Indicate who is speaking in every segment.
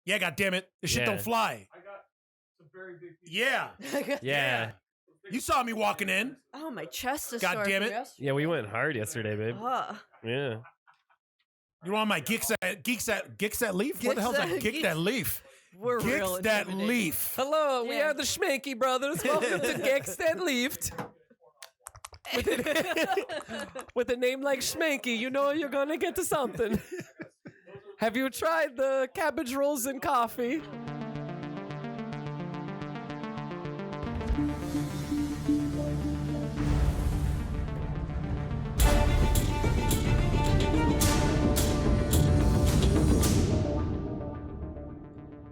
Speaker 1: Yeah, goddammit. This shit don't fly.
Speaker 2: I got some very big pieces.
Speaker 3: Yeah.
Speaker 1: You saw me walking in.
Speaker 4: Oh, my chest is
Speaker 1: God
Speaker 4: sore
Speaker 1: damn
Speaker 4: from
Speaker 1: it.
Speaker 4: yesterday.
Speaker 3: Yeah, we went hard yesterday, babe. Yeah.
Speaker 1: You want my geeks that leaf? What the hell's that? Geek that leaf.
Speaker 4: We're real
Speaker 1: Geeks that
Speaker 4: intimidating.
Speaker 1: leaf.
Speaker 3: Hello, we
Speaker 4: Yeah.
Speaker 3: are the Schmanky Brothers. Welcome to Geeks That Leafed. With a name like Schmanky, you know you're gonna get to something. Have you tried the cabbage rolls and coffee?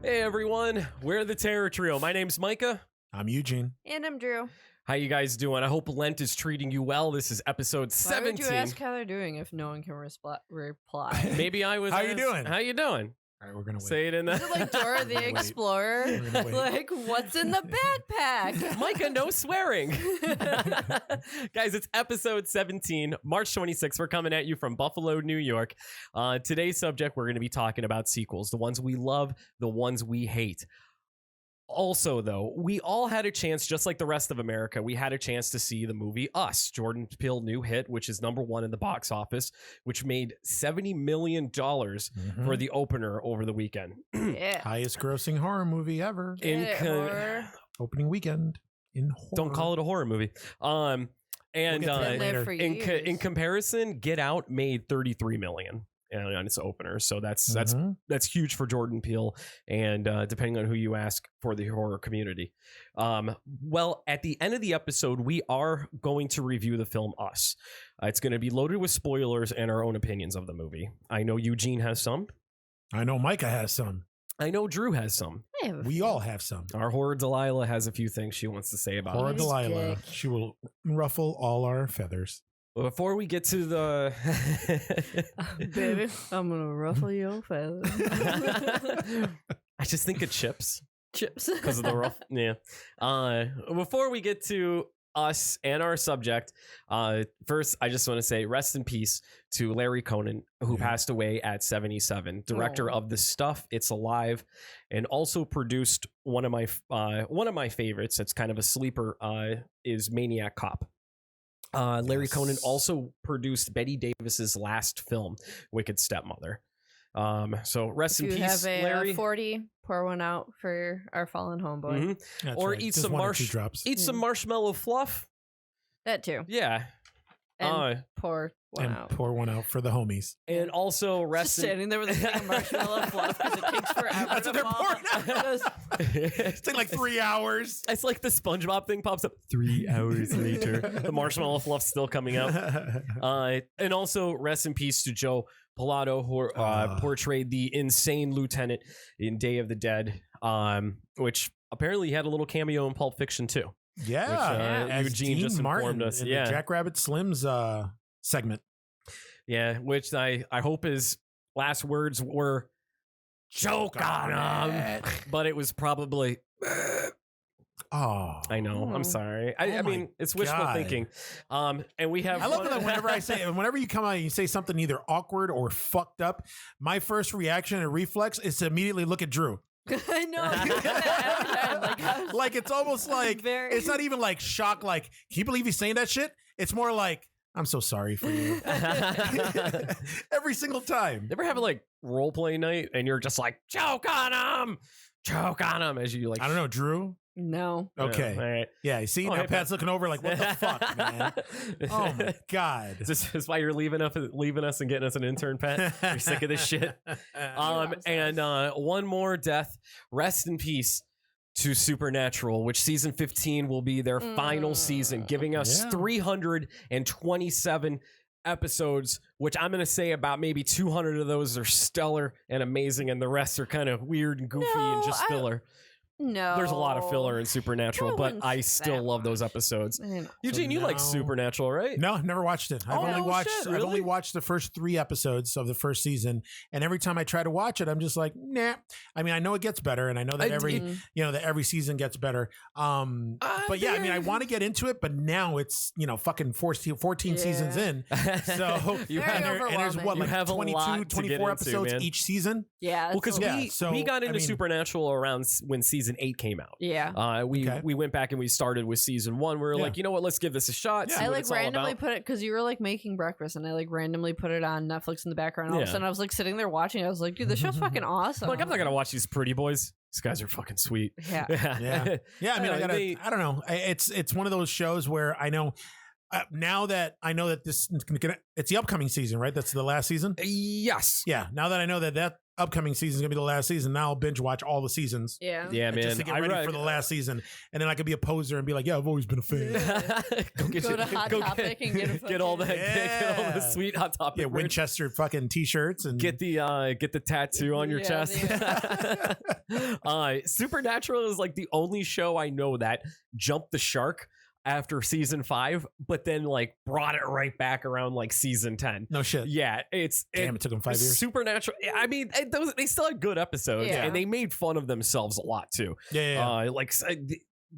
Speaker 3: Hey everyone, we're the Terror Trio. My name's Micah.
Speaker 1: I'm Eugene.
Speaker 4: And I'm Drew.
Speaker 3: How you guys doing? I hope Lent is treating you well. This is episode 17.
Speaker 4: Why would you ask how they're doing if no one can reply?
Speaker 3: Maybe I was.
Speaker 1: How you doing?
Speaker 3: How you doing?
Speaker 1: All right, we're gonna wait.
Speaker 3: Say it in the.
Speaker 4: Is it like Dora the
Speaker 1: Wait.
Speaker 4: Explorer?
Speaker 1: We're gonna wait.
Speaker 4: Like, what's in the backpack?
Speaker 3: Micah, no swearing. Guys, it's episode 17, March 26th. We're coming at you from Buffalo, New York. Today's subject, we're going to be talking about sequels, the ones we love, the ones we hate. Also, though, we all had a chance, just like the rest of America, we had a chance to see the movie Us, Jordan Peele's new hit, which is #1 in the box office, which made $70 million for the opener over the weekend.
Speaker 4: Yeah.
Speaker 1: Highest grossing horror movie ever. Opening weekend in horror.
Speaker 3: Don't call it a horror movie. And
Speaker 1: We'll get to that later.
Speaker 3: in comparison, Get Out made $33 million on its opener, so that's huge for Jordan Peele, and depending on who you ask for the horror community. Well, at the end of the episode, we are going to review the film Us. It's going to be loaded with spoilers and our own opinions of the movie. I know Eugene has some.
Speaker 1: I know Micah has some.
Speaker 3: I know Drew has some.
Speaker 1: We all have some.
Speaker 3: Our horror Delilah has a few things she wants to say about
Speaker 1: Horror
Speaker 3: it.
Speaker 1: Delilah. She will ruffle all our feathers.
Speaker 3: Before we get to the
Speaker 4: Baby, I'm gonna ruffle your feathers.
Speaker 3: I just think of chips
Speaker 4: Chips.
Speaker 3: because of the rough. Yeah. Before we get to Us and our subject, first I just want to say rest in peace to Larry Cohen, who passed away at 77. Director of The Stuff, It's Alive, and also produced one of my favorites. It's kind of a sleeper. Is Maniac Cop. Larry Cohen also produced Betty Davis's last film, Wicked Stepmother. So rest in peace, Larry.
Speaker 4: 40, pour one out for our fallen homeboy.
Speaker 1: That's
Speaker 3: Or
Speaker 1: right.
Speaker 3: eat
Speaker 1: Just
Speaker 3: some
Speaker 1: one or two drops.
Speaker 3: eat some marshmallow fluff.
Speaker 4: That too.
Speaker 3: Yeah.
Speaker 4: And pour one
Speaker 1: And
Speaker 4: out.
Speaker 1: pour one out for the homies.
Speaker 3: And also
Speaker 4: Just
Speaker 3: rest in
Speaker 4: standing there with a thing of marshmallow fluff because it takes forever.
Speaker 1: That's what
Speaker 4: to
Speaker 1: they're
Speaker 4: fall.
Speaker 1: pouring out.
Speaker 4: Just-
Speaker 1: It's like 3 hours.
Speaker 3: It's like the SpongeBob thing pops up 3 hours later. The marshmallow fluff's still coming out. And also rest in peace to Joe Pilato, who portrayed the insane lieutenant in Day of the Dead, which apparently had a little cameo in Pulp Fiction too.
Speaker 1: Yeah.
Speaker 3: Which,
Speaker 1: As
Speaker 3: Eugene
Speaker 1: Dean
Speaker 3: just
Speaker 1: Martin
Speaker 3: informed us.
Speaker 1: in
Speaker 3: Yeah.
Speaker 1: the Jackrabbit Slims segment.
Speaker 3: Yeah, which I hope his last words were choke on him. But it was probably
Speaker 1: Oh.
Speaker 3: I know. I'm sorry. I mean, it's wishful
Speaker 1: God.
Speaker 3: thinking. And we have
Speaker 1: I love that whenever you come out and you say something either awkward or fucked up, my first reaction and reflex is to immediately look at Drew.
Speaker 4: I know. I do that every time.
Speaker 1: Like it's almost like
Speaker 4: Very-
Speaker 1: it's not even like shock, like, can you believe he's saying that shit? It's more like, I'm so sorry for you. Every single time.
Speaker 3: Ever have a like role play night and you're just like choke on him as you like
Speaker 1: I don't know, Drew.
Speaker 4: No.
Speaker 1: Okay.
Speaker 3: all right.
Speaker 1: Yeah, you see,
Speaker 3: Oh,
Speaker 1: now
Speaker 3: hey,
Speaker 1: Pat's looking over like, what the fuck, man? Oh my God.
Speaker 3: Is this why you're leaving us and getting us an intern, Pat? You're sick of this shit. And one more death. Rest in peace to Supernatural, which season 15 will be their final season, giving us 327 episodes, which I'm going to say about maybe 200 of those are stellar and amazing, and the rest are kind of weird and goofy and just filler.
Speaker 4: No.
Speaker 3: There's a lot of filler in Supernatural,
Speaker 4: I
Speaker 3: but
Speaker 4: wouldn't
Speaker 3: I
Speaker 4: say
Speaker 3: still
Speaker 4: that
Speaker 3: love those
Speaker 4: much.
Speaker 3: episodes.
Speaker 4: I know.
Speaker 3: Eugene, you like
Speaker 1: now-
Speaker 3: Supernatural, right?
Speaker 1: No, I've never watched it. I've
Speaker 3: Oh,
Speaker 1: only
Speaker 3: no
Speaker 1: watched
Speaker 3: shit,
Speaker 1: I've only
Speaker 3: really?
Speaker 1: watched the first 3 episodes of the first season, and every time I try to watch it, I'm just like, nah. I mean, I know it gets better, and I know that every season gets better. But yeah, I mean, I want to get into it, but now it's fucking 14 seasons in, so
Speaker 3: You
Speaker 4: Very
Speaker 1: and,
Speaker 3: have,
Speaker 1: and there's what
Speaker 3: You
Speaker 1: like
Speaker 3: have a
Speaker 1: 22,
Speaker 3: lot to
Speaker 1: 24
Speaker 3: get into,
Speaker 1: episodes
Speaker 3: man.
Speaker 1: each season.
Speaker 4: Yeah.
Speaker 3: Well, because
Speaker 1: Yeah,
Speaker 3: we got into
Speaker 1: I mean-
Speaker 3: Supernatural around when season 8 came out.
Speaker 4: Yeah.
Speaker 3: We went back and we started with season 1. We were
Speaker 1: Yeah.
Speaker 3: like, you know what? Let's give this a shot.
Speaker 1: Yeah.
Speaker 3: See
Speaker 4: I
Speaker 3: what
Speaker 4: like
Speaker 3: it's all
Speaker 4: randomly
Speaker 3: about.
Speaker 4: put it because you were like making breakfast, and I like randomly put it on Netflix in the background. All of a
Speaker 3: Yeah.
Speaker 4: sudden, I was like sitting there watching. I was like, dude, this show's fucking awesome.
Speaker 3: I'm like, I'm not gonna watch these pretty boys. These guys are fucking sweet.
Speaker 4: Yeah.
Speaker 1: Yeah. Yeah, I mean,
Speaker 3: They-
Speaker 1: I don't know. It's one of those shows where I know now that I know that it's the upcoming season, right? That's the last season.
Speaker 3: Yes.
Speaker 1: Yeah. Now that I know that upcoming season is gonna be the last season, now I'll binge watch all the seasons.
Speaker 4: Yeah.
Speaker 3: Yeah, man.
Speaker 1: Just to get
Speaker 3: I
Speaker 1: ready
Speaker 3: read
Speaker 1: for the last season, and then I could be a poser and be like, "Yeah, I've always been a fan."
Speaker 4: Go to Hot Topic and get a
Speaker 3: all the
Speaker 4: fucking-
Speaker 3: get all the
Speaker 1: Yeah.
Speaker 3: sweet Hot Topic.
Speaker 1: Yeah,
Speaker 3: merch.
Speaker 1: Winchester fucking t-shirts and
Speaker 3: Get the tattoo on your
Speaker 4: Yeah,
Speaker 3: chest. Supernatural is like the only show I know that jumped the shark after season 5, but then like brought it right back around like season 10.
Speaker 1: no shit.
Speaker 3: Yeah, it
Speaker 1: Took them 5 years.
Speaker 3: Supernatural. I mean, they still had good episodes,
Speaker 4: Yeah.
Speaker 3: and they made fun of themselves a lot too.
Speaker 1: Yeah.
Speaker 3: Like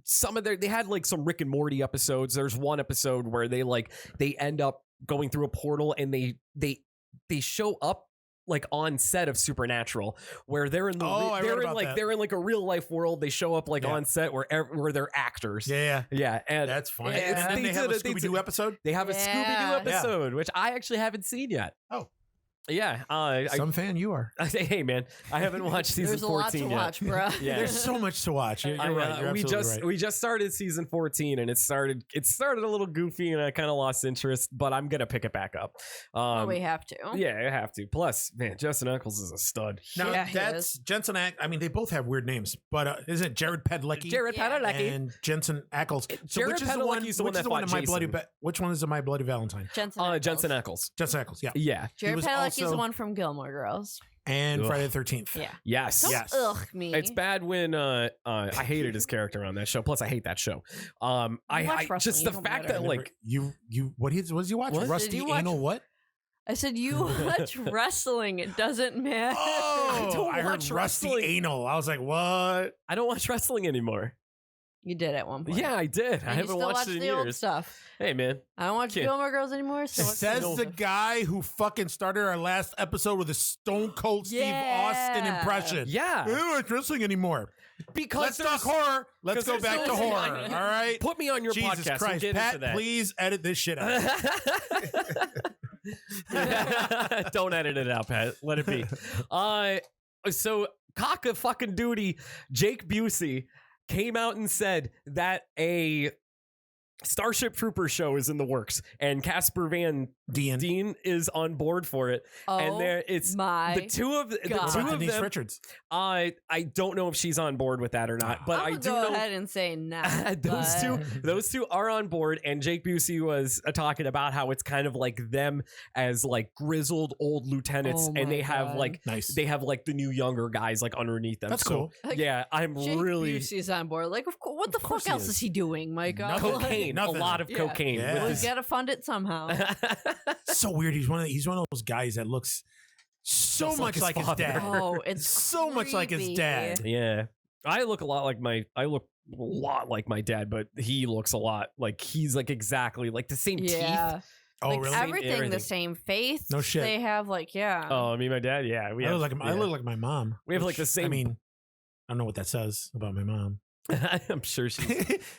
Speaker 3: some of they had like some Rick and Morty episodes. There's one episode where they end up going through a portal and they show up like on set of Supernatural, where they're in the
Speaker 1: I read about that.
Speaker 3: they're in like a real life world. They show up like
Speaker 1: Yeah.
Speaker 3: on set where they're actors.
Speaker 1: Yeah.
Speaker 3: Yeah, and
Speaker 1: That's funny.
Speaker 4: Yeah.
Speaker 1: And then they have a
Speaker 3: did-
Speaker 1: Scooby Doo episode.
Speaker 3: they have a Scooby
Speaker 4: Yeah.
Speaker 3: Doo episode, which I actually haven't seen yet.
Speaker 1: Oh.
Speaker 3: Yeah,
Speaker 1: Some fan you are.
Speaker 3: I say, hey man, I haven't watched season
Speaker 4: There's a
Speaker 3: 14
Speaker 4: lot to
Speaker 3: yet.
Speaker 4: watch, bro.
Speaker 3: Yeah.
Speaker 1: There's so much to watch. You're
Speaker 3: I,
Speaker 1: right. You're
Speaker 3: we
Speaker 1: absolutely right.
Speaker 3: just started season 14 and it started a little goofy and I kind of lost interest, but I'm gonna pick it back up.
Speaker 4: We have to.
Speaker 3: Yeah, I have to. Plus, man, Justin Eccles is a stud.
Speaker 1: Now
Speaker 4: Yeah, he
Speaker 1: that's
Speaker 4: is.
Speaker 1: Jensen. I mean, they both have weird names, but isn't it Jared Padalecki
Speaker 3: Jared
Speaker 4: Yeah.
Speaker 3: Padalecki.
Speaker 1: and Jensen Ackles? So
Speaker 3: Jared
Speaker 1: which is the one?
Speaker 3: Padalecki's the one
Speaker 1: Which is
Speaker 3: that
Speaker 1: the one
Speaker 3: fought
Speaker 1: in my bloody?
Speaker 3: Jason.
Speaker 1: Which one is in my bloody Valentine?
Speaker 4: Jensen.
Speaker 3: Jensen
Speaker 4: Ackles.
Speaker 3: Eccles.
Speaker 1: Jensen Ackles. Yeah,
Speaker 3: Yeah.
Speaker 4: Jared
Speaker 1: was
Speaker 4: Padalecki's
Speaker 1: also-
Speaker 4: the one from Gilmore Girls.
Speaker 1: and
Speaker 3: Ugh.
Speaker 1: Friday the 13th.
Speaker 4: Yeah.
Speaker 3: Yes.
Speaker 4: Don't
Speaker 1: Yes.
Speaker 4: ugh me.
Speaker 3: It's bad when I hated his character on that show. Plus, I hate that show. I
Speaker 4: watch wrestling,
Speaker 3: just
Speaker 4: you
Speaker 3: the
Speaker 4: don't
Speaker 3: fact
Speaker 4: matter.
Speaker 3: that like
Speaker 1: you what did you watch?
Speaker 3: What?
Speaker 1: Rusty
Speaker 4: Did you watch-
Speaker 1: Anal what?
Speaker 4: I said you watch wrestling. It doesn't matter.
Speaker 1: Oh,
Speaker 3: don't
Speaker 1: I heard
Speaker 3: watch
Speaker 1: Rusty
Speaker 3: wrestling.
Speaker 1: Anal. I was like, what?
Speaker 3: I don't watch wrestling anymore.
Speaker 4: You did at one point.
Speaker 3: Yeah, I did.
Speaker 4: And
Speaker 3: I
Speaker 4: you
Speaker 3: haven't
Speaker 4: still
Speaker 3: watched
Speaker 4: watch
Speaker 3: it in
Speaker 4: the old
Speaker 3: years.
Speaker 4: stuff.
Speaker 3: Hey man,
Speaker 4: I don't watch
Speaker 3: Kid.
Speaker 4: Gilmore Girls anymore. So what's
Speaker 1: Says
Speaker 3: no-
Speaker 1: the guy who fucking started our last episode with a Stone Cold Steve Austin
Speaker 4: Yeah.
Speaker 1: impression.
Speaker 3: yeah,
Speaker 1: I don't like wrestling anymore.
Speaker 3: because
Speaker 1: Let's talk horror. Let's go
Speaker 3: 'cause
Speaker 1: back
Speaker 3: there's
Speaker 1: to
Speaker 3: no-
Speaker 1: horror. All right.
Speaker 3: Put me on your
Speaker 1: Jesus
Speaker 3: podcast. We'll
Speaker 1: Christ,
Speaker 3: get
Speaker 1: Pat,
Speaker 3: into that.
Speaker 1: please edit this shit out.
Speaker 3: Don't edit it out, Pat. Let it be. So cock of fucking duty, Jake Busey came out and said that a Starship Trooper show is in the works, and Casper Van
Speaker 1: Dean.
Speaker 3: Dien is on board for it.
Speaker 4: Oh,
Speaker 3: and there, it's
Speaker 4: my
Speaker 3: the two of
Speaker 4: God.
Speaker 1: What
Speaker 3: the
Speaker 1: about
Speaker 3: two of
Speaker 1: Denise
Speaker 3: them.
Speaker 1: Richards?
Speaker 3: I don't know if she's on board with that or not, but
Speaker 4: I'm
Speaker 3: I
Speaker 4: gonna
Speaker 3: do
Speaker 4: go
Speaker 3: know
Speaker 4: ahead and say nah.
Speaker 3: those two are on board, and Jake Busey was talking about how it's kind of like them as like grizzled old lieutenants,
Speaker 4: Oh
Speaker 3: and
Speaker 4: my
Speaker 3: they have
Speaker 4: God.
Speaker 3: like
Speaker 1: Nice.
Speaker 3: they have like the new younger guys like underneath them.
Speaker 1: That's
Speaker 3: So,
Speaker 1: cool.
Speaker 4: Like,
Speaker 3: yeah, I'm
Speaker 4: Jake
Speaker 3: really
Speaker 4: Busey's on board. Like, what the
Speaker 1: course
Speaker 4: fuck
Speaker 1: he
Speaker 4: else
Speaker 1: is.
Speaker 4: is he doing, Micah?
Speaker 1: Nothing.
Speaker 3: cocaine,
Speaker 1: Nothing.
Speaker 3: a lot of
Speaker 4: Yeah.
Speaker 3: cocaine.
Speaker 1: Yeah.
Speaker 3: With
Speaker 4: We
Speaker 3: his-
Speaker 4: gotta fund it somehow.
Speaker 1: So weird. He's one of those guys that looks so
Speaker 3: Just
Speaker 1: much like his
Speaker 3: father.
Speaker 1: dad.
Speaker 4: Oh, it's
Speaker 1: So much like his
Speaker 4: creepy.
Speaker 1: dad.
Speaker 3: yeah, I look a lot like my dad, but he looks a lot like he's like exactly like the same teeth.
Speaker 4: Yeah,
Speaker 1: Oh,
Speaker 4: like
Speaker 1: really?
Speaker 4: everything the same faith.
Speaker 1: No shit.
Speaker 4: They have like
Speaker 3: Oh, me, and my dad. Yeah, we
Speaker 1: I
Speaker 3: have.
Speaker 1: look like my mom.
Speaker 3: We have, like, the
Speaker 1: which,
Speaker 3: same-
Speaker 1: I mean, I don't know what that says about my mom.
Speaker 3: I'm sure she's.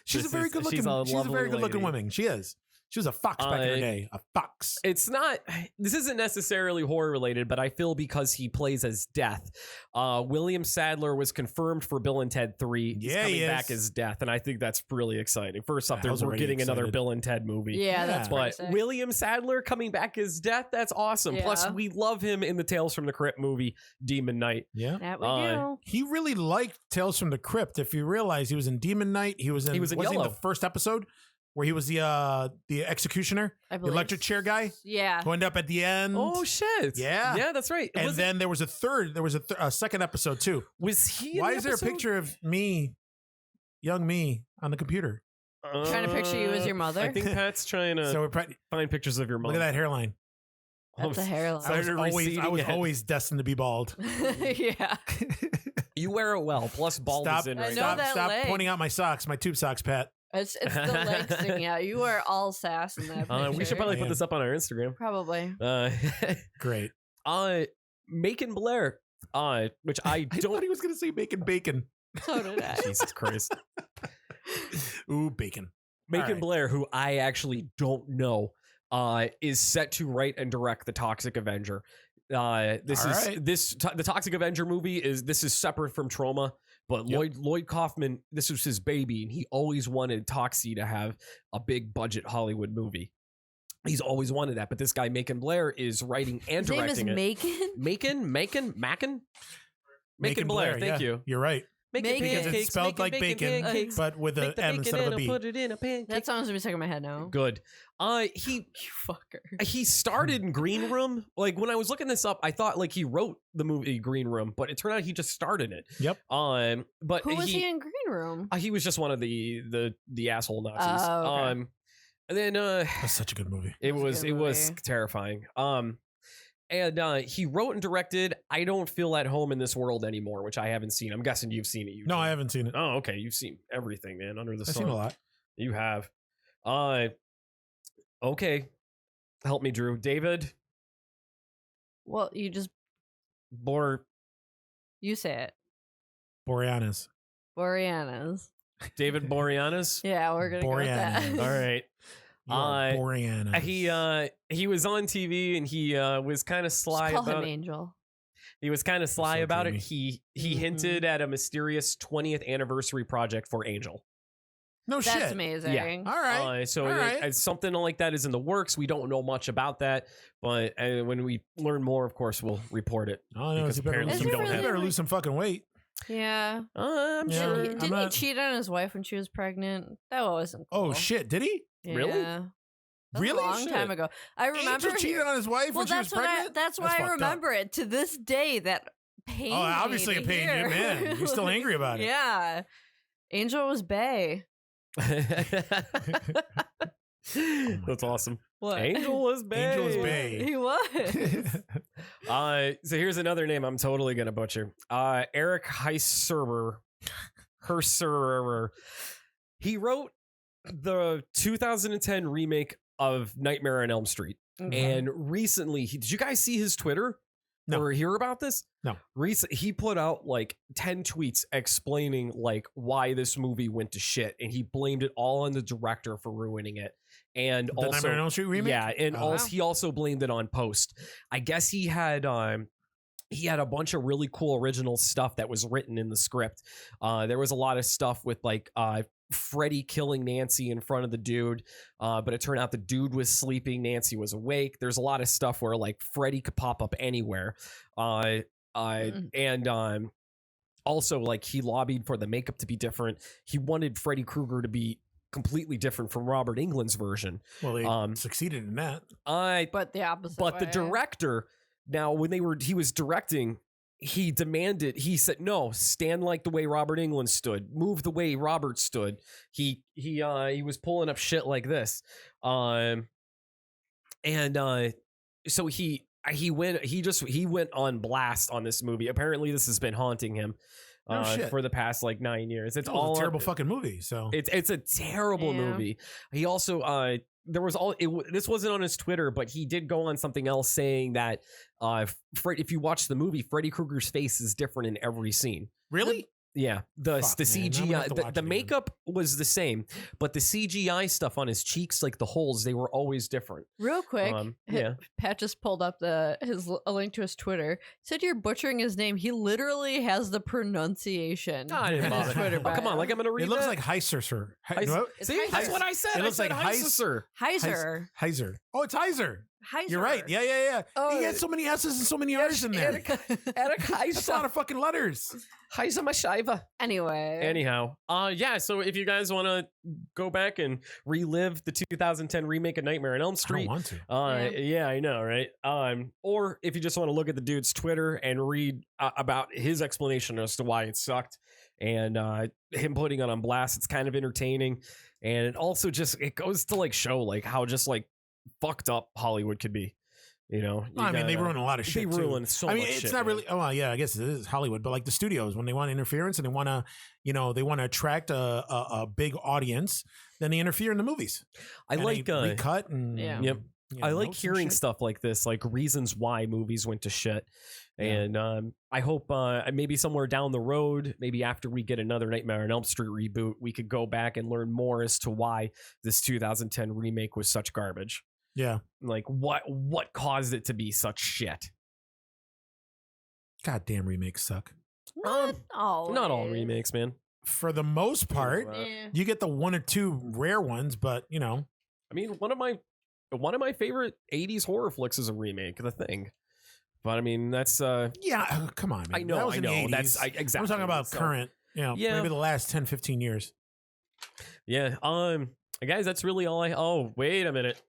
Speaker 1: she's a
Speaker 3: This
Speaker 1: very
Speaker 3: is-
Speaker 1: good looking.
Speaker 3: she's a
Speaker 1: She's a very
Speaker 3: lovely
Speaker 1: good looking
Speaker 3: lady.
Speaker 1: woman. She is. She was a fox back in her day. A fox.
Speaker 3: It's not. This isn't necessarily horror related, but I feel because he plays as Death. William Sadler was confirmed for Bill and Ted 3. He's
Speaker 1: Yeah,
Speaker 3: coming
Speaker 1: he is.
Speaker 3: back as Death, and I think that's really exciting. First off,
Speaker 1: I was
Speaker 3: we're
Speaker 1: already
Speaker 3: getting another
Speaker 1: excited.
Speaker 3: Bill and Ted movie.
Speaker 4: Yeah, that's
Speaker 1: Yeah.
Speaker 4: pretty
Speaker 3: But
Speaker 4: sick.
Speaker 3: William Sadler coming back as Death, that's awesome. Plus,
Speaker 4: Yeah.
Speaker 3: we love him in the Tales from the Crypt movie, Demon Knight.
Speaker 1: Yeah.
Speaker 4: that we
Speaker 3: Uh,
Speaker 4: do.
Speaker 1: He really liked Tales from the Crypt. If you realize he was in Demon Knight, he was in
Speaker 3: He was in
Speaker 1: wasn't he
Speaker 3: Yellow.
Speaker 1: the first episode. where he was the executioner,
Speaker 4: I
Speaker 1: the
Speaker 4: believe.
Speaker 1: electric chair guy,
Speaker 4: Yeah.
Speaker 1: who ended up at the end.
Speaker 3: Oh shit!
Speaker 1: Yeah.
Speaker 3: that's right.
Speaker 1: And then there was a second episode too.
Speaker 3: Was he?
Speaker 1: Why is there a picture of me, young me, on the computer?
Speaker 4: Trying to picture you as your mother?
Speaker 3: I think Pat's trying to
Speaker 1: So we're
Speaker 3: find pictures of your mom.
Speaker 1: look at that hairline.
Speaker 4: That's a hairline.
Speaker 3: Sorry.
Speaker 1: I was
Speaker 3: Receding
Speaker 1: always destined to be bald.
Speaker 4: Yeah.
Speaker 3: You wear it well. Plus, bald is in
Speaker 4: I
Speaker 3: right
Speaker 4: know
Speaker 3: now.
Speaker 4: that
Speaker 1: Stop
Speaker 4: leg.
Speaker 1: pointing out my socks, my tube socks, Pat.
Speaker 4: It's the leg sticking out. You are all sass in that picture.
Speaker 3: We should probably put
Speaker 1: Yeah.
Speaker 3: this up on our Instagram.
Speaker 4: Probably.
Speaker 1: Great.
Speaker 3: Macon Blair, which I
Speaker 1: I
Speaker 3: don't.
Speaker 1: thought he was going to say bacon.
Speaker 4: So did I.
Speaker 3: Jesus Christ.
Speaker 1: Ooh, bacon.
Speaker 3: Macon
Speaker 1: All right.
Speaker 3: Blair, who I actually don't know, is set to write and direct the Toxic Avenger. The Toxic Avenger movie is separate from Trauma, but
Speaker 1: Yep.
Speaker 3: Lloyd Kaufman, this was his baby, and he always wanted Toxie to have a big budget Hollywood movie. He's always wanted that, but this guy Macon Blair is writing and
Speaker 4: His name
Speaker 3: directing
Speaker 4: is
Speaker 3: it.
Speaker 4: Macon?
Speaker 3: Macon Blair, thank
Speaker 1: yeah.
Speaker 3: you.
Speaker 1: You're right.
Speaker 3: Making
Speaker 4: Because
Speaker 1: Because it's spelled like bacon,
Speaker 3: pancakes.
Speaker 1: but with an
Speaker 3: Make the
Speaker 1: M
Speaker 3: bacon
Speaker 1: instead of
Speaker 3: and
Speaker 1: a B.
Speaker 3: put it in a pancake.
Speaker 4: That song's gonna be stuck in my head now.
Speaker 3: Good. He
Speaker 4: You fucker.
Speaker 3: he started in Green Room. Like when I was looking this up, I thought like he wrote the movie Green Room, but it turned out he just started it.
Speaker 1: Yep.
Speaker 3: But
Speaker 4: Who was he in Green Room?
Speaker 3: he was just one of the asshole Nazis.
Speaker 4: Oh, okay.
Speaker 3: And then
Speaker 1: That's such a good movie.
Speaker 3: it
Speaker 4: That's a
Speaker 3: was
Speaker 4: good movie.
Speaker 3: terrifying. And he wrote and directed I Don't Feel at Home in This World Anymore, which I haven't seen. I'm guessing you've seen it. Eugene.
Speaker 1: No, I haven't seen it.
Speaker 3: Oh, okay. You've seen everything, man, under the
Speaker 1: I've
Speaker 3: sun.
Speaker 1: seen a lot.
Speaker 3: You have. Okay. Help me, Drew. David
Speaker 4: Well, you say it.
Speaker 1: Boreanaz.
Speaker 4: Boreanaz.
Speaker 3: David Boreanaz.
Speaker 4: Yeah, we're gonna go with that.
Speaker 1: Boreanaz.
Speaker 3: All right.
Speaker 1: You are Boreanaz.
Speaker 3: He was on TV and he was kind of sly
Speaker 4: Just call
Speaker 3: about
Speaker 4: him
Speaker 3: it.
Speaker 4: Angel.
Speaker 3: He was kind of sly
Speaker 1: so
Speaker 3: about
Speaker 1: dreamy.
Speaker 3: it. He
Speaker 4: Mhm.
Speaker 3: hinted at a mysterious 20th anniversary project for Angel.
Speaker 1: No
Speaker 4: That's
Speaker 1: shit.
Speaker 4: amazing.
Speaker 3: Yeah.
Speaker 1: All right.
Speaker 3: So
Speaker 1: All right.
Speaker 3: something like that is in the works. We don't know much about that, but when we learn more, of course, we'll report it.
Speaker 1: Oh, no,
Speaker 3: because
Speaker 1: you better,
Speaker 3: apparently
Speaker 4: you don't
Speaker 1: you
Speaker 4: have-
Speaker 1: better lose some fucking weight.
Speaker 4: Yeah.
Speaker 3: I'm
Speaker 1: Yeah.
Speaker 3: sure.
Speaker 4: Didn't, he,
Speaker 1: I'm
Speaker 4: didn't
Speaker 1: not-
Speaker 4: he cheat on his wife when she was pregnant? That wasn't cool.
Speaker 1: Oh, shit. Did he?
Speaker 4: Yeah.
Speaker 3: Really?
Speaker 4: That was
Speaker 1: Really?
Speaker 4: A long
Speaker 3: Shit.
Speaker 4: time ago. I remember.
Speaker 1: Angel cheated on his wife
Speaker 4: well,
Speaker 1: when she was
Speaker 4: that's what
Speaker 1: pregnant?
Speaker 4: that's why
Speaker 1: That's
Speaker 4: I
Speaker 1: fucked up.
Speaker 4: remember it to this day. That pain.
Speaker 1: Oh, obviously it pained you, man. You're still angry about it.
Speaker 4: Yeah. Angel was bae.
Speaker 3: That's awesome.
Speaker 4: What?
Speaker 3: Angel was bae.
Speaker 1: Angel was bae.
Speaker 4: He was.
Speaker 3: So here's another name I'm totally gonna butcher. Eric Heiserber. He wrote the 2010 remake of Nightmare on Elm Street. And recently, did you guys see his Twitter?
Speaker 1: No.
Speaker 3: Or hear about this?
Speaker 1: No.
Speaker 3: He put out like 10 tweets explaining like why this movie went to shit, and he blamed it all on the director for ruining it. And
Speaker 1: The Nightmare on Elm Street remake?
Speaker 3: yeah, and
Speaker 1: Oh.
Speaker 3: also he also blamed it on Post. I guess he had a bunch of really cool original stuff that was written in the script. There was a lot of stuff with like Freddy killing Nancy in front of the dude, but it turned out the dude was sleeping, Nancy was awake. There's a lot of stuff where like Freddy could pop up anywhere. And also like he lobbied for the makeup to be different. He wanted Freddy Krueger to be completely different from Robert Englund's version.
Speaker 1: Well, they succeeded in that.
Speaker 4: But the opposite.
Speaker 3: But the
Speaker 4: way.
Speaker 3: director, now when he was directing, he said, no, stand like the way Robert Englund stood, move the way Robert stood. He was pulling up shit like this. So he went on blast on this movie. Apparently this has been haunting him
Speaker 1: shit.
Speaker 3: for the past like 9 years. It's
Speaker 1: It
Speaker 3: all
Speaker 1: was a terrible fucking movie. So
Speaker 3: It's a terrible
Speaker 4: Yeah.
Speaker 3: movie. He also this wasn't on his Twitter, but he did go on something else saying that if you watch the movie, Freddy Krueger's face is different in every scene.
Speaker 1: really,
Speaker 3: Yeah, the
Speaker 1: Fuck, man. I'm gonna
Speaker 3: CGI,
Speaker 1: have to watch
Speaker 3: the
Speaker 1: it again.
Speaker 3: makeup was the same, but the CGI stuff on his cheeks, like the holes, they were always different.
Speaker 4: Real quick,
Speaker 3: Yeah.
Speaker 4: Pat just pulled up a link to his Twitter. Said you're butchering his name. He literally has the pronunciation.
Speaker 3: I didn't
Speaker 4: in his
Speaker 3: bother.
Speaker 4: Twitter
Speaker 3: Oh, come on,
Speaker 4: bio.
Speaker 3: like I'm gonna read
Speaker 1: it looks
Speaker 3: that.
Speaker 1: like Heiser, sir.
Speaker 3: Heis-
Speaker 1: No?
Speaker 4: It's
Speaker 3: See, that's
Speaker 4: Heiser.
Speaker 3: what I said.
Speaker 1: It
Speaker 3: I
Speaker 1: looks
Speaker 3: said
Speaker 1: like
Speaker 3: Heiser.
Speaker 4: Heiser.
Speaker 1: Heiser. Oh, it's Heiser. You're right. Yeah.
Speaker 3: Oh,
Speaker 1: he had so many S's and so many R's in there. That's a lot of fucking letters.
Speaker 4: Anyway.
Speaker 3: Anyhow, yeah. So if you guys want to go back and relive the 2010 remake of Nightmare on Elm
Speaker 1: I
Speaker 3: Street,
Speaker 1: don't want to.
Speaker 3: yeah, I know, right? Or if you just want to look at the dude's Twitter and read about his explanation as to why it sucked and him putting it on blast, it's kind of entertaining, and it also just it goes to like show like how just like fucked up Hollywood could be. You know,
Speaker 1: I mean, they ruin a lot of shit.
Speaker 3: They ruin so much shit. I mean,
Speaker 1: it's not really. Oh, well, yeah, I guess it is Hollywood, but like the studios, when they want interference and they want to, they want to attract a big audience, then they interfere in the movies.
Speaker 3: I
Speaker 1: and
Speaker 3: like
Speaker 1: recut and
Speaker 3: Yep. I like hearing stuff like this, like reasons why movies went to shit. And I hope maybe somewhere down the road, maybe after we get another Nightmare on Elm Street reboot, we could go back and learn more as to why this 2010 remake was such garbage.
Speaker 1: Yeah.
Speaker 3: Like what caused it to be such shit?
Speaker 1: Goddamn remakes suck.
Speaker 4: Not
Speaker 3: all remakes, man.
Speaker 1: For the most part, you get the one or two rare ones, but I
Speaker 3: mean, one of my favorite 80s horror flicks is a remake, The Thing. But I mean, that's
Speaker 1: come on, man.
Speaker 3: I know,
Speaker 1: that was in the 80s.
Speaker 3: That's exactly.
Speaker 1: I'm talking about current, maybe the last 10, 15 years.
Speaker 3: Yeah. Guys, that's really all oh, wait a minute.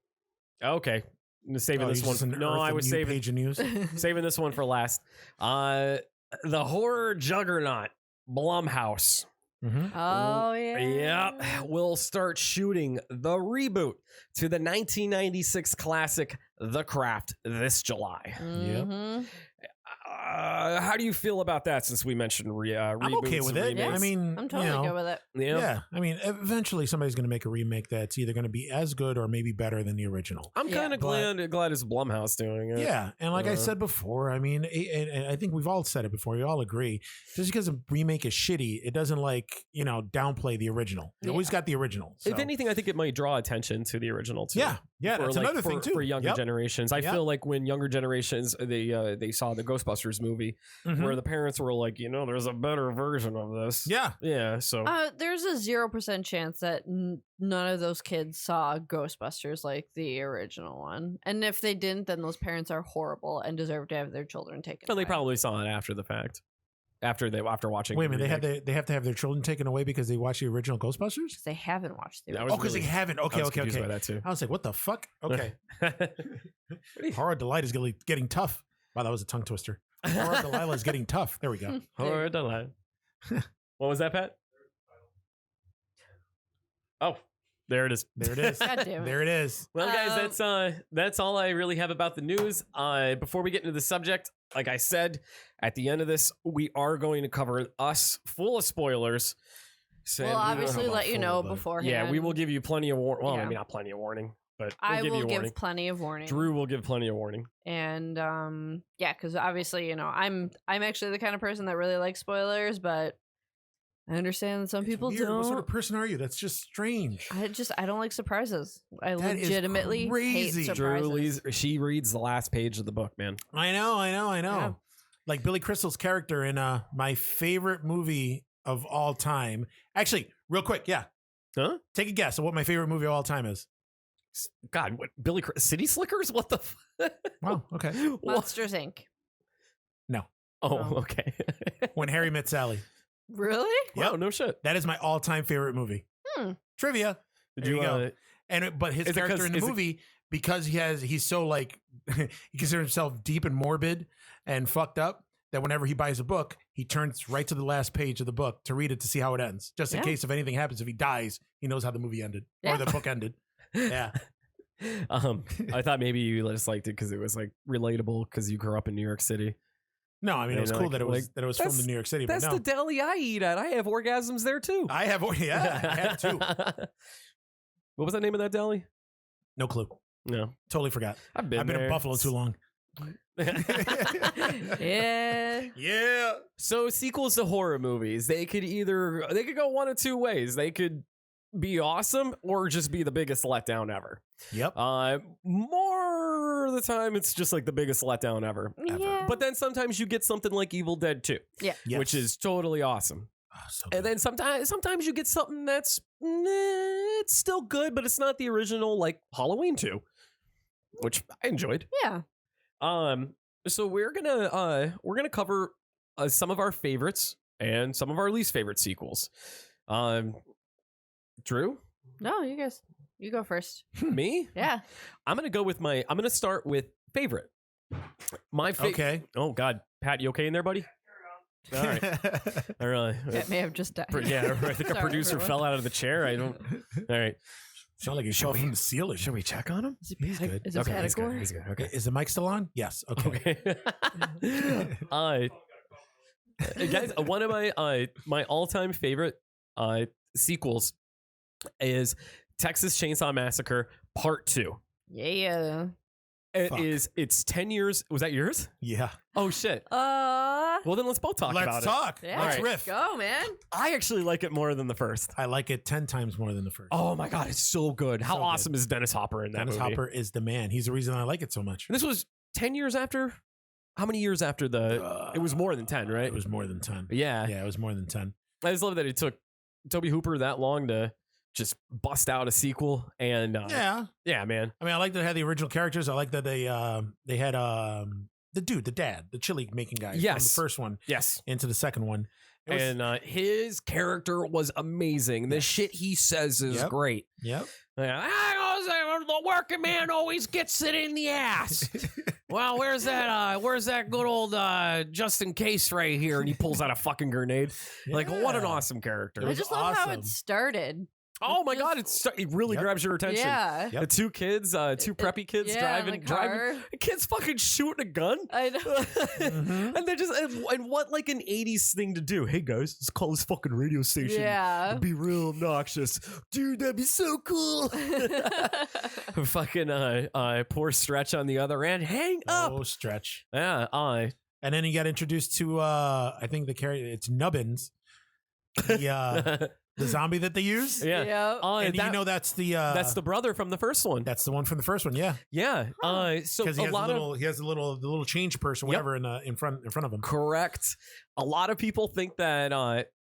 Speaker 3: Okay. I'm saving this one. No, I was saving this one for last. The horror juggernaut, Blumhouse.
Speaker 1: Mm-hmm.
Speaker 4: Oh, yeah.
Speaker 3: Yep. We'll start shooting the reboot to the 1996 classic The Craft this July.
Speaker 4: Mm-hmm.
Speaker 1: Yep.
Speaker 3: How do you feel about that since we mentioned reboots?
Speaker 1: I'm okay with it.
Speaker 4: Yes.
Speaker 1: I mean,
Speaker 4: I'm totally good with it.
Speaker 1: Yeah. I mean, eventually somebody's going to make a remake that's either going to be as good or maybe better than the original.
Speaker 3: I'm kind of glad it's Blumhouse doing it.
Speaker 1: Yeah. And like I said before, I mean, and I think we've all said it before. We all agree. Just because a remake is shitty, it doesn't downplay the original. You always got the original. So.
Speaker 3: If anything, I think it might draw attention to the original too.
Speaker 1: Yeah. Yeah. That's another thing too.
Speaker 3: For younger generations. I feel like when younger generations, they saw the Ghostbusters movie, where the parents were like, there's a better version of this.
Speaker 1: Yeah.
Speaker 3: Yeah. So
Speaker 4: there's a 0% chance that none of those kids saw Ghostbusters like the original one. And if they didn't, then those parents are horrible and deserve to have their children taken away.
Speaker 3: They probably saw it after the fact. After watching.
Speaker 1: Wait a minute, they have to have their children taken away because they watched the original Ghostbusters?
Speaker 4: They haven't watched the original.
Speaker 1: Oh, because they haven't. Okay.
Speaker 3: By that too.
Speaker 1: I was like, what the fuck? Okay. Horror Delight is getting tough. Wow, that was a tongue twister. Horror Delilah is getting tough. There we go.
Speaker 3: Horror Delilah. What was that, Pat? Oh, there it is.
Speaker 1: There it is.
Speaker 4: God damn it.
Speaker 1: There it is.
Speaker 3: Well, guys, that's all I really have about the news. Before we get into the subject, like I said, at the end of this, we are going to cover Us, full of spoilers. So
Speaker 4: we'll obviously let you know beforehand.
Speaker 3: Yeah, we will give you plenty of warning. Well, I mean, not plenty of warning, but
Speaker 4: I will give plenty of warning.
Speaker 3: Drew will give plenty of warning.
Speaker 4: And because obviously, I'm actually the kind of person that really likes spoilers, but I understand that some people
Speaker 1: weird.
Speaker 4: don't.
Speaker 1: What sort of person are you? That's just strange.
Speaker 4: I don't like surprises. I
Speaker 1: that
Speaker 4: legitimately hate surprises.
Speaker 3: She reads the last page of the book, man.
Speaker 1: I know.
Speaker 4: Yeah.
Speaker 1: Like Billy Crystal's character in my favorite movie of all time. Actually, real quick, yeah.
Speaker 3: Huh?
Speaker 1: Take a guess of what my favorite movie of all time is.
Speaker 3: God, what City Slickers? What the?
Speaker 1: Wow. Okay.
Speaker 4: Monsters Inc.
Speaker 1: No.
Speaker 3: Oh, okay.
Speaker 1: When Harry Met Sally.
Speaker 4: Really?
Speaker 1: Yep.
Speaker 3: Wow, no shit.
Speaker 1: That is my all-time favorite movie. Trivia. There you go. But his character in the movie, because he's so like he considers himself deep and morbid and fucked up, that whenever he buys a book, he turns right to the last page of the book to read it to see how it ends. Just in case if anything happens, if he dies, he knows how the movie ended or the book ended. Yeah.
Speaker 3: I thought maybe you just liked it because it was like relatable because you grew up in New York City.
Speaker 1: No, I mean, it was cool that it was from the New York City.
Speaker 3: That's the deli I eat at. I have orgasms there too.
Speaker 1: I had too.
Speaker 3: What was the name of that deli?
Speaker 1: No clue.
Speaker 3: No,
Speaker 1: totally forgot.
Speaker 3: I've been
Speaker 1: in Buffalo too long.
Speaker 4: Yeah.
Speaker 3: So sequels to horror movies, they could go one of two ways. They could be awesome or just be the biggest letdown ever.
Speaker 1: Yep.
Speaker 3: More of the time, it's just like the biggest letdown ever.
Speaker 4: Yeah.
Speaker 3: But then sometimes you get something like Evil Dead 2.
Speaker 4: Yeah.
Speaker 1: Yes.
Speaker 3: Which is totally awesome.
Speaker 1: Oh, so
Speaker 3: and then sometimes you get something that's it's still good, but it's not the original, like Halloween 2. which I enjoyed.
Speaker 4: Yeah.
Speaker 3: So we're gonna cover some of our favorites and some of our least favorite sequels. Drew?
Speaker 4: No, you go first.
Speaker 3: Me?
Speaker 4: Yeah.
Speaker 3: I'm gonna start with favorite. My favorite.
Speaker 1: Okay.
Speaker 3: Oh God, Pat, you okay in there, buddy? All right. I really.
Speaker 4: That may have just died.
Speaker 3: Yeah, I think a
Speaker 4: Sorry,
Speaker 3: producer
Speaker 4: everyone.
Speaker 3: fell out of the chair. I don't. All right.
Speaker 1: Sound like he fell from the ceiling.
Speaker 3: Should we check on him?
Speaker 4: Is it
Speaker 1: He's good.
Speaker 4: Is it
Speaker 3: Okay, he's good.
Speaker 4: Patagor?
Speaker 3: He's good. Okay.
Speaker 1: Is the mic still on? Yes. Okay.
Speaker 3: Okay. Guys, one of my all-time favorite sequels is Texas Chainsaw Massacre Part 2.
Speaker 4: Yeah.
Speaker 3: It's 10 years. Was that yours?
Speaker 1: Yeah.
Speaker 3: Oh shit. Well then let's both talk about
Speaker 1: Let's
Speaker 3: it.
Speaker 1: talk.
Speaker 4: Yeah.
Speaker 1: Let's
Speaker 3: All
Speaker 1: riff.
Speaker 4: Go, man.
Speaker 3: I actually like it more than the first.
Speaker 1: I like it 10 times more than the first.
Speaker 3: Oh my god, it's so good. How
Speaker 1: So good.
Speaker 3: awesome is Dennis Hopper in that
Speaker 1: Dennis
Speaker 3: movie?
Speaker 1: Hopper is the man. He's the reason I like it so much.
Speaker 3: And this was 10 years after? How many years after the... it was more than 10, right?
Speaker 1: It was more than 10.
Speaker 3: Yeah.
Speaker 1: Yeah, it was more than 10.
Speaker 3: I just love that it took Toby Hooper that long to just bust out a sequel. And yeah, man.
Speaker 1: I mean, I like that they had the original characters. I like that they had the dad, the chili making guy from
Speaker 3: Yes.
Speaker 1: the first one
Speaker 3: Yes.
Speaker 1: into the second one. It was-
Speaker 3: And his character was amazing. The shit he says is
Speaker 1: Yep.
Speaker 3: great.
Speaker 1: Yep.
Speaker 3: Yeah, the working man always gets it in the ass. Well, where's that good old just in case right here? And he pulls out a fucking grenade. Like, what an
Speaker 1: Yeah.
Speaker 3: awesome character.
Speaker 1: It
Speaker 4: I
Speaker 1: was
Speaker 4: just love how
Speaker 1: awesome.
Speaker 4: it started.
Speaker 3: Oh my god, it really
Speaker 1: Yep.
Speaker 3: grabs your attention.
Speaker 4: Yeah.
Speaker 1: Yep.
Speaker 3: The two kids, two preppy kids
Speaker 4: Yeah, in
Speaker 3: driving.
Speaker 4: the car.
Speaker 3: The kids fucking shooting a gun.
Speaker 4: I know.
Speaker 1: Mhm.
Speaker 3: And they're just and what like an 80s thing to do. Hey guys, let's call this fucking radio station.
Speaker 4: Yeah.
Speaker 3: Be real obnoxious. Dude, that'd be so cool. Fucking poor Stretch on the other end. Hang up.
Speaker 1: Oh, Stretch.
Speaker 3: Yeah,
Speaker 1: And then he got introduced to I think the character it's Nubbins, the zombie that they use.
Speaker 3: yeah.
Speaker 4: Yep.
Speaker 1: And you know that's
Speaker 3: the brother from the first one.
Speaker 1: that's the one from the first one. Yeah.
Speaker 3: Yeah. So
Speaker 1: Because
Speaker 3: a
Speaker 1: he has
Speaker 3: lot
Speaker 1: the
Speaker 3: of
Speaker 1: little he has the little change purse or
Speaker 3: Yep.
Speaker 1: whatever in front of him.
Speaker 3: correct. A lot of people think that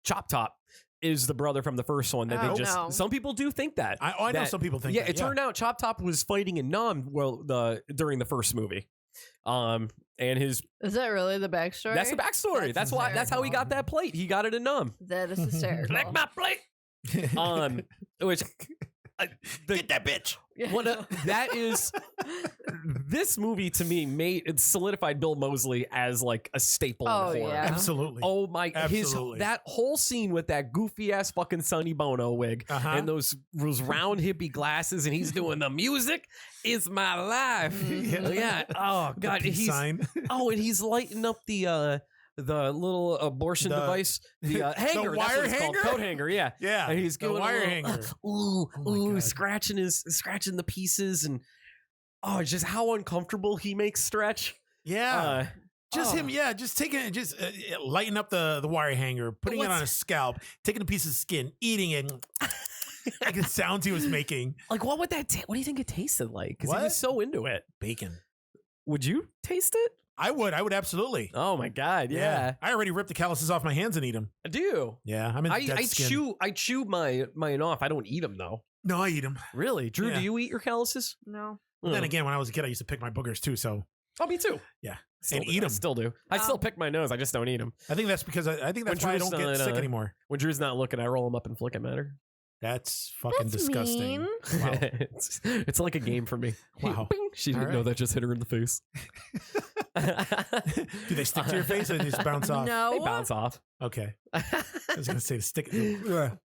Speaker 3: Chop Top is the brother from the first one. That
Speaker 4: Oh,
Speaker 3: they just
Speaker 4: no.
Speaker 3: some people do think that.
Speaker 1: I know
Speaker 3: that-
Speaker 1: some people think
Speaker 3: yeah,
Speaker 1: that,
Speaker 3: it turned out Chop Top was fighting in Nam during the first movie. And his
Speaker 4: Is that really the backstory?
Speaker 3: that's the backstory. That's why that's how he got that plate. He got it in Nam.
Speaker 4: That is hysterical.
Speaker 3: Like my plate. Which
Speaker 1: Get that bitch.
Speaker 3: that is this movie to me it solidified Bill Moseley as like a staple
Speaker 4: Oh,
Speaker 3: in horror.
Speaker 4: yeah.
Speaker 1: Absolutely.
Speaker 3: Oh my!
Speaker 1: Absolutely.
Speaker 3: That whole scene with that goofy ass fucking Sonny Bono wig
Speaker 1: Uh-huh.
Speaker 3: and those round hippie glasses, and he's doing the music is my life. Yeah. Oh
Speaker 1: The
Speaker 3: god.
Speaker 1: peace sign.
Speaker 3: And he's lighting up the little abortion device, the hanger,
Speaker 1: the
Speaker 3: that's
Speaker 1: wire
Speaker 3: what it's called,
Speaker 1: hanger?
Speaker 3: coat hanger. Yeah.
Speaker 1: Yeah.
Speaker 3: And he's
Speaker 1: the
Speaker 3: going
Speaker 1: wire
Speaker 3: a little,
Speaker 1: hanger.
Speaker 3: Ooh,
Speaker 1: Oh my God.
Speaker 3: scratching the pieces, and just how uncomfortable he makes Stretch.
Speaker 1: Yeah. Just
Speaker 3: oh.
Speaker 1: him, just taking it, lighting up the wire hanger, putting it
Speaker 3: What's-
Speaker 1: on his scalp, taking a piece of skin, eating it, like the sounds he was making.
Speaker 3: Like, what would that? What do you think it tasted like? Because he
Speaker 1: What?
Speaker 3: was so into it.
Speaker 1: Bacon.
Speaker 3: Would you taste it?
Speaker 1: I would absolutely.
Speaker 3: Oh my god, yeah.
Speaker 1: I already ripped the calluses off my hands and eat them.
Speaker 3: I do.
Speaker 1: Yeah, I'm in dead
Speaker 3: I
Speaker 1: skin.
Speaker 3: chew mine off. I don't eat them though.
Speaker 1: No, I eat them.
Speaker 3: Really, Drew?
Speaker 1: Yeah.
Speaker 3: Do you eat your calluses?
Speaker 4: No.
Speaker 1: Then again, when I was a kid, I used to pick my boogers too. So
Speaker 3: Oh, me too.
Speaker 1: yeah,
Speaker 3: Still
Speaker 1: and
Speaker 3: do.
Speaker 1: eat
Speaker 3: I
Speaker 1: them.
Speaker 3: still do. I still pick my nose. I just don't eat them.
Speaker 1: I think that's because I think that's
Speaker 3: When
Speaker 1: why I
Speaker 3: Drew's
Speaker 1: don't get
Speaker 3: not,
Speaker 1: sick anymore.
Speaker 3: When Drew's not looking, I roll them up and flick them at her.
Speaker 1: That's fucking
Speaker 4: That's
Speaker 1: disgusting.
Speaker 4: mean.
Speaker 1: Wow.
Speaker 3: it's like a game for me.
Speaker 1: Wow.
Speaker 3: Bing. She didn't
Speaker 1: All
Speaker 3: know
Speaker 1: right.
Speaker 3: that just hit her in the face.
Speaker 1: Do they stick to your face or they just bounce off?
Speaker 4: No.
Speaker 3: They bounce off.
Speaker 1: Okay. I was gonna say stick. Ugh.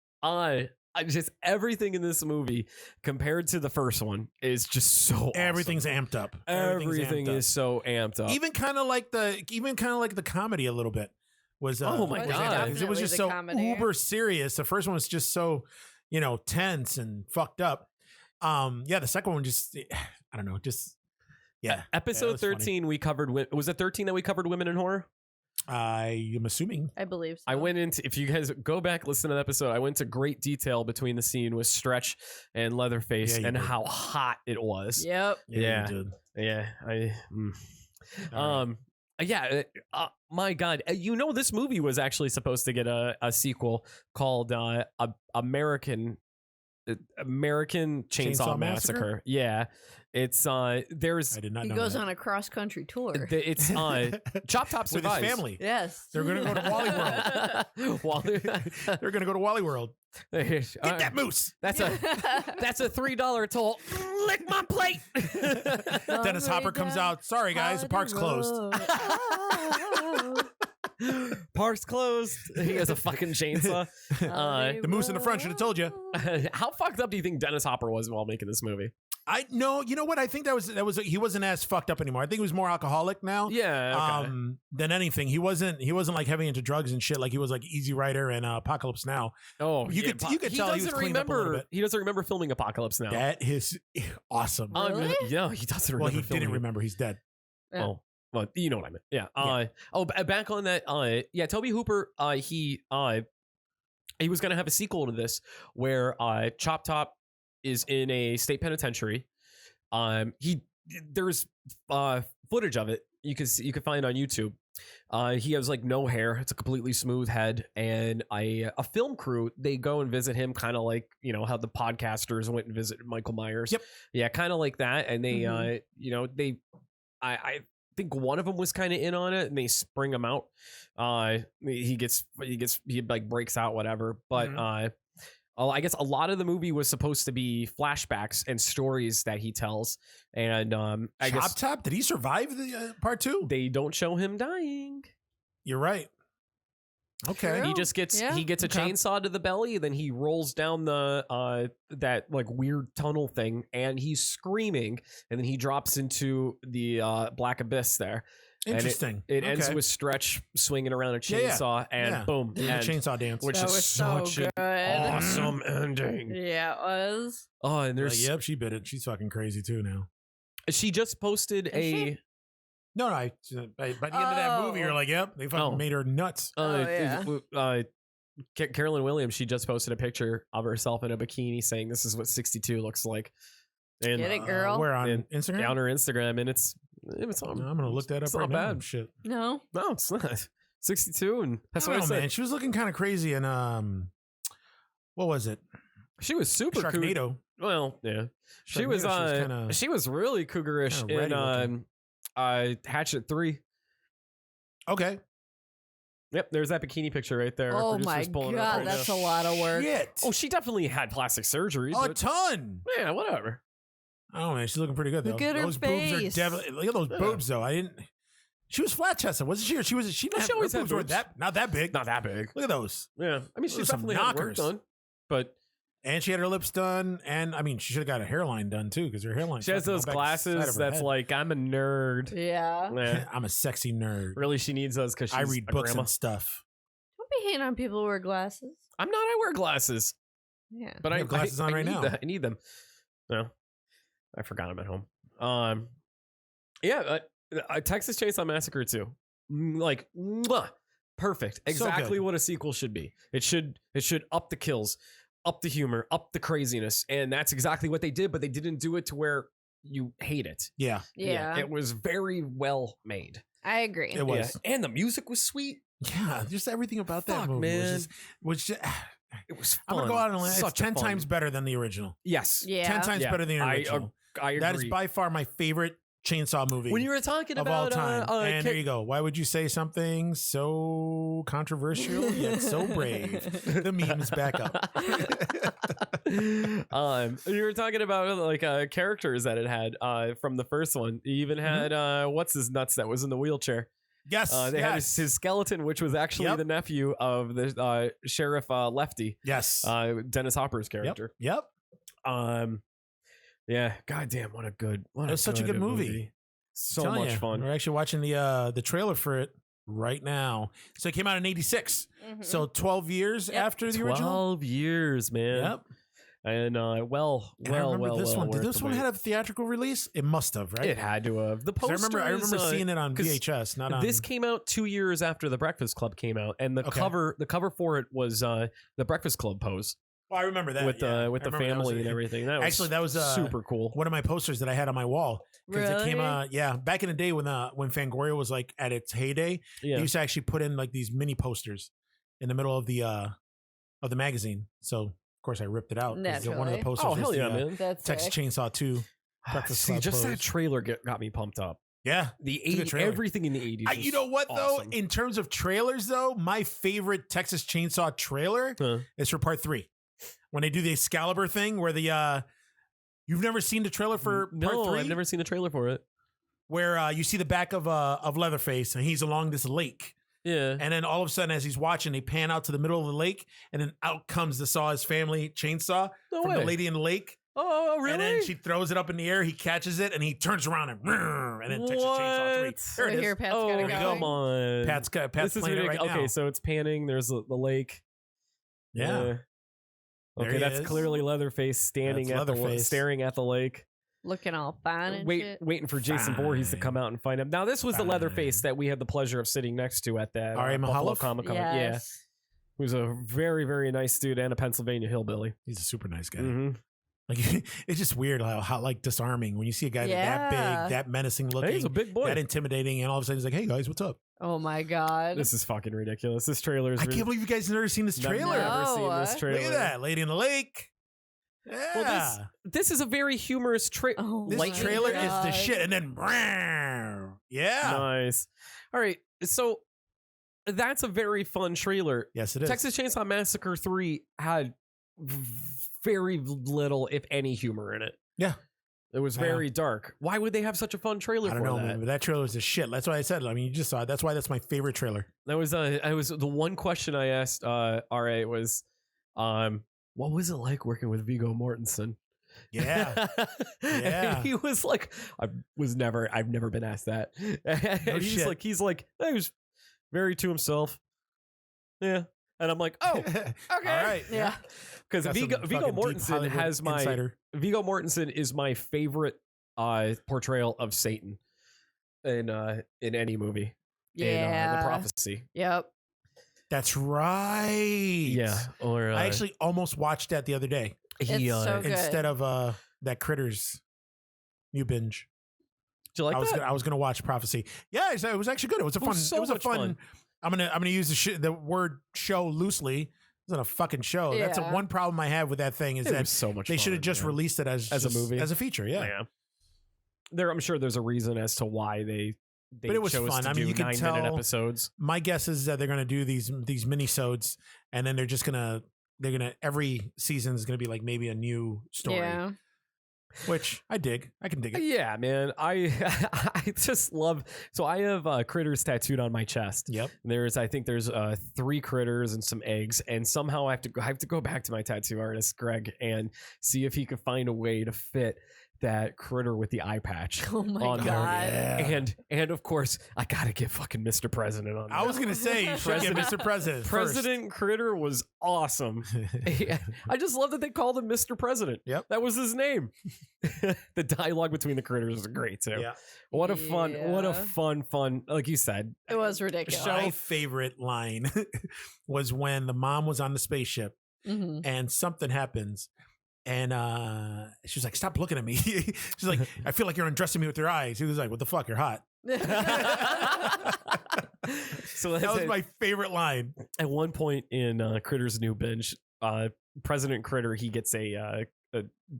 Speaker 3: I just everything in this movie compared to the first one is just so awesome.
Speaker 1: Everything's amped up.
Speaker 3: Everything
Speaker 1: amped up.
Speaker 3: is so amped up.
Speaker 1: even kind of like the comedy a little bit was.
Speaker 3: Oh my
Speaker 1: was
Speaker 3: God.
Speaker 1: it was just
Speaker 4: Definitely
Speaker 1: so
Speaker 4: the comedy.
Speaker 1: uber serious. The first one was just so tense and fucked up. The second one just I don't know, just yeah.
Speaker 3: Episode
Speaker 1: it was funny.
Speaker 3: 13 we covered. Was it 13 that we covered women in horror?
Speaker 1: I am assuming.
Speaker 4: I believe so.
Speaker 3: I went into, if you guys go back, listen to that episode, I went to great detail between the scene with Stretch and Leatherface
Speaker 1: Yeah, you
Speaker 3: and
Speaker 1: did.
Speaker 3: how hot it was.
Speaker 4: Yep.
Speaker 3: Yeah.
Speaker 1: you did.
Speaker 3: Yeah.
Speaker 1: All right.
Speaker 3: Yeah. My God. This movie was actually supposed to get a sequel called American American Chainsaw Massacre. Yeah, it's there's
Speaker 1: I did not
Speaker 4: He
Speaker 1: know
Speaker 4: goes
Speaker 1: that.
Speaker 4: on a cross country tour.
Speaker 3: it's Chop Top
Speaker 1: with
Speaker 3: survives.
Speaker 1: his family.
Speaker 4: Yes.
Speaker 1: They're going to go to Wally World. They're going to go to Wally World. Get that moose.
Speaker 3: That's a $3 toll. Lick my plate.
Speaker 1: Dennis Hopper comes out. Sorry, guys, the park's closed.
Speaker 3: Park's closed. He has a fucking chainsaw.
Speaker 1: The moose in the front should have told you.
Speaker 3: How fucked up do you think Dennis Hopper was while making this movie?
Speaker 1: I no, you know what? I think that was he wasn't as fucked up anymore. I think he was more alcoholic now.
Speaker 3: Yeah. Okay.
Speaker 1: Than anything. He wasn't like heavy into drugs and shit. Like he was like Easy Rider and Apocalypse Now.
Speaker 3: Oh,
Speaker 1: you could tell he was cleaned up a little bit.
Speaker 3: He doesn't remember filming Apocalypse Now.
Speaker 1: That is awesome.
Speaker 4: Really?
Speaker 3: Yeah, he doesn't remember.
Speaker 1: Well, he
Speaker 3: filming
Speaker 1: didn't
Speaker 3: it.
Speaker 1: remember. He's dead.
Speaker 4: Yeah.
Speaker 3: Oh, well, you know what I meant. Yeah.
Speaker 1: Yeah.
Speaker 3: Back on that. Yeah, Toby Hooper. He was gonna have a sequel to this where Chop Top is in a state penitentiary. There's footage of it you can find on YouTube. He has like no hair. It's a completely smooth head, and a film crew, they go and visit him, kind of like, you know, how the podcasters went and visited Michael Myers.
Speaker 1: Yep.
Speaker 3: Yeah, kind of like that. And they I think one of them was kind of in on it, and they spring him out. He like breaks out, whatever. But I guess a lot of the movie was supposed to be flashbacks and stories that he tells. And I guess
Speaker 1: Chop Top, did he survive the part 2?
Speaker 3: they don't show him dying.
Speaker 1: You're right. Okay.
Speaker 4: True.
Speaker 3: He just gets a chainsaw to the belly, then he rolls down the that like weird tunnel thing, and he's screaming, and then he drops into the black abyss there.
Speaker 1: Interesting.
Speaker 3: It ends with Stretch swinging around a chainsaw, and boom,
Speaker 1: the
Speaker 3: and,
Speaker 1: chainsaw dance,
Speaker 3: which
Speaker 4: That
Speaker 3: is
Speaker 4: was so
Speaker 3: such an
Speaker 4: good.
Speaker 3: awesome ending.
Speaker 4: Yeah, it was.
Speaker 3: Oh, and there's
Speaker 1: yep, she bit it. She's fucking crazy too now.
Speaker 3: she just posted
Speaker 4: she?
Speaker 1: No, by the end of that movie, you're like, yep, they fucking made her nuts.
Speaker 3: Carolyn Williams, she just posted a picture of herself in a bikini saying this is what 62 looks like. And
Speaker 4: Get it, girl?
Speaker 1: Where on
Speaker 3: and
Speaker 1: Instagram?
Speaker 3: On her Instagram, and it's
Speaker 1: I'm gonna look that up
Speaker 3: it's
Speaker 1: right
Speaker 3: not
Speaker 1: now.
Speaker 3: bad.
Speaker 1: Shit.
Speaker 4: No.
Speaker 3: No, it's not 62, and that's what I
Speaker 1: know,
Speaker 3: said.
Speaker 1: man. She was looking kind of crazy in what was it?
Speaker 3: She was super
Speaker 1: Sharknado.
Speaker 3: Well, yeah, she was
Speaker 1: kinda,
Speaker 3: she was really cougarish in Hatchet 3.
Speaker 1: Okay.
Speaker 3: Yep, there's that bikini picture right there.
Speaker 4: Oh
Speaker 3: Producer's
Speaker 4: my
Speaker 3: pulling it up
Speaker 4: god,
Speaker 3: right
Speaker 4: that's
Speaker 3: now.
Speaker 4: a lot of work.
Speaker 1: Shit.
Speaker 3: Oh, she definitely had plastic surgery.
Speaker 1: A
Speaker 3: but-
Speaker 1: ton.
Speaker 3: Yeah, whatever.
Speaker 1: Oh man, she's looking pretty good though.
Speaker 4: Look at her
Speaker 1: those boobs are
Speaker 4: face.
Speaker 1: definitely. Look at those boobs though. I didn't. She was flat chested, wasn't she? Or she was. She didn't.
Speaker 3: She always
Speaker 1: her
Speaker 3: had
Speaker 1: boobs weren't
Speaker 3: boobs.
Speaker 1: not that big.
Speaker 3: Not that big.
Speaker 1: Look at those.
Speaker 3: Yeah, I mean, she
Speaker 1: Those are some
Speaker 3: definitely had work
Speaker 1: knockers.
Speaker 3: done, but
Speaker 1: And she had her lips done, and I mean, she should have got a hairline done too, because her hairline.
Speaker 3: she has those glasses that's like, I'm a nerd.
Speaker 4: Yeah.
Speaker 3: Yeah.
Speaker 1: I'm a sexy nerd.
Speaker 3: Really, she needs those because
Speaker 1: I read
Speaker 3: a
Speaker 1: books
Speaker 3: grandma.
Speaker 1: and stuff.
Speaker 4: Don't be hating on people who wear glasses.
Speaker 3: I'm not. I wear glasses,
Speaker 4: Yeah.
Speaker 3: but
Speaker 1: You
Speaker 3: I
Speaker 1: have glasses on right
Speaker 3: need
Speaker 1: now.
Speaker 3: I need them. No, I forgot them at home. Yeah, Texas Chainsaw Massacre 2. Like, mwah, perfect. Exactly
Speaker 1: good.
Speaker 3: what a sequel should be. It should up the kills, up the humor, up the craziness, and that's exactly what they did. But they didn't do it to where you hate it.
Speaker 1: Yeah,
Speaker 4: Yeah.
Speaker 3: It was very well made.
Speaker 4: I agree.
Speaker 1: it was.
Speaker 3: Yeah. And the music was sweet.
Speaker 1: Yeah, just everything about that
Speaker 3: Fuck,
Speaker 1: movie
Speaker 3: man.
Speaker 1: was just.
Speaker 3: It was fun.
Speaker 1: I'm gonna go out on a limb. It's
Speaker 3: Such a
Speaker 1: 10
Speaker 3: fun-
Speaker 1: times better than the original.
Speaker 3: Yes.
Speaker 4: Yeah.
Speaker 1: 10 times
Speaker 3: Yeah.
Speaker 1: better than the original.
Speaker 3: I agree.
Speaker 1: That is by far my favorite chainsaw movie.
Speaker 3: When you were talking
Speaker 1: of all
Speaker 3: about
Speaker 1: time. And there you go. Why would you say something so controversial yet so brave? The meme's back up.
Speaker 3: You were talking about like characters that it had from the first one. You even had what's his nuts that was in the wheelchair.
Speaker 1: Yes.
Speaker 3: They had his skeleton, which was actually the nephew of the Sheriff Lefty.
Speaker 1: Yes.
Speaker 3: Dennis Hopper's character.
Speaker 1: Yep.
Speaker 3: Yeah. Goddamn, what a good. What
Speaker 1: It was such a good movie.
Speaker 3: So
Speaker 1: Telling
Speaker 3: much
Speaker 1: you,
Speaker 3: fun.
Speaker 1: We're actually watching the trailer for it right now. So it came out in '86.
Speaker 4: Mhm.
Speaker 1: So 12 years after the original.
Speaker 3: 12 years, man.
Speaker 1: Yep.
Speaker 3: And
Speaker 1: And I remember this one. Did this one have a theatrical release? It must have, right?
Speaker 3: It had to have. The
Speaker 1: 'Cause
Speaker 3: poster.
Speaker 1: I remember seeing it on
Speaker 3: 'cause
Speaker 1: VHS. Not on.
Speaker 3: This came out 2 years after The Breakfast Club came out, and the
Speaker 1: Okay.
Speaker 3: cover for it was the Breakfast Club pose
Speaker 1: Oh, I remember that
Speaker 3: with
Speaker 1: yeah. I
Speaker 3: the
Speaker 1: remember that
Speaker 3: family
Speaker 1: was
Speaker 3: and everything. That was
Speaker 1: Actually, that was
Speaker 3: super cool.
Speaker 1: one of my posters that I had on my wall. Because it came
Speaker 4: Really?
Speaker 1: back in the day when Fangoria was like at its heyday,
Speaker 3: Yeah.
Speaker 1: they used to actually put in like these mini posters in the middle of the magazine. So course, I ripped it out. One of the
Speaker 4: Naturally.
Speaker 1: posters
Speaker 3: Oh,
Speaker 1: is
Speaker 3: hell
Speaker 1: the,
Speaker 3: yeah, man.
Speaker 4: That's
Speaker 1: Texas
Speaker 4: sick.
Speaker 1: Chainsaw 2. Breakfast
Speaker 3: See,
Speaker 1: Club
Speaker 3: just
Speaker 1: pose.
Speaker 3: that trailer got me pumped up.
Speaker 1: Yeah.
Speaker 3: The
Speaker 1: It's a good
Speaker 3: 80s,
Speaker 1: trailer.
Speaker 3: everything in the 80s.
Speaker 1: You know what,
Speaker 3: awesome.
Speaker 1: though? In terms of trailers, though, my favorite Texas Chainsaw trailer is for part 3. When they do the Excalibur thing where the... You've never seen the trailer for part 3?
Speaker 3: No, I've never seen a trailer for it.
Speaker 1: Where you see the back of Leatherface and he's along this lake.
Speaker 3: Yeah.
Speaker 1: And then all of a sudden, as he's watching, they pan out to the middle of the lake, and then out comes the Saw his family chainsaw
Speaker 3: No
Speaker 1: from
Speaker 3: way.
Speaker 1: the lady in the lake.
Speaker 3: Oh, really?
Speaker 1: And then she throws it up in the air. He catches it, and he turns around and then Texas Chainsaw 3. There it is.
Speaker 4: Here, Pat's
Speaker 3: Oh,
Speaker 4: got it going.
Speaker 3: come on.
Speaker 1: Pat's
Speaker 3: This is
Speaker 1: playing it right
Speaker 3: ridiculous.
Speaker 1: now.
Speaker 3: Okay, so it's panning. There's the lake.
Speaker 1: Yeah.
Speaker 3: There
Speaker 1: he
Speaker 3: that's
Speaker 1: is.
Speaker 3: clearly Leatherface standing
Speaker 1: That's
Speaker 3: at the
Speaker 1: Leatherface.
Speaker 3: staring at the lake.
Speaker 4: Looking all fine and shit.
Speaker 3: Waiting for Jason Voorhees to come out and find him. Now, this was the Leatherface that we had the pleasure of sitting next to at that
Speaker 1: R.A.
Speaker 3: Buffalo
Speaker 1: Mahalouf?
Speaker 3: Comic Con.
Speaker 4: Yes.
Speaker 3: Yeah, who's a very, very nice dude and a Pennsylvania hillbilly.
Speaker 1: He's a super nice guy.
Speaker 3: Mhm.
Speaker 1: Like it's just weird how like disarming when you see a guy that
Speaker 4: Yeah.
Speaker 1: big, that menacing looking,
Speaker 3: Hey, he's a big boy.
Speaker 1: that intimidating, and all of a sudden he's like, "Hey guys, what's up?"
Speaker 4: Oh my god.
Speaker 3: This is fucking ridiculous. This trailer is.
Speaker 1: I can't believe you guys have never seen this trailer.
Speaker 3: Never seen this
Speaker 4: No.
Speaker 3: trailer.
Speaker 1: Look at that, Lady in the Lake. Yeah.
Speaker 3: Well, this is a very humorous trailer.
Speaker 4: Oh
Speaker 1: This
Speaker 4: my
Speaker 1: trailer is the
Speaker 4: God.
Speaker 1: shit, and then yeah,
Speaker 3: Nice. All right, so that's a very fun trailer.
Speaker 1: yes, it is.
Speaker 3: Texas Chainsaw Massacre 3 had very little, if any, humor in it.
Speaker 1: Yeah.
Speaker 3: It was
Speaker 1: I know.
Speaker 3: very dark. Why would they have such a fun trailer
Speaker 1: I don't
Speaker 3: for
Speaker 1: know,
Speaker 3: that?
Speaker 1: man, but that trailer is the shit. That's why I said. I mean, you just saw it. That's why that's my favorite trailer.
Speaker 3: That was the one question I asked RA was, what was it like working with Viggo Mortensen?
Speaker 1: Yeah, yeah.
Speaker 3: And he was like, I've never been asked that. And he's
Speaker 1: shit.
Speaker 3: like, he was very to himself. Yeah. And I'm like, oh, okay.
Speaker 1: All right.
Speaker 4: Yeah.
Speaker 3: Because
Speaker 1: Got some
Speaker 3: Viggo
Speaker 1: fucking deep
Speaker 3: Mortensen
Speaker 1: Hollywood
Speaker 3: has my
Speaker 1: insider.
Speaker 3: Viggo Mortensen is my favorite portrayal of Satan in any movie. In
Speaker 4: Yeah.
Speaker 3: The Prophecy.
Speaker 4: Yep.
Speaker 1: That's right.
Speaker 3: Yeah. Or
Speaker 1: I actually almost watched that the other day
Speaker 3: he
Speaker 4: It's so good.
Speaker 1: instead of that Critters new binge.
Speaker 3: did you like that?
Speaker 1: I was gonna watch Prophecy. Yeah, it was actually good. It was a
Speaker 3: It
Speaker 1: fun.
Speaker 3: was so
Speaker 1: it was a
Speaker 3: much
Speaker 1: fun.
Speaker 3: fun.
Speaker 1: I'm gonna use the word show loosely. It wasn't a fucking show. That's the
Speaker 4: Yeah.
Speaker 1: one problem I have with that thing is
Speaker 3: It
Speaker 1: that
Speaker 3: was so much
Speaker 1: they
Speaker 3: fun,
Speaker 1: should have just
Speaker 3: man.
Speaker 1: released it as
Speaker 3: As a
Speaker 1: just-
Speaker 3: movie.
Speaker 1: as a feature. Yeah.
Speaker 3: Yeah. I'm sure there's a reason as to why they
Speaker 1: But it was
Speaker 3: chose
Speaker 1: fun.
Speaker 3: to
Speaker 1: I mean,
Speaker 3: do
Speaker 1: you can
Speaker 3: 9-minute
Speaker 1: tell-
Speaker 3: episodes.
Speaker 1: My guess is that they're gonna do these mini-sodes, and then they're gonna every season is gonna be like maybe a new story,
Speaker 4: Yeah.
Speaker 1: which I dig. I can dig it.
Speaker 3: Yeah, man. I I just love. So I have critters tattooed on my chest.
Speaker 1: Yep.
Speaker 3: I think there's 3 critters and some eggs, and somehow I have to go back to my tattoo artist Greg and see if he could find a way to fit that critter with the eye patch.
Speaker 4: Oh my
Speaker 3: on
Speaker 4: god.
Speaker 3: there.
Speaker 1: Yeah.
Speaker 3: And of course I gotta get fucking Mr. President on there.
Speaker 1: I was gonna say you should get Mr. President.
Speaker 3: President Critter was awesome. I just love that they called him Mr. President.
Speaker 1: Yep.
Speaker 3: That was his name. The dialogue between the critters is great too.
Speaker 1: Yeah.
Speaker 3: What a fun,
Speaker 4: Yeah.
Speaker 3: fun, like you said.
Speaker 4: It was ridiculous.
Speaker 1: My favorite line was when the mom was on the spaceship
Speaker 4: hmm
Speaker 1: and something happens. And she was like, "Stop looking at me." She's like, "I feel like you're undressing me with your eyes." He was like, "What the fuck? You're hot."
Speaker 3: So
Speaker 1: That was my favorite line.
Speaker 3: at one point in Critter's new binge, President Critter, he gets a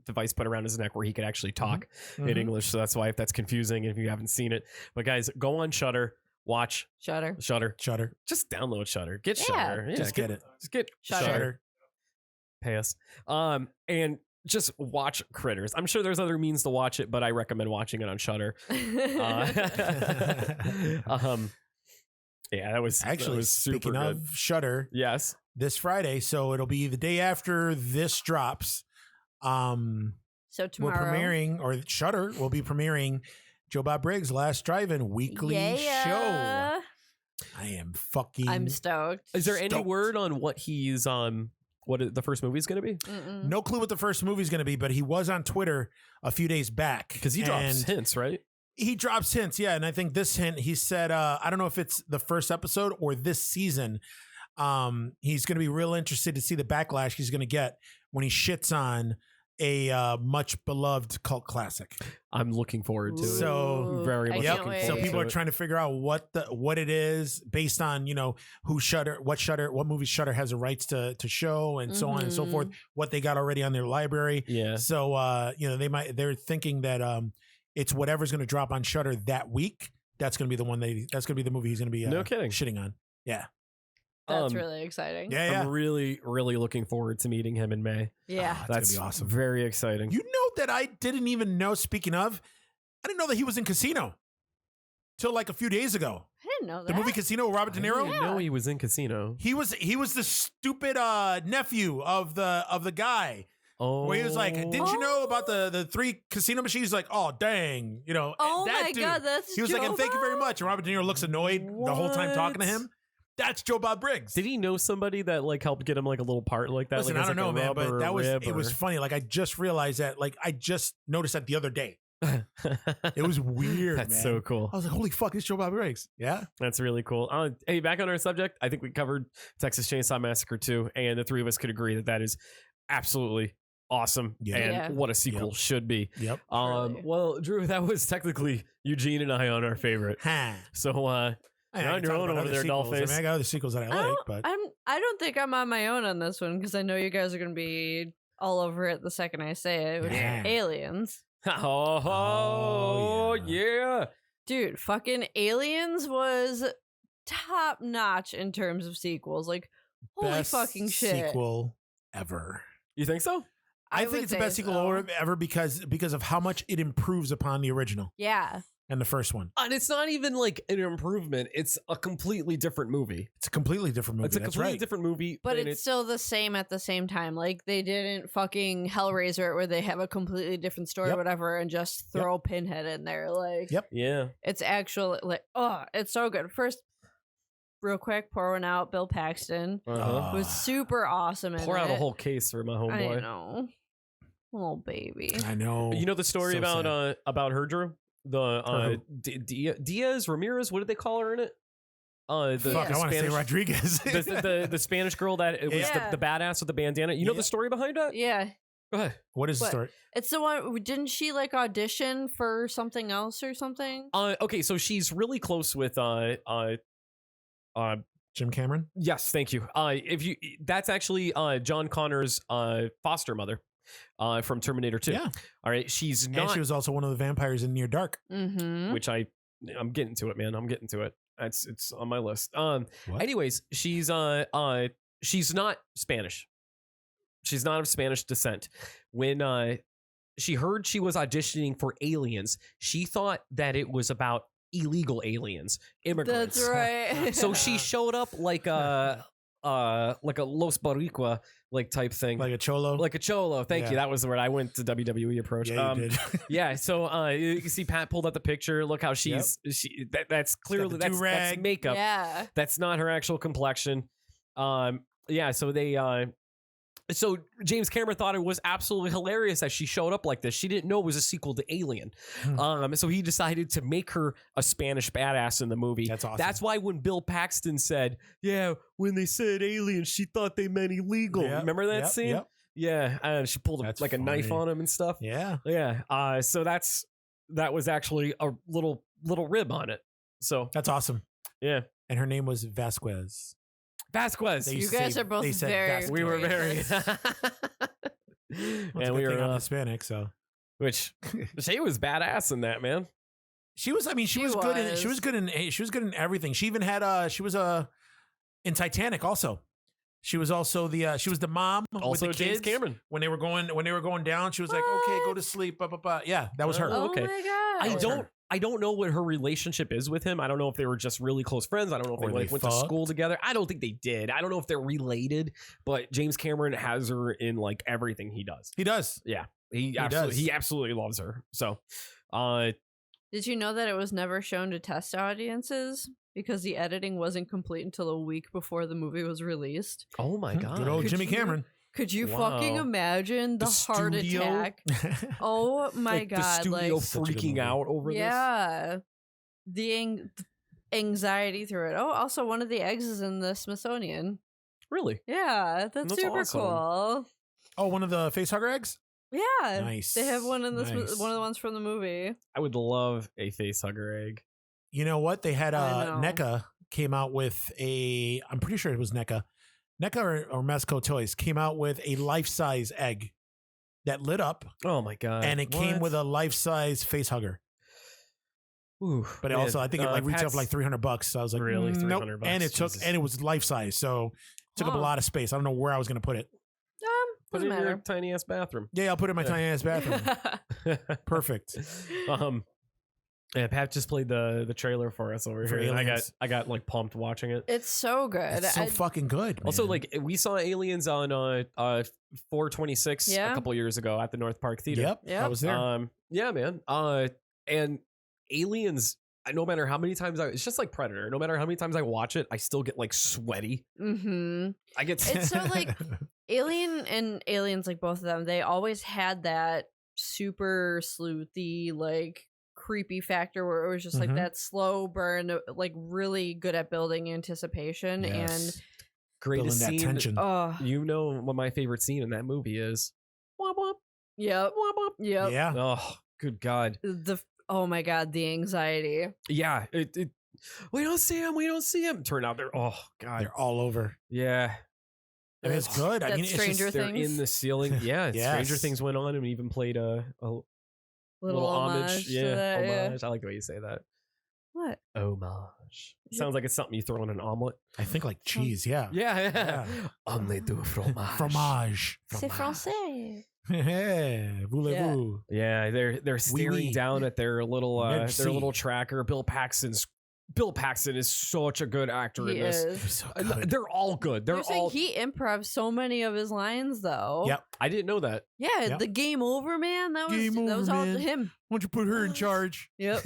Speaker 3: device put around his neck where he could actually talk in
Speaker 1: Mhm.
Speaker 3: English. So that's why if that's confusing if you haven't seen it. But guys, go on Shudder, watch
Speaker 4: Shutter.
Speaker 3: Shudder.
Speaker 1: Shudder.
Speaker 3: Just download Shudder. Get
Speaker 4: Yeah.
Speaker 3: Shudder. Yeah,
Speaker 1: Just get it.
Speaker 3: Just get
Speaker 4: Shudder.
Speaker 3: Shudder. Pay us. And just watch Critters. I'm sure there's other means to watch it, but I recommend watching it on Shudder. Yeah, that was
Speaker 1: Actually,
Speaker 3: super
Speaker 1: speaking
Speaker 3: good.
Speaker 1: of Shudder,
Speaker 3: Yes.
Speaker 1: this Friday, so it'll be the day after this drops.
Speaker 4: So
Speaker 1: We're
Speaker 4: tomorrow.
Speaker 1: premiering, or Shudder will be premiering Joe Bob Briggs' Last Drive-In weekly show. I am fucking.
Speaker 4: I'm stoked.
Speaker 3: Is there any
Speaker 1: Stoked.
Speaker 3: word on what he's what the first movie is going to be?
Speaker 4: Mm-mm.
Speaker 1: no clue what the first movie is going to be, but he was on Twitter a few days back
Speaker 3: Because he drops
Speaker 1: and
Speaker 3: hints, right?
Speaker 1: He drops hints, yeah. And I think this hint, he said, I don't know if it's the first episode or this season. He's going to be real interested to see the backlash he's going to get when he shits on a much beloved cult classic.
Speaker 3: I'm looking forward to it.
Speaker 1: So
Speaker 3: very much
Speaker 4: can't
Speaker 3: looking
Speaker 4: wait.
Speaker 1: So
Speaker 3: forward
Speaker 1: people
Speaker 3: to
Speaker 1: are
Speaker 3: it.
Speaker 1: trying to figure out what it is based on, what movies Shudder has the rights to show and so on and so forth, what they got already on their library.
Speaker 3: Yeah.
Speaker 1: So they're thinking that it's whatever's going to drop on Shudder that week. That's going to be the one that's going to be the movie he's going to be
Speaker 3: No kidding.
Speaker 1: shitting on. Yeah.
Speaker 4: That's really exciting.
Speaker 1: Yeah.
Speaker 3: I'm really, really looking forward to meeting him in May.
Speaker 4: Yeah.
Speaker 1: That's going to be awesome.
Speaker 3: Very exciting.
Speaker 1: You know that I didn't even know, speaking of, I didn't know that he was in Casino till like a few days ago.
Speaker 4: I didn't know that.
Speaker 1: The movie Casino with Robert De
Speaker 3: I
Speaker 1: Niro.
Speaker 3: didn't know he was in Casino.
Speaker 1: He was the stupid nephew of the guy.
Speaker 3: Oh,
Speaker 1: Where he was like, "Didn't you know about the 3 casino machines?" He's like, "Oh dang,
Speaker 4: Oh
Speaker 1: that
Speaker 4: my
Speaker 1: dude."
Speaker 4: God, that's
Speaker 1: He was like,
Speaker 4: Joe
Speaker 1: "And thank you very
Speaker 4: Bob?
Speaker 1: much." And Robert De Niro looks annoyed the whole time talking to
Speaker 3: What?
Speaker 1: him. That's Joe Bob Briggs.
Speaker 3: Did he know somebody that like helped get him like a little part like that?
Speaker 1: Listen,
Speaker 3: like,
Speaker 1: I don't know,
Speaker 3: like a
Speaker 1: man,
Speaker 3: rub
Speaker 1: but
Speaker 3: or a
Speaker 1: that was
Speaker 3: rib
Speaker 1: it was
Speaker 3: or-
Speaker 1: funny. Like I just realized that. Like I just noticed that the other day. It was weird.
Speaker 3: That's
Speaker 1: man.
Speaker 3: so cool.
Speaker 1: I was like, "Holy fuck, it's Joe Bob Briggs." Yeah.
Speaker 3: That's really cool. Hey, back on our subject, I think we covered Texas Chainsaw Massacre 2, and the three of us could agree that is absolutely awesome
Speaker 1: Yeah.
Speaker 3: and
Speaker 4: Yeah.
Speaker 3: what a sequel should be.
Speaker 1: Yep.
Speaker 4: Truly.
Speaker 3: Well, Drew, that was technically Eugene and I on our favorite.
Speaker 1: Huh.
Speaker 3: So,
Speaker 1: I
Speaker 3: You're on
Speaker 1: can
Speaker 3: your
Speaker 1: talk
Speaker 3: own
Speaker 1: about
Speaker 3: over
Speaker 1: other
Speaker 3: there,
Speaker 1: sequels.
Speaker 3: Dollface.
Speaker 1: I mean, I got other sequels that I like, but
Speaker 4: I don't think I'm on my own on this one because I know you guys are going to be all over it the second I say it, which
Speaker 1: Yeah.
Speaker 4: is Aliens.
Speaker 3: oh, yeah.
Speaker 4: Dude, fucking Aliens was top notch in terms of sequels. Like, holy
Speaker 1: best
Speaker 4: fucking shit.
Speaker 1: sequel ever.
Speaker 3: You think so?
Speaker 1: I
Speaker 4: would
Speaker 1: think it's the
Speaker 4: say
Speaker 1: best sequel
Speaker 4: so.
Speaker 1: ever because of how much it improves upon the original
Speaker 4: Yeah.
Speaker 1: and the first one.
Speaker 3: And it's not even like an improvement. It's a completely different movie.
Speaker 1: It's a completely different movie.
Speaker 3: It's a
Speaker 1: That's
Speaker 3: completely
Speaker 1: right.
Speaker 3: different movie.
Speaker 4: But
Speaker 3: and
Speaker 4: it's still the same at the same time. Like, they didn't fucking Hellraiser it where they have a completely different story
Speaker 1: Yep.
Speaker 4: or whatever and just throw Pinhead in there. Like,
Speaker 1: Yep.
Speaker 3: yeah.
Speaker 4: it's actually, like, oh, it's so good. First, real quick, pour one out. Bill Paxton
Speaker 3: Uh-huh.
Speaker 4: was super awesome in
Speaker 3: Pour out
Speaker 4: it.
Speaker 3: a whole case for my
Speaker 4: I
Speaker 3: homeboy.
Speaker 4: know. Little baby.
Speaker 1: I know.
Speaker 3: You know the story
Speaker 1: So
Speaker 3: about her, Drew? The
Speaker 1: Her
Speaker 3: Diaz Ramirez. What did they call her in it? The
Speaker 1: Fuck,
Speaker 3: the
Speaker 1: I want to say
Speaker 3: Spanish,
Speaker 1: Rodriguez.
Speaker 3: the Spanish girl that it was
Speaker 4: Yeah.
Speaker 3: the badass with the bandana. You know
Speaker 1: Yeah.
Speaker 3: the story behind that?
Speaker 4: Yeah.
Speaker 3: Go ahead.
Speaker 1: What is the
Speaker 4: What?
Speaker 1: story?
Speaker 4: It's the one, didn't she like audition for something else or something?
Speaker 3: Okay, so she's really close with
Speaker 1: Jim Cameron?
Speaker 3: yes, thank you. If you that's actually John Connor's foster mother from Terminator 2.
Speaker 1: Yeah.
Speaker 3: All right, she's
Speaker 1: And
Speaker 3: not
Speaker 1: she was also one of the vampires in Near Dark.
Speaker 4: Mm-hmm.
Speaker 3: which I'm getting to it, man. I'm getting to it. It's on my list.
Speaker 1: What?
Speaker 3: Anyways, she's not Spanish. She's not of Spanish descent. When she heard she was auditioning for Aliens, she thought that it was about illegal aliens, immigrants.
Speaker 4: That's right.
Speaker 3: So she showed up like a Los Barriqua like type thing.
Speaker 1: Like a cholo?
Speaker 3: Like a cholo. Thank
Speaker 1: Yeah.
Speaker 3: you. That was the word. I went to WWE approach.
Speaker 1: Yeah, you did.
Speaker 3: Yeah, so you can see Pat pulled up the picture. Look how that's clearly that's
Speaker 1: do-rag.
Speaker 3: makeup.
Speaker 4: Yeah.
Speaker 3: That's not her actual complexion. Yeah, so they so James Cameron thought it was absolutely hilarious that she showed up like this. She didn't know it was a sequel to Alien. So he decided to make her a Spanish badass in the movie.
Speaker 1: That's awesome.
Speaker 3: That's why when Bill Paxton said, "Yeah, when they said alien, she thought they meant illegal."
Speaker 1: Yep,
Speaker 3: Remember that
Speaker 1: yep,
Speaker 3: scene?
Speaker 1: yep.
Speaker 3: Yeah, and she pulled
Speaker 1: That's
Speaker 3: like a knife
Speaker 1: funny.
Speaker 3: on him and stuff.
Speaker 1: Yeah.
Speaker 3: Yeah. So that was actually a little rib on it. So
Speaker 1: That's awesome.
Speaker 3: yeah,
Speaker 1: And her name was Vasquez.
Speaker 3: Vasquez.
Speaker 1: They
Speaker 4: You
Speaker 1: used to
Speaker 4: guys
Speaker 1: say-
Speaker 4: are both
Speaker 1: they said
Speaker 4: very
Speaker 1: Vasquez.
Speaker 3: We were very.
Speaker 4: racist.
Speaker 1: Well,
Speaker 3: And we were,
Speaker 1: I'm Hispanic, so
Speaker 3: which she was badass in that, man.
Speaker 1: she was. I mean, she
Speaker 4: She
Speaker 1: was good. She
Speaker 4: was.
Speaker 1: was good in. She was good in everything. She even had. She was in Titanic also. She was also the. She was the mom
Speaker 3: Also
Speaker 1: with the
Speaker 3: James
Speaker 1: kids
Speaker 3: Cameron.
Speaker 1: when they were going down. She was like, okay, go to sleep. Blah, blah, blah. Yeah, that was her.
Speaker 3: Oh,
Speaker 4: Oh
Speaker 3: okay.
Speaker 4: my god.
Speaker 3: I don't know what her relationship is with him. I don't know if they were just really close friends. I don't know if
Speaker 1: Or
Speaker 3: they
Speaker 1: they
Speaker 3: like went to
Speaker 1: fucked.
Speaker 3: school together. I don't think they did. I don't know if they're related, but James Cameron has her in like everything he does.
Speaker 1: He does.
Speaker 3: He absolutely loves her. So,
Speaker 4: Did you know that it was never shown to test audiences because the editing wasn't complete until a week before the movie was released?
Speaker 3: oh my god.
Speaker 1: Good old
Speaker 4: Could
Speaker 1: Jimmy
Speaker 4: you-
Speaker 1: Cameron.
Speaker 4: Could you
Speaker 3: Wow.
Speaker 4: fucking imagine the heart
Speaker 3: studio?
Speaker 4: attack? Oh my
Speaker 3: Like,
Speaker 4: god!
Speaker 3: the studio
Speaker 4: Like,
Speaker 1: Such a good
Speaker 3: freaking
Speaker 1: movie.
Speaker 3: out over this.
Speaker 4: yeah, the anxiety through it. Oh, also one of the eggs is in the Smithsonian.
Speaker 3: Really?
Speaker 4: Yeah, that's
Speaker 3: That's
Speaker 4: super
Speaker 3: awesome.
Speaker 4: cool.
Speaker 1: Oh, one of the facehugger eggs.
Speaker 4: Yeah,
Speaker 1: Nice.
Speaker 4: they have one in this.
Speaker 1: Nice.
Speaker 4: One of the ones from the movie.
Speaker 3: I would love a face hugger egg.
Speaker 1: You know what? They had
Speaker 4: I know.
Speaker 1: NECA came out with I'm pretty sure it was NECA. NECA or Mesco Toys came out with a life-size egg that lit up,
Speaker 3: Oh my god!
Speaker 1: and it came with a life-size face hugger.
Speaker 3: Ooh,
Speaker 1: But
Speaker 3: man.
Speaker 1: also, I think it like retailed
Speaker 3: Pat's-
Speaker 1: for like $300. So I was like,
Speaker 3: Really?
Speaker 1: nope.
Speaker 3: $300?
Speaker 1: And it
Speaker 3: Jesus.
Speaker 1: and it was life-size, so it took up a
Speaker 4: Huh.
Speaker 1: lot of space. I don't know where I was going to put it.
Speaker 3: Put it
Speaker 4: Doesn't
Speaker 3: in your
Speaker 4: matter.
Speaker 3: tiny ass bathroom.
Speaker 1: Yeah, I'll put it in my
Speaker 3: Yeah.
Speaker 1: tiny ass bathroom. Perfect.
Speaker 3: Yeah, Pat just played the trailer for us over
Speaker 1: For
Speaker 3: here. And
Speaker 1: Aliens.
Speaker 3: I got like pumped watching it.
Speaker 4: It's so good.
Speaker 1: It's so fucking good.
Speaker 3: Also,
Speaker 1: man.
Speaker 3: like we saw Aliens on 426
Speaker 4: Yeah.
Speaker 3: a couple years ago at the North Park Theater.
Speaker 1: Yep,
Speaker 4: Yep.
Speaker 1: I was there.
Speaker 3: Yeah, man. And Aliens. No matter how many times it's just like Predator. No matter how many times I watch it, I still get like sweaty.
Speaker 4: Mm-hmm.
Speaker 3: I get.
Speaker 4: It's so like Alien and Aliens, like both of them, they always had that super sleuthy, like creepy factor where it was just like
Speaker 1: Mhm.
Speaker 4: that slow burn, like really good at building anticipation
Speaker 1: Yes.
Speaker 3: greatest
Speaker 1: Building that
Speaker 3: scene.
Speaker 1: tension.
Speaker 4: and
Speaker 3: You know what my favorite scene in that movie is? Womp womp
Speaker 4: yep,
Speaker 3: womp womp.
Speaker 4: yep.
Speaker 1: Yeah.
Speaker 3: Oh, good God.
Speaker 4: Oh my god, the anxiety.
Speaker 3: Yeah. We don't see him. We don't see him. Turn out they're. Oh God.
Speaker 1: They're all over.
Speaker 3: Yeah.
Speaker 1: I mean, it's good. I
Speaker 4: That's
Speaker 1: mean, it's
Speaker 4: Stranger
Speaker 1: just,
Speaker 3: They're
Speaker 4: Things.
Speaker 3: in the ceiling. Yeah.
Speaker 1: Yes.
Speaker 3: Stranger Things went on and even played a little homage.
Speaker 4: to
Speaker 3: Yeah.
Speaker 4: that, yeah.
Speaker 3: Homage. I like the way you say that.
Speaker 4: What?
Speaker 3: Homage.
Speaker 4: Yeah.
Speaker 3: Sounds like it's something you throw in an omelet.
Speaker 1: I think like cheese. Yeah.
Speaker 3: Yeah.
Speaker 1: Yeah.
Speaker 3: Omelette de fromage.
Speaker 1: Fromage.
Speaker 4: C'est français.
Speaker 1: Voulez-vous?
Speaker 3: Yeah, they're staring
Speaker 1: oui.
Speaker 3: down at their little
Speaker 1: Merci.
Speaker 3: tracker. Bill Paxton is such a good actor
Speaker 4: He
Speaker 3: in this.
Speaker 1: They're
Speaker 4: is.
Speaker 1: so good.
Speaker 3: They're all good. They're
Speaker 4: You're saying
Speaker 3: all.
Speaker 4: he improvs so many of his lines, though.
Speaker 1: Yep.
Speaker 3: I didn't know that.
Speaker 4: Yeah,
Speaker 1: Yep.
Speaker 4: the game over, man. That was
Speaker 1: Game
Speaker 4: that was
Speaker 1: over,
Speaker 4: all
Speaker 1: man.
Speaker 4: him.
Speaker 1: Why don't you put her in charge?
Speaker 4: Yep.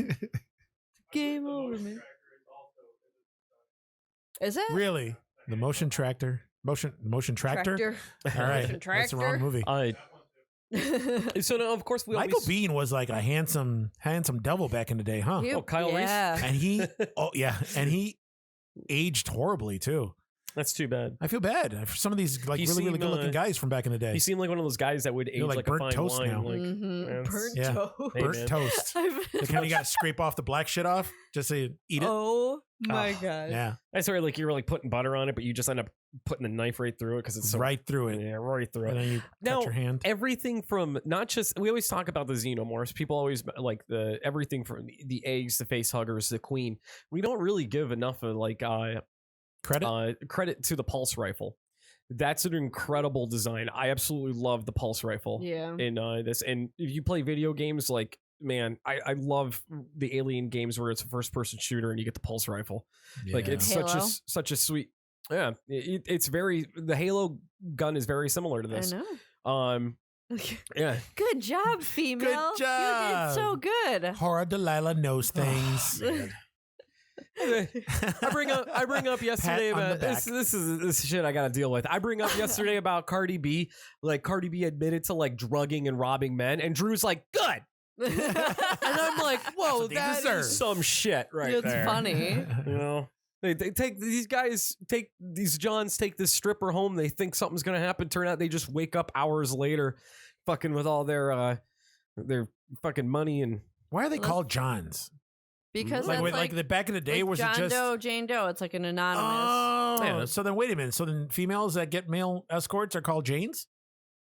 Speaker 4: Game over, man. Is it?
Speaker 1: Really? The motion tractor? Motion tractor? All right.
Speaker 4: Motion
Speaker 1: That's the wrong
Speaker 4: tractor.
Speaker 1: movie.
Speaker 3: So now, of course, we
Speaker 1: Michael
Speaker 3: always.
Speaker 1: Biehn was like a handsome devil back in the day, huh?
Speaker 3: Oh, Kyle Reese?
Speaker 4: yeah.
Speaker 1: And he, and he aged horribly too.
Speaker 3: That's too bad.
Speaker 1: I feel bad for some of these like
Speaker 3: He
Speaker 1: really
Speaker 3: seemed,
Speaker 1: good looking guys from back in the day.
Speaker 3: He seemed like one of those guys that would age
Speaker 1: like
Speaker 3: like a
Speaker 1: burnt
Speaker 3: fine
Speaker 1: toast
Speaker 3: wine.
Speaker 1: now.
Speaker 3: Like,
Speaker 4: Mhm.
Speaker 3: that's-
Speaker 4: Burnt
Speaker 1: yeah.
Speaker 4: toast.
Speaker 3: Hey,
Speaker 1: Burnt
Speaker 3: man.
Speaker 1: toast. The kind you got to scrape off the black shit off just to eat it.
Speaker 4: Oh my
Speaker 3: Oh,
Speaker 4: god.
Speaker 1: Yeah,
Speaker 3: I swear, like you're like putting butter on it, but you just end up putting the knife right through it because it's so
Speaker 1: right through it.
Speaker 3: Yeah, right through
Speaker 1: And
Speaker 3: it.
Speaker 1: then you
Speaker 3: Now,
Speaker 1: cut your hand.
Speaker 3: Everything from not just we always talk about the xenomorphs. People always like the everything from the eggs, the face huggers, the queen. We don't really give enough of like credit to the pulse rifle. That's an incredible design. I absolutely love the pulse rifle
Speaker 4: Yeah.
Speaker 3: in this. And if you play video games, like man, I love the Alien games where it's a first person shooter and you get the pulse rifle. Like
Speaker 1: Yeah.
Speaker 3: it's
Speaker 4: Halo.
Speaker 3: such a sweet. Yeah, it's very the Halo gun is very similar to
Speaker 4: I
Speaker 3: this.
Speaker 4: know.
Speaker 3: Yeah.
Speaker 4: Good job, female. You
Speaker 1: job.
Speaker 4: did so good.
Speaker 1: Horror Delilah knows things.
Speaker 3: I bring up yesterday
Speaker 1: Pat on
Speaker 3: about
Speaker 1: the
Speaker 3: this.
Speaker 1: back.
Speaker 3: This is shit I gotta deal with. I bring up yesterday about Cardi B. Like Cardi B admitted to like drugging and robbing men, and Drew's like, good. And I'm like, whoa,
Speaker 1: what they
Speaker 3: that
Speaker 1: deserve.
Speaker 3: is some shit right
Speaker 4: It's
Speaker 3: there.
Speaker 4: funny.
Speaker 3: You know, they take these Johns take this stripper home. They think something's gonna happen. Turn out they just wake up hours later, fucking with all their fucking money and.
Speaker 1: Why are they called Johns?
Speaker 4: Because
Speaker 1: Like,
Speaker 4: that's
Speaker 1: like the back in the day,
Speaker 4: like
Speaker 1: was
Speaker 4: John
Speaker 1: it just
Speaker 4: Doe, Jane Doe. It's like an anonymous.
Speaker 1: Oh,
Speaker 3: Yeah.
Speaker 1: so then wait a minute. So then females that get male escorts are called Janes?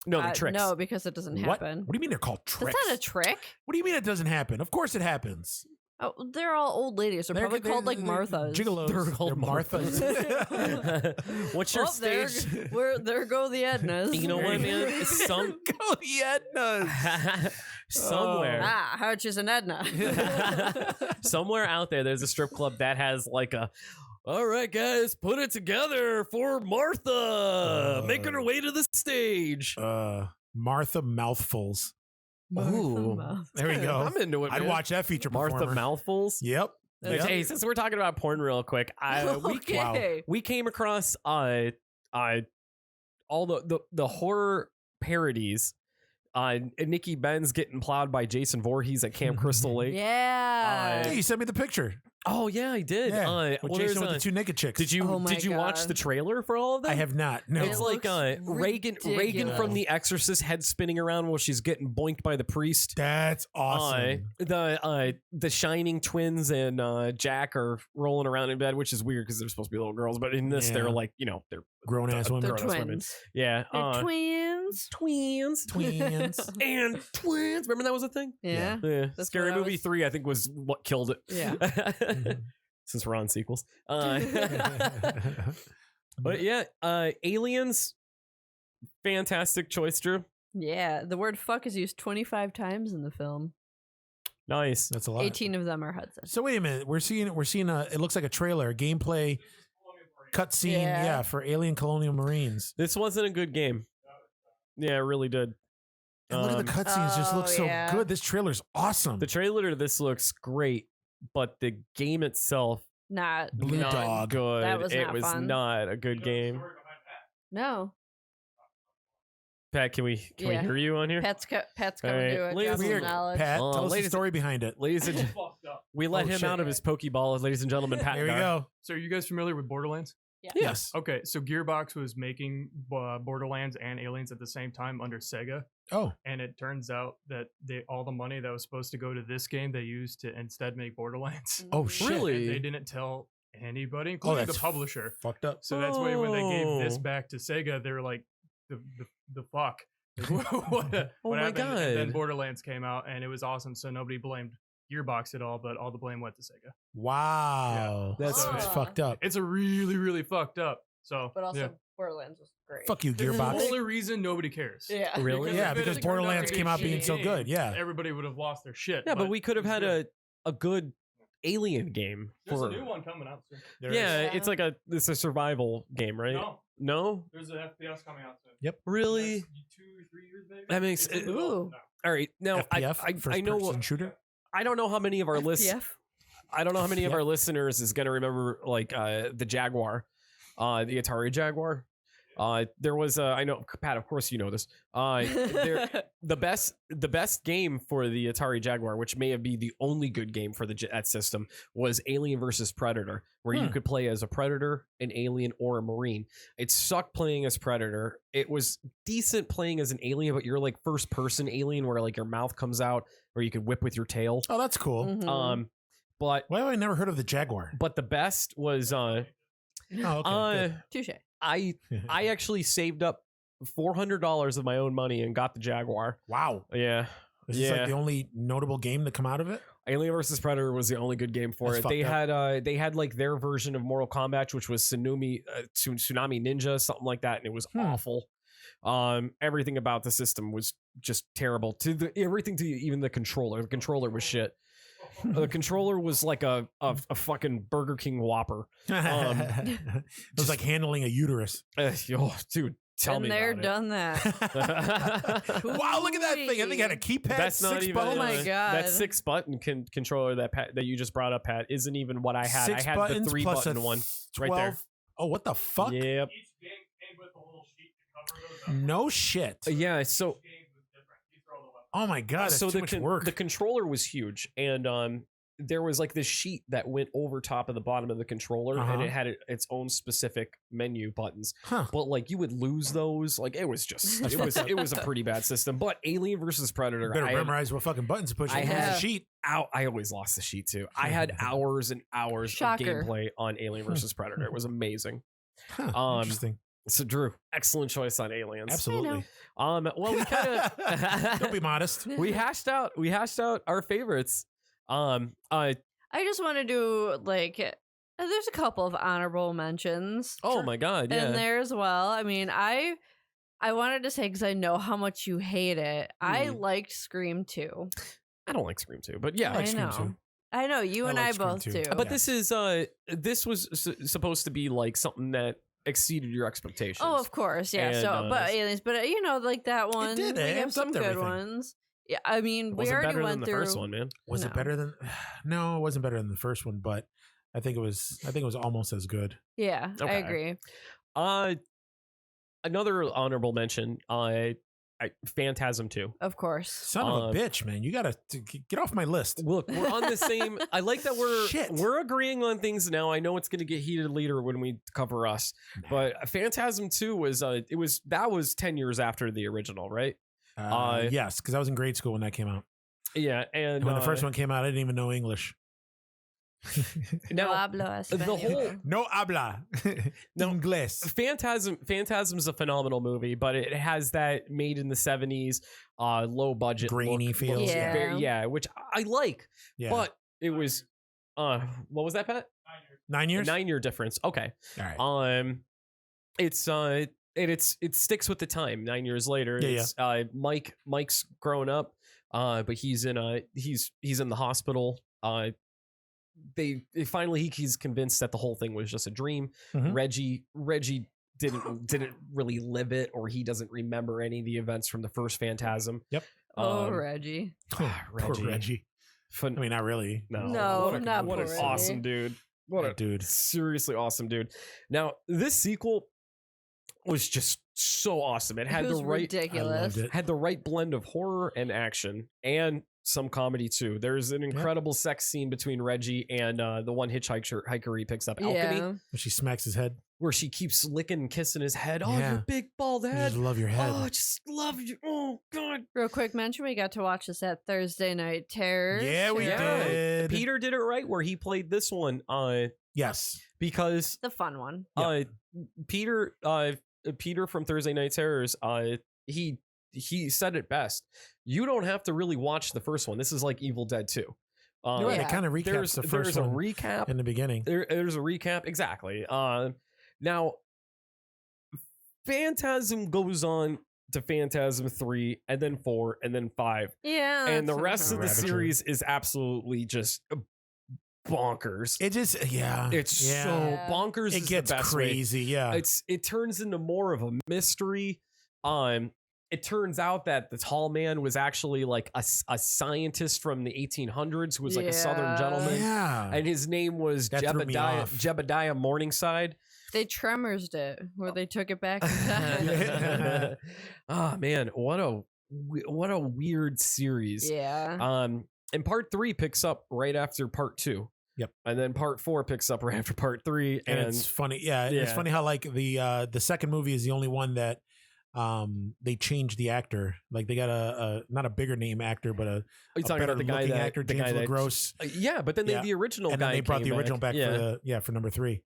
Speaker 3: No, the tricks.
Speaker 4: No, because it doesn't
Speaker 1: What?
Speaker 4: happen.
Speaker 1: What do you mean they're called tricks?
Speaker 4: That's not a trick.
Speaker 1: What do you mean it doesn't happen? Of course it happens.
Speaker 4: Oh, they're all old ladies. They're probably called like Marthas.
Speaker 1: Gigolos.
Speaker 3: They're called
Speaker 1: Marthas.
Speaker 3: What's your
Speaker 4: Oh, there,
Speaker 3: stage?
Speaker 4: there go the Ednas.
Speaker 3: You know what, man? Some
Speaker 1: Go the Ednas.
Speaker 3: somewhere,
Speaker 4: Houch is an Edna.
Speaker 3: somewhere out there, there's a strip club that has like a. All right, guys, put it together for Martha making her way to the stage.
Speaker 1: Martha Mouthfuls.
Speaker 3: Ooh.
Speaker 1: There we go.
Speaker 3: I'm into it.
Speaker 1: I'd
Speaker 3: man.
Speaker 1: watch that feature
Speaker 3: Martha
Speaker 1: performer.
Speaker 3: Mouthfuls.
Speaker 1: Yep. Yep.
Speaker 3: Hey, since we're talking about porn real quick,
Speaker 4: Okay.
Speaker 3: we came across all the horror parodies Nikki Benz getting plowed by Jason Voorhees at Camp Crystal Lake.
Speaker 4: Yeah.
Speaker 1: Hey, you sent me the picture.
Speaker 3: Oh yeah, I did.
Speaker 1: Yeah, with Jason with the 2 naked chicks.
Speaker 3: Did you
Speaker 4: Oh my
Speaker 3: watch
Speaker 4: God.
Speaker 3: the trailer for all of that?
Speaker 1: I have not. No.
Speaker 3: It's
Speaker 4: It
Speaker 3: like
Speaker 4: looks
Speaker 3: Reagan
Speaker 4: ridiculous.
Speaker 3: from The Exorcist, head spinning around while she's getting boinked by the priest.
Speaker 1: That's awesome.
Speaker 3: The Shining twins and Jack are rolling around in bed, which is weird because they're supposed to be little girls, but in this they're like, they're
Speaker 1: Grown ass women.
Speaker 4: They're
Speaker 3: grown-ass women.
Speaker 4: twins.
Speaker 3: Yeah,
Speaker 4: They're twins.
Speaker 3: twins,
Speaker 1: Twins.
Speaker 3: and twins. Remember that was a thing?
Speaker 4: Yeah.
Speaker 3: Yeah.
Speaker 4: That's
Speaker 3: Scary
Speaker 4: what I
Speaker 3: Movie
Speaker 4: was-
Speaker 3: 3, I think, was what killed it.
Speaker 4: Yeah.
Speaker 3: Since we're on sequels. But yeah, Aliens, fantastic choice, Drew.
Speaker 4: Yeah. The word fuck is used 25 times in the film.
Speaker 3: Nice.
Speaker 1: That's a lot.
Speaker 4: 18 of them are Hudson.
Speaker 1: So wait a minute. We're seeing it looks like a trailer, a gameplay cutscene,
Speaker 4: Yeah.
Speaker 1: for Alien Colonial Marines.
Speaker 3: This wasn't a good game. Yeah, it really did.
Speaker 1: And look at the cutscenes, just look so
Speaker 4: yeah.
Speaker 1: good. This trailer's awesome.
Speaker 3: The trailer to this looks great, but the game itself
Speaker 4: Not.
Speaker 1: Blue
Speaker 3: not
Speaker 1: Dog.
Speaker 3: good.
Speaker 4: That was
Speaker 3: it
Speaker 4: not
Speaker 3: was
Speaker 4: fun.
Speaker 3: not a good game.
Speaker 4: No.
Speaker 3: Pat, can we
Speaker 4: Yeah.
Speaker 3: hear you on here?
Speaker 4: Pat's coming
Speaker 3: All right.
Speaker 4: to it.
Speaker 3: Ladies
Speaker 4: Drop some
Speaker 1: Weird.
Speaker 4: knowledge.
Speaker 1: Pat, tell us the
Speaker 3: ladies-
Speaker 1: story behind it.
Speaker 3: Ladies and we let
Speaker 1: Oh,
Speaker 3: him
Speaker 1: shit.
Speaker 3: out of his Pokeball, ladies and gentlemen. Pat
Speaker 1: There we
Speaker 3: Gar.
Speaker 1: go.
Speaker 2: So are you guys familiar with Borderlands?
Speaker 1: Yes.
Speaker 2: Okay, so Gearbox was making Borderlands and Aliens at the same time under Sega,
Speaker 1: Oh,
Speaker 2: and it turns out that all the money that was supposed to go to this game they used to instead make Borderlands.
Speaker 1: oh shit.
Speaker 3: Really?
Speaker 2: And they didn't tell anybody, including the
Speaker 1: that's
Speaker 2: publisher.
Speaker 1: Fucked up.
Speaker 2: So that's why when they gave this
Speaker 3: Oh.
Speaker 2: back to Sega, they were like, the fuck.
Speaker 3: Oh
Speaker 2: what
Speaker 3: my
Speaker 2: happened? And then
Speaker 3: God.
Speaker 2: Borderlands came out, and it was awesome. So nobody blamed Gearbox at all, but all the blame went to Sega.
Speaker 1: Wow.
Speaker 2: Yeah.
Speaker 1: That's
Speaker 2: So
Speaker 1: it's
Speaker 2: it's-
Speaker 1: fucked up.
Speaker 2: It's a really, really fucked up. So,
Speaker 4: But also,
Speaker 2: yeah.
Speaker 4: Borderlands was great.
Speaker 1: Fuck you,
Speaker 2: This is
Speaker 1: Gearbox.
Speaker 2: the only reason nobody cares.
Speaker 4: Yeah.
Speaker 3: Really?
Speaker 1: Yeah,
Speaker 2: if it
Speaker 1: because
Speaker 2: had turned out
Speaker 1: Borderlands
Speaker 2: to be
Speaker 1: came
Speaker 2: a
Speaker 1: out being
Speaker 2: shitty
Speaker 1: so
Speaker 2: game,
Speaker 1: good. Yeah.
Speaker 2: everybody would have lost their shit.
Speaker 3: Yeah, but we could have
Speaker 2: it was
Speaker 3: had
Speaker 2: good.
Speaker 3: a good Alien game.
Speaker 2: There's
Speaker 3: for
Speaker 2: a new one coming out soon.
Speaker 1: There
Speaker 3: yeah,
Speaker 1: is.
Speaker 3: it's like it's a survival game, right?
Speaker 2: No,
Speaker 3: No?
Speaker 2: there's an FPS coming out soon.
Speaker 3: Really?
Speaker 2: Next 2 or 3 years, maybe.
Speaker 3: That makes
Speaker 2: It's in
Speaker 3: it.
Speaker 2: development now.
Speaker 3: All right. Now
Speaker 1: FPF,
Speaker 3: I
Speaker 1: first
Speaker 3: know
Speaker 1: person shooter.
Speaker 3: I don't know how many of our listeners
Speaker 4: FPF?
Speaker 3: I don't know how many of
Speaker 1: Yeah.
Speaker 3: our listeners is going to remember like the Jaguar, the Atari Jaguar. There was I know Pat, of course you know this. The best game for the Atari Jaguar, which may have been the only good game for that system, was Alien versus Predator, where you could play as a Predator, an Alien, or a Marine. It sucked playing as Predator. It was decent playing as an Alien, but you're like first person Alien, where like your mouth comes out, or you could whip with your tail.
Speaker 1: Oh, that's cool.
Speaker 4: Mhm.
Speaker 3: But
Speaker 1: Why have I never heard of the Jaguar?
Speaker 3: the best was
Speaker 1: Oh, okay.
Speaker 4: Touche.
Speaker 3: I
Speaker 1: good.
Speaker 3: actually saved up $400 of my own money and got the Jaguar.
Speaker 1: Wow.
Speaker 3: Yeah.
Speaker 1: Is this
Speaker 3: Yeah.
Speaker 1: like the only notable game to come out of it?
Speaker 3: Alien versus Predator was the only good game for
Speaker 1: That's
Speaker 3: it.
Speaker 1: fucked up.
Speaker 3: They had like their version of Mortal Kombat, which was Tsunami Ninja, something like that, and it was awful. Everything about the system was just terrible. Everything to even the controller. The controller was shit. The controller was like a fucking Burger King Whopper.
Speaker 1: It was like handling a uterus.
Speaker 3: Dude, tell
Speaker 4: Been
Speaker 3: me
Speaker 4: there,
Speaker 3: about
Speaker 4: done that.
Speaker 3: it.
Speaker 1: Wow, look at that thing. I think it had a keypad.
Speaker 3: That's not
Speaker 1: 6
Speaker 3: even.
Speaker 1: buttons.
Speaker 4: Oh my God.
Speaker 3: That 6-button controller that you just brought up, Pat, isn't even what I had.
Speaker 1: 6
Speaker 3: I had the
Speaker 1: buttons
Speaker 3: 3-button one right there.
Speaker 1: 12. Oh, what the fuck?
Speaker 3: Yep.
Speaker 2: Each game came with a little sheet to cover those up.
Speaker 1: No shit.
Speaker 3: Yeah. So
Speaker 2: Each game was different. You throw the weapon.
Speaker 1: Oh my god, that's too much work.
Speaker 3: the controller was huge, and there was like this sheet that went over top of the bottom of the controller, and
Speaker 1: Uh-huh.
Speaker 3: it had its own specific menu buttons.
Speaker 1: Huh.
Speaker 3: But like you would lose those. Like it was just it was a pretty bad system. But Alien versus Predator,
Speaker 1: Better
Speaker 3: I had
Speaker 1: memorize what fucking buttons to push.
Speaker 3: I
Speaker 1: on the
Speaker 3: had-
Speaker 1: sheet.
Speaker 3: I always lost the sheet too. I had hours and hours
Speaker 4: Shocker.
Speaker 3: of gameplay on Alien versus Predator. It was amazing.
Speaker 1: Huh, interesting.
Speaker 3: So Drew, excellent choice on Aliens.
Speaker 1: Absolutely.
Speaker 3: Well, we kind
Speaker 1: Don't
Speaker 3: of
Speaker 1: be modest.
Speaker 3: we hashed out our favorites.
Speaker 4: I just want to do like there's a couple of honorable mentions.
Speaker 3: Oh my god,
Speaker 4: in
Speaker 3: yeah.
Speaker 4: there as well. I mean, I wanted to say because I know how much you hate it. I liked Scream 2.
Speaker 3: I don't like Scream 2, but yeah.
Speaker 1: I like
Speaker 4: I
Speaker 1: Scream
Speaker 4: know.
Speaker 1: 2.
Speaker 4: I know you
Speaker 1: I
Speaker 4: and
Speaker 1: like
Speaker 4: I
Speaker 1: Scream
Speaker 4: both
Speaker 1: 2.
Speaker 4: do.
Speaker 3: But
Speaker 1: Yeah.
Speaker 3: this was supposed to be like something that exceeded your expectations.
Speaker 4: Oh, of course, yeah.
Speaker 3: And,
Speaker 4: so, but aliens, but you know, like that one,
Speaker 1: did,
Speaker 4: we
Speaker 1: it
Speaker 4: have
Speaker 1: amped
Speaker 4: some
Speaker 1: up
Speaker 4: good
Speaker 1: everything.
Speaker 4: ones. Yeah, I mean,
Speaker 3: It
Speaker 4: we
Speaker 3: wasn't
Speaker 4: already
Speaker 3: better
Speaker 4: went
Speaker 3: than the
Speaker 4: through.
Speaker 3: first one, man.
Speaker 1: Was it
Speaker 4: No.
Speaker 1: better than? No, it wasn't better than the first one, but I think it was almost as good.
Speaker 4: Yeah, I
Speaker 3: Okay.
Speaker 4: agree.
Speaker 3: Another honorable mention. Phantasm 2.
Speaker 4: Of course.
Speaker 1: Son of a bitch, man. You got to get off my list.
Speaker 3: Look, we're on the same. I like that we're agreeing on things now. I know it's going to get heated later when we cover Us, but Phantasm 2 was 10 years after the original, right?
Speaker 1: Yes, because I was in grade school when that came out.
Speaker 3: Yeah, and
Speaker 1: when the first one came out, I didn't even know English.
Speaker 3: Now, the whole
Speaker 1: no habla inglés.
Speaker 3: Phantasm's a phenomenal movie, but it has that made in the 70s, low budget,
Speaker 1: grainy feel.
Speaker 3: Which I like. Yeah. But it was, what was that, Pat?
Speaker 1: 9 years.
Speaker 3: 9 year difference. Okay.
Speaker 1: All right.
Speaker 3: It sticks with the time. 9 years later, Mike's grown up, but he's in the hospital. He's convinced that the whole thing was just a dream. Mm-hmm. Reggie didn't really live it, or he doesn't remember any of the events from the first Phantasm.
Speaker 1: Yep.
Speaker 4: Reggie.
Speaker 1: Poor Reggie. I mean, not really.
Speaker 4: No,
Speaker 3: what an awesome dude. What a dude. Seriously awesome dude. Now, this sequel was just so awesome. It had
Speaker 4: ridiculous.
Speaker 3: Had the right blend of horror and action and some comedy too. There's an incredible sex scene between Reggie and the one hitchhiker he picks up, Alchemy.
Speaker 1: When she smacks his head.
Speaker 3: Where she keeps licking and kissing his head. Oh, your big bald head.
Speaker 1: I just love your head.
Speaker 3: Oh, I just love you. Oh, God.
Speaker 4: Real quick mention, we got to watch this at Thursday Night Terrors.
Speaker 1: Yeah, we did.
Speaker 3: Peter did it right where he played this one.
Speaker 1: Yes.
Speaker 3: Because
Speaker 4: the fun one.
Speaker 3: Peter from Thursday Night Terrors, he said it best. You don't have to really watch the first one. This is like Evil Dead 2.
Speaker 1: It kind of recaps the first one.
Speaker 3: There's a recap
Speaker 1: in the beginning.
Speaker 3: There's a recap, exactly. Now, Phantasm goes on to Phantasm 3, and then 4, and then 5.
Speaker 4: Yeah.
Speaker 3: And the rest of the series is absolutely just bonkers. It's so bonkers.
Speaker 1: It gets crazy.
Speaker 3: Way. Yeah. It turns into more of a mystery. It turns out that the tall man was actually like a scientist from the 1800s who was like a Southern gentleman.
Speaker 1: Yeah.
Speaker 3: And his name was Jebediah Morningside.
Speaker 4: They Tremors'd it, where they took it back in time.
Speaker 3: Oh man, what a weird series.
Speaker 4: Yeah.
Speaker 3: And part 3 picks up right after part 2.
Speaker 1: Yep.
Speaker 3: And then part 4 picks up right after part 3.
Speaker 1: And it's funny. Yeah. It's funny how like the second movie is the only one that they changed the actor. Like they got a not a bigger name actor, but a better looking actor, James LaGrosse.
Speaker 3: Yeah, but then the original
Speaker 1: and
Speaker 3: guy
Speaker 1: then they brought the original back
Speaker 3: for
Speaker 1: for number 3.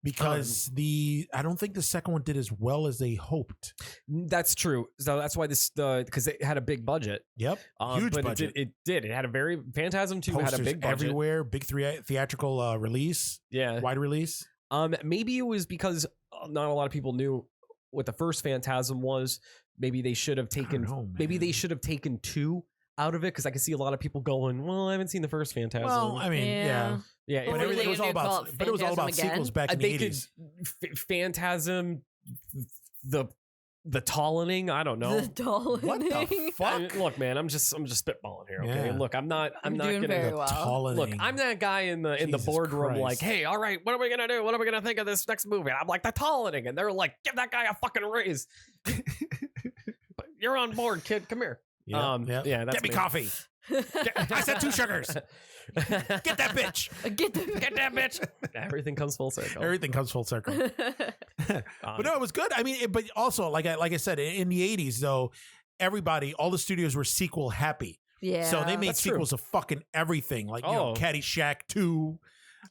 Speaker 1: Because I don't think the second one did as well as they hoped.
Speaker 3: That's true. So that's why because it had a big budget.
Speaker 1: Yep, huge budget.
Speaker 3: It did. It had a very Phantasm 2
Speaker 1: Posters
Speaker 3: had a big budget
Speaker 1: everywhere. Big theatrical release.
Speaker 3: Yeah,
Speaker 1: wide release.
Speaker 3: Maybe it was because not a lot of people knew what the first Phantasm was. Maybe they should have taken. They should have taken 2 out of it, because I can see a lot going, well, I haven't seen the first Phantasm.
Speaker 1: Well, I mean, yeah.
Speaker 3: But
Speaker 1: it was all about sequels back in the 80s.
Speaker 3: Phantasm, the Tallening, I don't know.
Speaker 4: The Tallening.
Speaker 1: What the fuck?
Speaker 3: I mean, look, man, I'm just spitballing here. Okay,
Speaker 1: Yeah.
Speaker 3: Look, I'm not
Speaker 4: doing
Speaker 3: gonna.
Speaker 4: very well.
Speaker 1: Tallening.
Speaker 3: Look, I'm that guy in the boardroom,
Speaker 1: Christ.
Speaker 3: like, hey, all right, what are we gonna do? What are we gonna think of this next movie? And I'm like, the Tallening, and they're like, give that guy a fucking raise. But you're on board, kid. Come here.
Speaker 1: Yeah,
Speaker 3: that's
Speaker 1: get me coffee. I said 2 sugars. Get that bitch.
Speaker 4: Get that bitch.
Speaker 3: Everything comes full circle.
Speaker 1: Everything comes full circle. But no, it was good. I mean, but also, like I said, in the 80s, though, all the studios were sequel happy.
Speaker 4: Yeah.
Speaker 1: So they made sequels of fucking everything, like Caddyshack 2.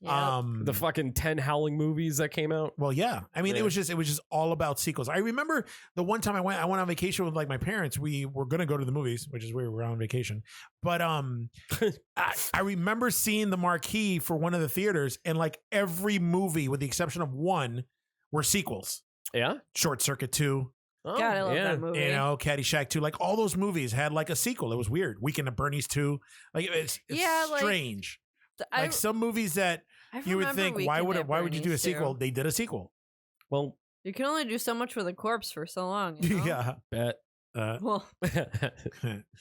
Speaker 4: Yeah.
Speaker 3: The fucking 10 Howling movies that came out.
Speaker 1: Well, yeah. I mean, it was just all about sequels. I remember the one time I went on vacation with like my parents. We were gonna go to the movies, which is where we were on vacation. But I remember seeing the marquee for one of the theaters, and like every movie, with the exception of one, were sequels.
Speaker 3: Yeah.
Speaker 1: Short Circuit 2.
Speaker 4: Oh, God, I love that movie.
Speaker 1: Caddyshack 2. Like all those movies had like a sequel. It was weird. Weekend at Bernie's 2. Like it's strange. Like some movies that you would think, why would you do a sequel? They did a sequel.
Speaker 3: Well,
Speaker 4: you can only do so much with a corpse for so long. You know?
Speaker 1: Yeah.
Speaker 3: Bet.
Speaker 4: Well,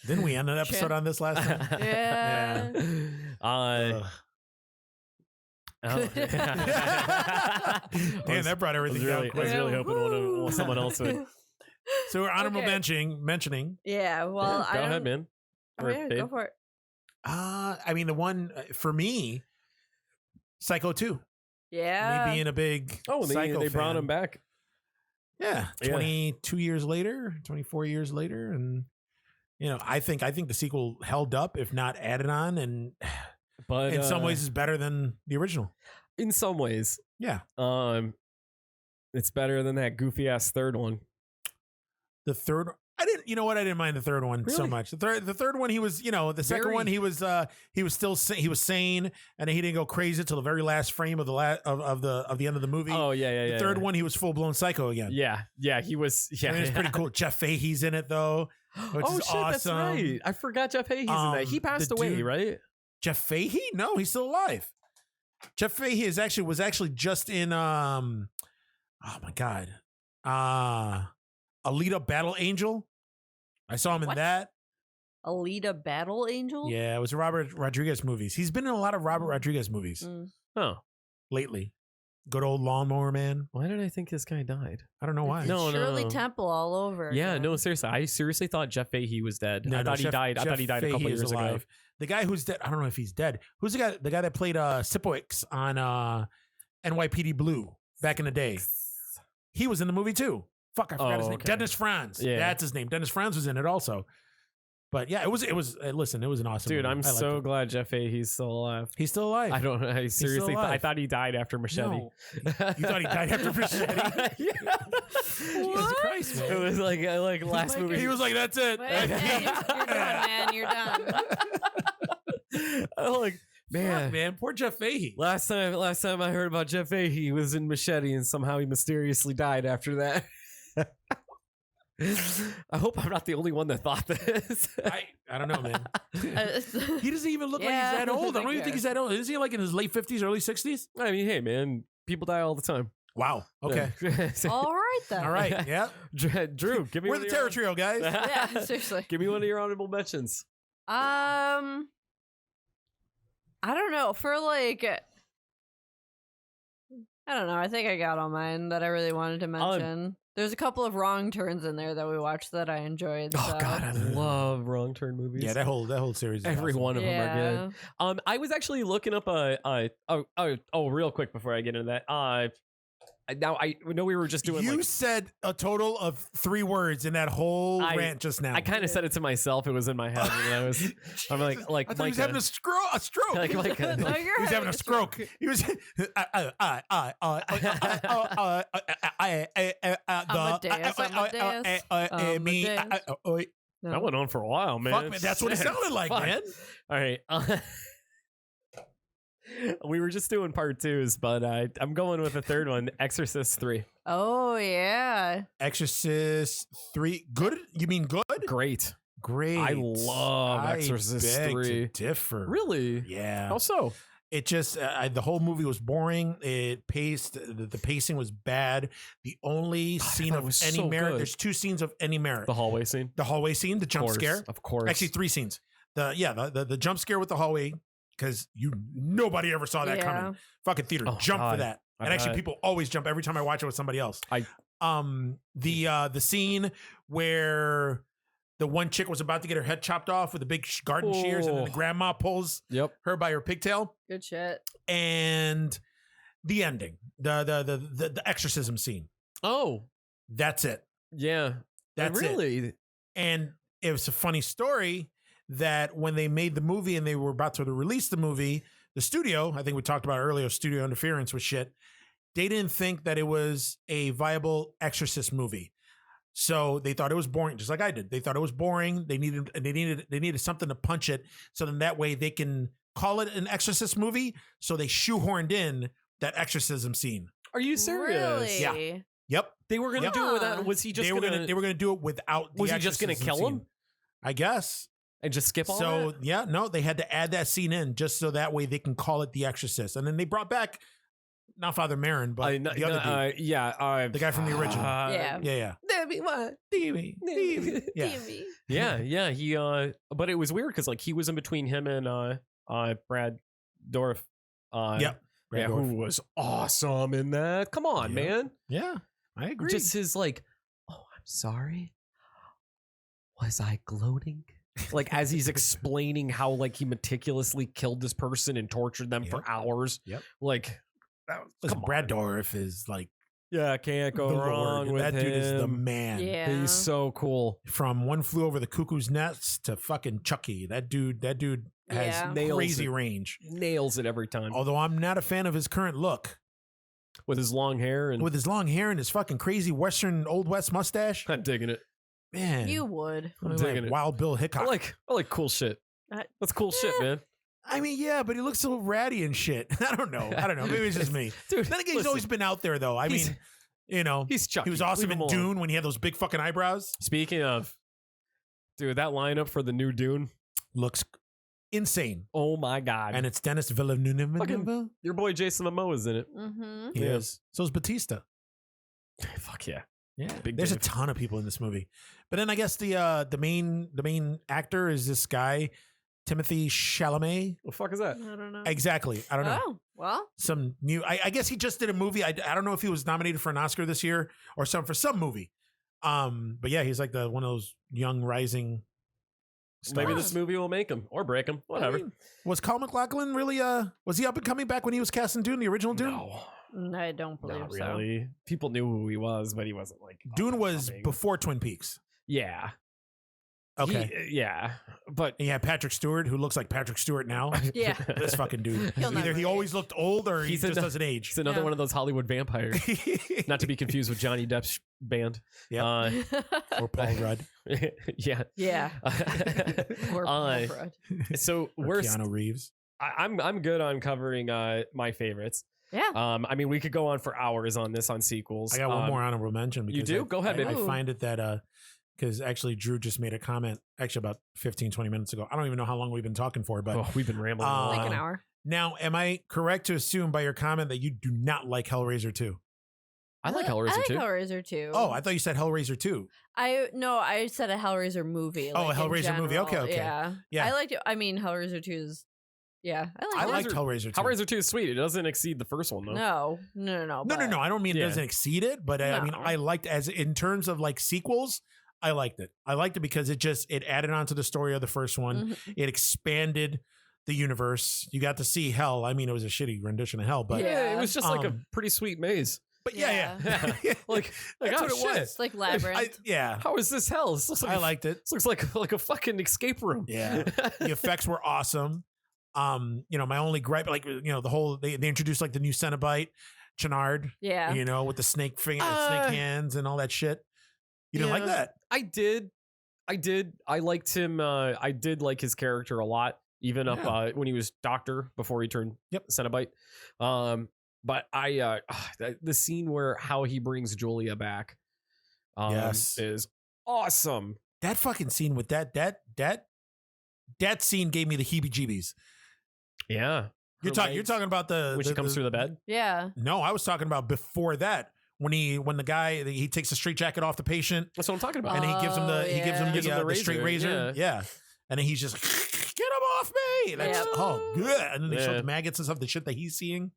Speaker 1: didn't we end an episode on this last time?
Speaker 4: Yeah.
Speaker 1: Damn, that brought everything down quick.
Speaker 3: I was really hoping someone else would.
Speaker 1: So we're honorable
Speaker 4: Okay.
Speaker 1: mentioning.
Speaker 4: Yeah, well,
Speaker 3: Yeah, go ahead, man.
Speaker 4: Oh,
Speaker 3: Or
Speaker 4: yeah,
Speaker 3: babe.
Speaker 4: go for it.
Speaker 1: I mean, the one for me, Psycho 2.
Speaker 4: Yeah.
Speaker 1: Me being a big Psycho
Speaker 3: they brought
Speaker 1: fan.
Speaker 3: him back.
Speaker 1: Yeah,
Speaker 3: Yeah.
Speaker 1: 22 years later, 24 years later, and I think the sequel held up, if not added on, and
Speaker 3: But
Speaker 1: in some ways is better than the original.
Speaker 3: in some ways,
Speaker 1: Yeah,
Speaker 3: it's better than that goofy ass third one.
Speaker 1: the third. I didn't mind the third one so
Speaker 3: Really?
Speaker 1: much. The third one, he was, the second
Speaker 3: Very-
Speaker 1: one, he was still he was sane, and he didn't go crazy until the very last frame of the of the end of the movie.
Speaker 3: Oh yeah.
Speaker 1: The third one, he was full blown psycho again.
Speaker 3: Yeah, he was. Yeah,
Speaker 1: I mean, it's pretty cool. Jeff Fahey's in it though, which
Speaker 3: oh
Speaker 1: is
Speaker 3: shit,
Speaker 1: awesome.
Speaker 3: that's right. I forgot Jeff Fahey's in that. He passed
Speaker 1: the
Speaker 3: away,
Speaker 1: dude-
Speaker 3: right?
Speaker 1: Jeff Fahey? No, he's still alive. Jeff Fahey was actually just in oh my god, Alita Battle Angel. I saw him in
Speaker 4: What?
Speaker 1: that.
Speaker 4: Alita Battle Angel?
Speaker 1: Yeah, it was Robert Rodriguez movies. He's been in a lot of Robert Rodriguez movies
Speaker 4: Mm.
Speaker 3: Oh,
Speaker 1: lately. Good old Lawnmower Man.
Speaker 3: why did I think this guy died?
Speaker 1: I don't know why.
Speaker 4: It's
Speaker 3: No,
Speaker 4: Shirley
Speaker 3: no.
Speaker 4: Temple all over.
Speaker 3: Yeah,
Speaker 4: again.
Speaker 3: no, seriously. I seriously thought Jeff Fahey was dead. I thought he died. I thought he died a couple
Speaker 1: Fahey is
Speaker 3: years ago.
Speaker 1: The guy who's dead, I don't know if he's dead. Who's the guy that played Sipowicz on NYPD Blue back in the day? He was in the movie too. Fuck, I forgot his name.
Speaker 3: okay.
Speaker 1: Dennis Franz.
Speaker 3: Yeah.
Speaker 1: That's his name. Dennis Franz was in it also. But yeah, it was. Listen, it was an awesome
Speaker 3: Dude,
Speaker 1: movie.
Speaker 3: I'm
Speaker 1: I liked
Speaker 3: so
Speaker 1: it.
Speaker 3: glad Jeff Fahey's still alive.
Speaker 1: He's still alive.
Speaker 3: I don't. I seriously. I
Speaker 1: alive.
Speaker 3: thought he died after Machete.
Speaker 1: No. You thought he died after Machete?
Speaker 3: Yeah.
Speaker 1: Jesus Christ, man.
Speaker 3: It was like last
Speaker 4: Like
Speaker 3: movie.
Speaker 1: He was like, "That's it."
Speaker 4: Wait, hey, you're done, man. You're done.
Speaker 3: I'm like, man.
Speaker 1: Fuck, man, poor Jeff Fahey.
Speaker 3: Last time I heard about Jeff Fahey, he was in Machete, and somehow he mysteriously died after that. I hope I'm not the only one that thought this.
Speaker 1: I don't know, man. He doesn't even look like
Speaker 4: Yeah,
Speaker 1: he's that old. I don't
Speaker 4: I
Speaker 1: even think he's that old. Is he like in his late 50s, early 60s?
Speaker 3: I mean, hey, man, people die all the time.
Speaker 1: Wow. Okay.
Speaker 4: All right then.
Speaker 1: All right. Yeah.
Speaker 3: Drew, give me
Speaker 1: We're
Speaker 3: one
Speaker 1: the
Speaker 3: of
Speaker 1: Terror
Speaker 3: your-
Speaker 1: Trio, guys.
Speaker 4: Yeah, seriously.
Speaker 3: Give me one of your honorable mentions.
Speaker 4: I don't know. For like, I don't know. I think I got all mine that I really wanted to mention. There's a couple of wrong turns in there that we watched that I enjoyed.
Speaker 3: Oh
Speaker 4: so.
Speaker 3: God, I love wrong turn movies.
Speaker 1: Yeah, that whole series. Is
Speaker 3: Every
Speaker 1: awesome.
Speaker 3: one of them are
Speaker 4: Yeah.
Speaker 3: good. I was actually looking up real quick before I get into that. Now I know we were just doing.
Speaker 1: You said a total of 3 words in that whole rant just now.
Speaker 3: I kind of said it to myself. It was in my head, and I'm like
Speaker 1: I thought he was
Speaker 3: Micah.
Speaker 1: having a stroke.
Speaker 3: Like Micah.
Speaker 4: No,
Speaker 1: He
Speaker 4: you're
Speaker 1: was having a
Speaker 4: right.
Speaker 1: stroke. He was. Me.
Speaker 4: No.
Speaker 3: That went on for a while, man.
Speaker 1: Fuck, man, that's what it
Speaker 3: Shit.
Speaker 1: sounded like,
Speaker 3: Fuck.
Speaker 1: man.
Speaker 3: All right. We were just doing part 2s, but I'm going with the third one, Exorcist 3.
Speaker 4: Oh yeah.
Speaker 1: Exorcist 3. Good? You mean good?
Speaker 3: Great.
Speaker 1: Great.
Speaker 3: I love Exorcist
Speaker 1: I beg
Speaker 3: 3.
Speaker 1: to differ.
Speaker 3: Really?
Speaker 1: Yeah.
Speaker 3: How so?
Speaker 1: It just the whole movie was boring. It the pacing was bad. The only scene
Speaker 3: thought it
Speaker 1: of
Speaker 3: was
Speaker 1: any
Speaker 3: so
Speaker 1: merit.
Speaker 3: good.
Speaker 1: There's 2 scenes of any merit.
Speaker 3: The hallway scene?
Speaker 1: The hallway scene, the jump scare.
Speaker 3: Of course.
Speaker 1: Actually, 3 scenes. The jump scare with the hallway, because nobody ever saw that
Speaker 4: Yeah.
Speaker 1: coming. Fucking theater
Speaker 3: Oh,
Speaker 1: jump for
Speaker 3: God.
Speaker 1: that.
Speaker 3: I
Speaker 1: And actually,
Speaker 3: bet.
Speaker 1: people always jump every time I watch it with somebody else. The scene where the one chick was about to get her head chopped off with the big garden shears, and then the
Speaker 3: Oh.
Speaker 1: grandma pulls
Speaker 3: Yep.
Speaker 1: her by her pigtail,
Speaker 4: Good shit.
Speaker 1: and the ending, the exorcism scene.
Speaker 3: Oh,
Speaker 1: That's it.
Speaker 3: yeah.
Speaker 1: That's it.
Speaker 3: really?
Speaker 1: And it was a funny story that when they made the movie and they were about to release the movie, the studio, I think we talked about earlier, studio interference with shit. They didn't think that it was a viable Exorcist movie. So they thought it was boring, just like I did. They thought it was boring. They needed something to punch it. So then that way they can call it an Exorcist movie. So they shoehorned in that exorcism scene.
Speaker 3: Are you serious?
Speaker 4: Really?
Speaker 1: Yeah. Yep.
Speaker 3: They were gonna
Speaker 1: Yep.
Speaker 3: do it without. Was he just
Speaker 1: They were gonna do it without. The
Speaker 3: Was he just gonna
Speaker 1: exorcism
Speaker 3: kill
Speaker 1: scene.
Speaker 3: him?
Speaker 1: I guess.
Speaker 3: and just skip all
Speaker 1: So
Speaker 3: that?
Speaker 1: yeah, no, they had to add that scene in just so that way they can call it The Exorcist. And then they brought back not Father Marin, but the other dude, the guy from the original.
Speaker 4: Yeah.
Speaker 1: yeah.
Speaker 3: what?
Speaker 1: Yeah.
Speaker 3: Yeah. He but it was weird because like he was in between him and Brad Dourif.
Speaker 1: Yep. Brad
Speaker 3: Yeah,
Speaker 1: Dourif.
Speaker 3: who was awesome in that. Come on,
Speaker 1: Yeah.
Speaker 3: man.
Speaker 1: Yeah, I agree.
Speaker 3: Just his like, oh, I'm sorry. Was I gloating? Like as he's explaining how like he meticulously killed this person and tortured them for hours.
Speaker 1: Yep.
Speaker 3: Like
Speaker 1: Listen, Brad Dourif is like
Speaker 3: can't go
Speaker 1: the
Speaker 3: wrong
Speaker 1: Lord.
Speaker 3: with
Speaker 1: That
Speaker 3: him.
Speaker 1: dude is the man.
Speaker 4: Yeah.
Speaker 3: He's so cool.
Speaker 1: From One Flew Over the Cuckoo's Nest to fucking Chucky. That dude has crazy range.
Speaker 3: Nails it every time.
Speaker 1: Although I'm not a fan of his current look.
Speaker 3: With his long hair and
Speaker 1: his fucking crazy Western Old West mustache.
Speaker 3: I'm digging it.
Speaker 1: Man.
Speaker 4: You would.
Speaker 3: I'm
Speaker 1: Like
Speaker 3: digging it.
Speaker 1: Wild Bill Hickok.
Speaker 3: I like cool shit. That's cool shit, man.
Speaker 1: I mean, yeah, but he looks so ratty and shit. I don't know. Maybe it's just me.
Speaker 3: Dude,
Speaker 1: then again, he's always been out there, though. I mean, you know,
Speaker 3: he's Chucky.
Speaker 1: He was awesome
Speaker 3: Leave
Speaker 1: in
Speaker 3: him
Speaker 1: Dune
Speaker 3: alone.
Speaker 1: when he had those big fucking eyebrows.
Speaker 3: Speaking of, dude, that lineup for the new Dune
Speaker 1: looks insane.
Speaker 3: Oh my god!
Speaker 1: And it's Dennis Villeneuve.
Speaker 3: Fucking, your boy Jason Momoa is in it.
Speaker 4: Mm-hmm.
Speaker 1: He is. So is Batista.
Speaker 3: Fuck yeah.
Speaker 1: Yeah,
Speaker 3: Big
Speaker 1: there's
Speaker 3: Dave.
Speaker 1: a ton of people in this movie, but then I guess the main actor is this guy, Timothy Chalamet.
Speaker 3: What the fuck is that?
Speaker 4: I don't know.
Speaker 1: Exactly, I don't know.
Speaker 4: Oh, well.
Speaker 1: Some new. I guess he just did a movie. I don't know if he was nominated for an Oscar this year or for some movie. But yeah, he's like one of those young rising stars.
Speaker 3: Maybe this movie will make him or break him. Whatever.
Speaker 1: Was Kyle MacLachlan really? Was he up and coming back when he was cast in Dune, the original Dune?
Speaker 4: No, I don't believe
Speaker 3: Not
Speaker 4: so.
Speaker 3: really. People knew who he was, but he wasn't like
Speaker 1: Dune was
Speaker 3: coming.
Speaker 1: before Twin Peaks.
Speaker 3: Yeah.
Speaker 1: Okay.
Speaker 3: Yeah. But
Speaker 1: and you have Patrick Stewart, who looks like Patrick Stewart now.
Speaker 4: Yeah.
Speaker 1: This fucking dude.
Speaker 4: He'll
Speaker 1: Either
Speaker 4: never
Speaker 1: he always looked old or he just doesn't age.
Speaker 3: He's another
Speaker 4: Yeah.
Speaker 3: one of those Hollywood vampires. Not to be confused with Johnny Depp's band.
Speaker 1: Yeah. Or Paul Rudd.
Speaker 3: Yeah.
Speaker 4: Yeah. Or Paul Rudd.
Speaker 3: So
Speaker 1: Or
Speaker 3: we're
Speaker 1: Keanu Reeves.
Speaker 3: I'm good on covering my favorites.
Speaker 4: Yeah.
Speaker 3: I mean, we could go on for hours on this on sequels.
Speaker 1: I got one more honorable mention. Because
Speaker 3: You do? Go ahead,
Speaker 1: I
Speaker 3: baby.
Speaker 1: find it that because actually Drew just made a comment actually about 15, 20 minutes ago. I don't even know how long we've been talking for, but
Speaker 3: We've been rambling.
Speaker 4: Like an hour.
Speaker 1: Now, am I correct to assume by your comment that you do not like Hellraiser 2?
Speaker 3: I like Hellraiser too.
Speaker 4: Hellraiser 2.
Speaker 1: Oh, I thought you said Hellraiser 2.
Speaker 4: I said a Hellraiser movie.
Speaker 1: Oh, a
Speaker 4: like, in
Speaker 1: Hellraiser movie.
Speaker 4: general.
Speaker 1: Okay.
Speaker 4: Yeah.
Speaker 1: Yeah.
Speaker 4: I liked it. I mean, Hellraiser 2 is. Yeah,
Speaker 1: I
Speaker 4: it.
Speaker 1: liked Hellraiser 2.
Speaker 3: Hellraiser 2 is sweet. It doesn't exceed the first one though.
Speaker 4: No.
Speaker 1: No.
Speaker 4: but-
Speaker 1: I don't mean it
Speaker 3: Yeah.
Speaker 1: doesn't exceed it, but I mean
Speaker 4: No.
Speaker 1: I liked as in terms of like sequels. I liked it. I liked it because it added on to the story of the first one.
Speaker 4: Mhm.
Speaker 1: It expanded the universe. You got to see hell. I mean, it was a shitty rendition of hell, but
Speaker 3: yeah, it was just like a
Speaker 1: Um,
Speaker 3: pretty sweet maze.
Speaker 1: but yeah.
Speaker 3: Yeah. Like
Speaker 1: That's
Speaker 3: oh,
Speaker 1: what it
Speaker 3: shit.
Speaker 1: was.
Speaker 4: It's like Labyrinth.
Speaker 1: Yeah,
Speaker 3: How is this hell? This looks like
Speaker 1: I liked it.
Speaker 3: This looks like a fucking escape room.
Speaker 1: Yeah, the effects were awesome. My only gripe, like the whole they introduced like the new Cenobite, Chenard,
Speaker 4: Yeah.
Speaker 1: with the snake snake hands and all that shit. You didn't like
Speaker 3: Yeah.
Speaker 1: that?
Speaker 3: I did. I liked him. I did like his character a lot, even up
Speaker 1: Yeah.
Speaker 3: when he was Doctor before he turned Cenobite. But the scene where how he brings Julia back,
Speaker 1: Yes.
Speaker 3: is awesome.
Speaker 1: That fucking scene with that scene gave me the heebie-jeebies.
Speaker 3: Yeah,
Speaker 1: You're talking about
Speaker 3: when she comes through the bed.
Speaker 4: Yeah.
Speaker 1: No, I was talking about before that when the guy he takes the straitjacket off the patient
Speaker 3: That's what I'm talking about.
Speaker 1: and he gives him the
Speaker 4: Oh,
Speaker 1: gives him the straight razor.
Speaker 3: razor,
Speaker 1: Yeah. And then he's just get him off me. That's
Speaker 4: Yep.
Speaker 1: oh good. And then they show
Speaker 3: Yeah.
Speaker 1: the maggots and stuff, the shit that he's seeing.